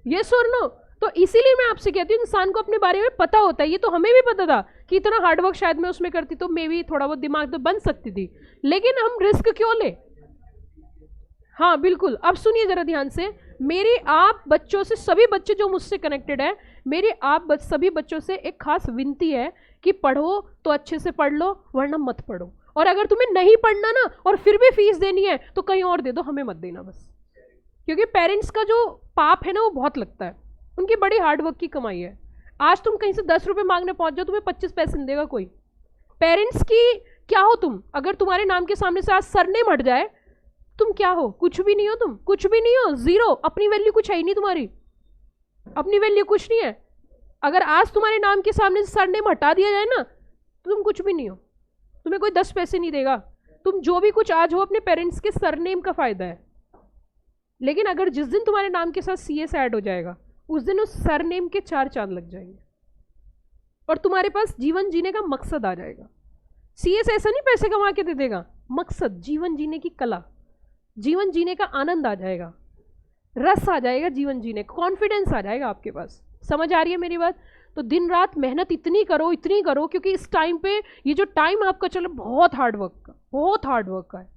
ये सर नो। तो इसीलिए मैं आपसे कहती हूँ इंसान को अपने बारे में पता होता है। ये तो हमें भी पता था कि इतना हार्डवर्क शायद मैं उसमें करती तो मे भी थोड़ा बहुत दिमाग तो बन सकती थी, लेकिन हम रिस्क क्यों ले? हाँ बिल्कुल। अब सुनिए जरा ध्यान से, मेरी आप बच्चों से, सभी बच्चे जो मुझसे कनेक्टेड है, मेरी आप सभी बच्चों से एक खास विनती है कि पढ़ो तो अच्छे से पढ़ लो, वरना मत पढ़ो। और अगर तुम्हें नहीं पढ़ना ना और फिर भी फीस देनी है तो कहीं और दे दो, हमें मत देना बस। क्योंकि पेरेंट्स का जो पाप है ना वो बहुत लगता है, उनकी बड़ी हार्डवर्क की कमाई है। आज तुम कहीं से 10 रुपये मांगने पहुंच जाओ, तुम्हें 25 पैसे नहीं देगा कोई। पेरेंट्स की क्या हो तुम? अगर तुम्हारे नाम के सामने से आज सरनेम हट जाए, तुम क्या हो? कुछ भी नहीं हो, तुम कुछ भी नहीं हो, जीरो। अपनी वैल्यू कुछ है ही नहीं, तुम्हारी अपनी वैल्यू कुछ नहीं है। अगर आज तुम्हारे नाम के सामने से सरनेम हटा दिया जाए ना, तो तुम कुछ भी नहीं हो, तुम्हें कोई 10 पैसे नहीं देगा। तुम जो भी कुछ आज हो, अपने पेरेंट्स के सरनेम का फायदा है। लेकिन अगर जिस दिन तुम्हारे नाम के साथ CS ऐड हो जाएगा, उस दिन उस सरनेम के 4 चांद लग जाएंगे और तुम्हारे पास जीवन जीने का मकसद आ जाएगा। CS ऐसा नहीं पैसे कमा के दे देगा, मकसद, जीवन जीने की कला, जीवन जीने का आनंद आ जाएगा, रस आ जाएगा जीवन जीने, कॉन्फिडेंस आ जाएगा आपके पास। समझ आ रही है मेरी बात? तो दिन रात मेहनत इतनी करो, इतनी करो, क्योंकि इस टाइम पे, ये जो टाइम आपका चलो, बहुत हार्डवर्क का, बहुत हार्डवर्क का है।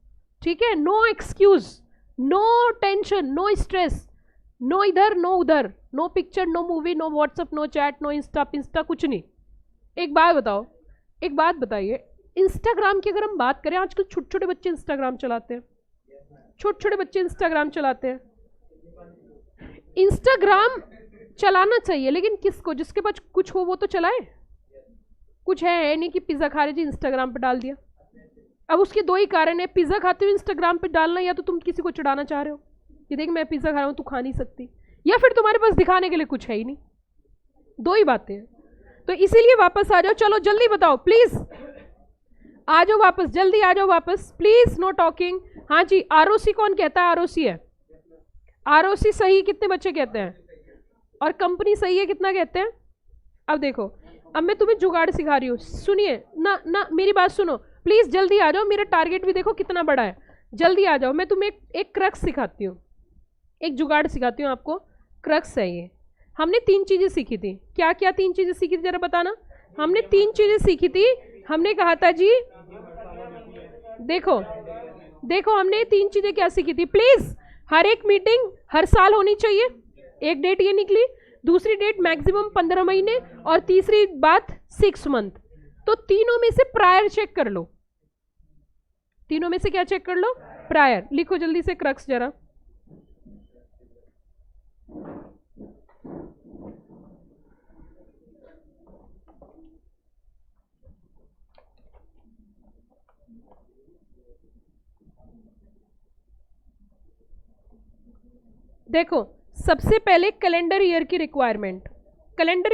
ठीक है? No excuse, no tension, no stress, no इधर नो उधर, no picture, no movie, no WhatsApp, no chat, no insta कुछ नहीं। एक बात बताओ, एक बात बताइए, इंस्टाग्राम की अगर हम बात करें, आजकल छोटे छोटे बच्चे इंस्टाग्राम चलाते हैं, छोटे छोटे बच्चे इंस्टाग्राम चलाते हैं। इंस्टाग्राम चलाना चाहिए, लेकिन किसको? जिसके पास कुछ हो वो तो चलाए। कुछ है नहीं कि पिज्जा खा रहे जी इंस्टाग्राम पे डाल दिया। अब उसके 2 ही कारण है, पिज्जा खाते हुए इंस्टाग्राम पे डालना, या तो तुम किसी को चढ़ाना चाह रहे हो कि देख मैं पिज्जा खा रहा हूं, तू खा नहीं सकती, या फिर तुम्हारे पास दिखाने के लिए कुछ है ही नहीं। 2 ही बातें हैं। तो इसीलिए वापस आ जाओ, चलो जल्दी बताओ प्लीज, आ जाओ वापस, जल्दी आ जाओ वापस प्लीज, नो टॉकिंग। हाँ जी, ROC कौन कहता है? ROC है। ROC सही कितने बच्चे कहते हैं? और कंपनी सही है कितना कहते हैं? अब देखो, अब मैं तुम्हें जुगाड़ सिखा रही हूँ, सुनिए ना, ना मेरी बात सुनो प्लीज, जल्दी आ जाओ, मेरा टारगेट भी देखो कितना बड़ा है, जल्दी आ जाओ। मैं तुम्हें एक क्रक्स सिखाती हूँ, एक जुगाड़ सिखाती हूँ आपको, क्रक्स है ये। हमने 3 चीजें सीखी थी। क्या क्या 3 चीजें सीखी थी जरा बताना? हमने 3 चीजें सीखी थी। हमने कहा था जी, देखो देखो, हमने 3 चीजें क्या सीखी थी? प्लीज, हर एक मीटिंग हर साल होनी चाहिए, एक डेट ये निकली, दूसरी डेट मैक्सिमम 15 महीने, और तीसरी बात 6 मंथ। तो तीनों में से प्रायर चेक कर लो। तीनों में से क्या चेक कर लो? प्रायर। लिखो जल्दी से क्रक्स जरा। देखो, सबसे पहले कैलेंडर ईयर की रिक्वायरमेंट। कैलेंडर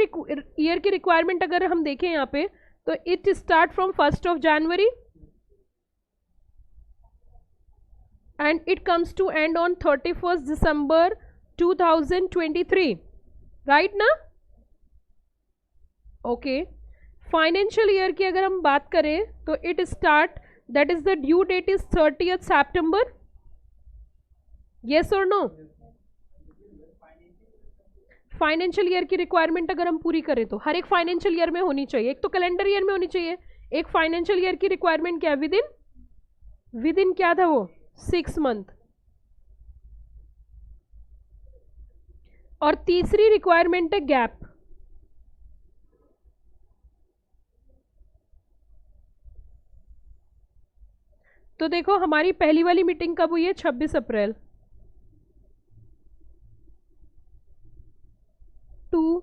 ईयर की रिक्वायरमेंट अगर हम देखें यहाँ पे, तो it start from 1st of January and it comes to end on 31st December 2023, right ना? ओके। फाइनेंशियल ईयर की अगर हम बात करें तो it start, that is the due date is 30th September, yes और नो? फाइनेंशियल ईयर की रिक्वायरमेंट अगर हम पूरी करें तो हर एक फाइनेंशियल ईयर में होनी चाहिए, एक तो कैलेंडर ईयर में होनी चाहिए, एक फाइनेंशियल ईयर की रिक्वायरमेंट क्या है? विद इन क्या था वो? 6 मंथ। और तीसरी रिक्वायरमेंट है गैप। तो देखो, हमारी पहली वाली मीटिंग कब हुई है? 26 अप्रैल। 2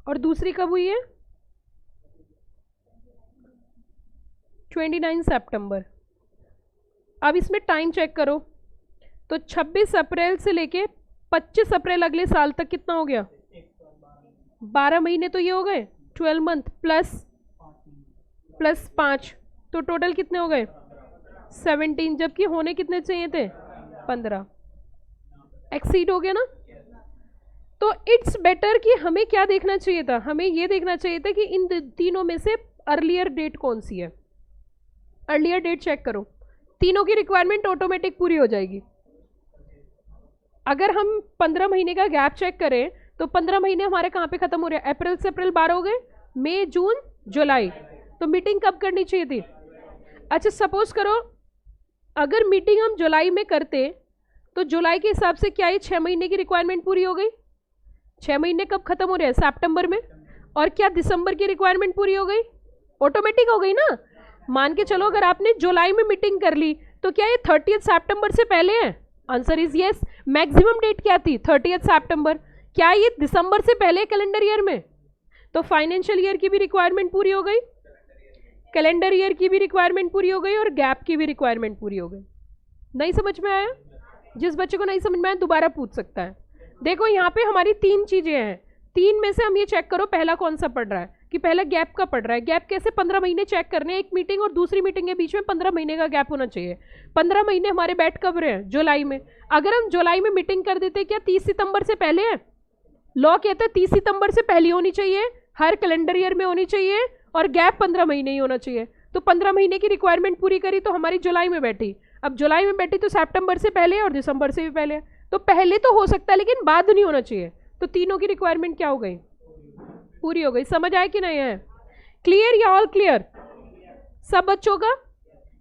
और दूसरी कब हुई है? 29 सितंबर। अब इसमें टाइम चेक करो, तो 26 अप्रैल से लेके 25 अप्रैल अगले साल तक कितना हो गया? 12 महीने तो ये हो गए, 12 मंथ प्लस 5, तो टोटल कितने हो गए? 17, जबकि होने कितने चाहिए थे? 15। एक्सीड हो गया ना? तो इट्स बेटर कि हमें क्या देखना चाहिए था? हमें ये देखना चाहिए था कि इन तीनों में से अर्लियर डेट कौन सी है। अर्लियर डेट चेक करो, तीनों की रिक्वायरमेंट ऑटोमेटिक पूरी हो जाएगी। अगर हम 15 महीने का गैप चेक करें तो 15 महीने हमारे कहाँ पे खत्म हो रहे हैं? अप्रैल से अप्रैल 12 हो गए, मई जून जुलाई, तो मीटिंग कब करनी चाहिए थी? अच्छा, सपोज करो अगर मीटिंग हम जुलाई में करते तो जुलाई के हिसाब से क्या ये 6 महीने की रिक्वायरमेंट पूरी हो गई? 6 महीने कब खत्म हो रहे हैं? सितंबर में। और क्या दिसंबर की रिक्वायरमेंट पूरी हो गई? ऑटोमेटिक हो गई ना। मान के चलो अगर आपने जुलाई में मीटिंग कर ली तो क्या ये 30 सितंबर से पहले है? Answer is yes. Maximum date क्या थी? 30 सितंबर। क्या ये दिसंबर से पहले कैलेंडर ईयर में? तो फाइनेंशियल ईयर की भी रिक्वायरमेंट पूरी हो गई, कैलेंडर ईयर की भी रिक्वायरमेंट पूरी हो गई और गैप की भी रिक्वायरमेंट पूरी हो गई। नहीं समझ में आया? जिस बच्चे को नहीं समझ में आया दोबारा पूछ सकता है। देखो यहाँ पे हमारी 3 चीजें हैं, 3 में से हम ये चेक करो पहला कौन सा पढ़ रहा है कि पहला गैप का पढ़ रहा है। गैप कैसे? 15 महीने चेक करने हैं, एक मीटिंग और दूसरी मीटिंग के बीच में 15 महीने का गैप होना चाहिए। 15 महीने हमारे बैठ कब रहे हैं? जुलाई में। अगर हम जुलाई में मीटिंग कर देते क्या 30 सितंबर से पहले है? लॉ कहता है 30 सितंबर से पहले होनी चाहिए, हर कैलेंडर ईयर में होनी चाहिए और गैप 15 महीने ही होना चाहिए। तो 15 महीने की रिक्वायरमेंट पूरी करी तो हमारी जुलाई में बैठी। अब जुलाई में बैठी तो सितंबर से पहले और दिसंबर से भी पहले, तो पहले तो हो सकता है लेकिन बाद नहीं होना चाहिए। तो तीनों की रिक्वायरमेंट क्या हो गई? पूरी हो गई। समझ आए कि नहीं है? क्लियर या ऑल क्लियर सब बच्चों का?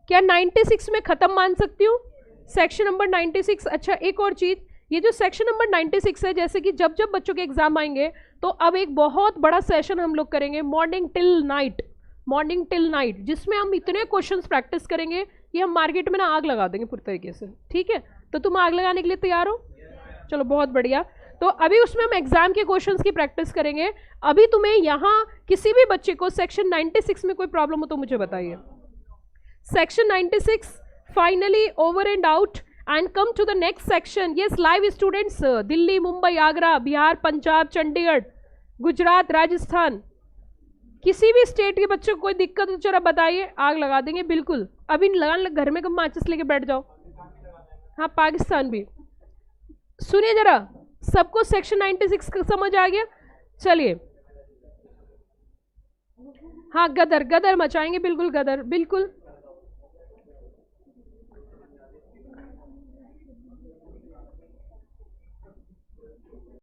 क्या 96 में खत्म मान सकती हूँ सेक्शन नंबर 96? अच्छा एक और चीज, ये जो सेक्शन नंबर 96 है, जैसे कि जब जब बच्चों के एग्जाम आएंगे तो अब एक बहुत बड़ा सेशन हम लोग करेंगे मॉर्निंग टिल नाइट, जिसमें हम इतने क्वेश्चंस प्रैक्टिस करेंगे कि हम मार्केट में ना आग लगा देंगे पूरी तरीके से। ठीक है, तो तुम आग लगाने के लिए तैयार हो? चलो बहुत बढ़िया। तो अभी उसमें हम एग्जाम के क्वेश्चंस की प्रैक्टिस करेंगे। अभी तुम्हें यहाँ किसी भी बच्चे को सेक्शन 96 में कोई प्रॉब्लम हो तो मुझे बताइए। Section 96 finally over and out and come to the next section. Yes live students, Delhi, Mumbai, Agra, Bihar, Punjab, Chandigarh, Gujarat, Rajasthan, किसी भी स्टेट के बच्चों को कोई दिक्कत हो जरा बताइए, आग लगा देंगे बिल्कुल। अभी लगान लग, घर में कब माचिस लेके बैठ जाओ। हाँ पाकिस्तान भी। सुनिए जरा, सबको सेक्शन 96 का समझ आ गया? चलिए हाँ, गदर मचाएंगे बिल्कुल, गदर बिल्कुल।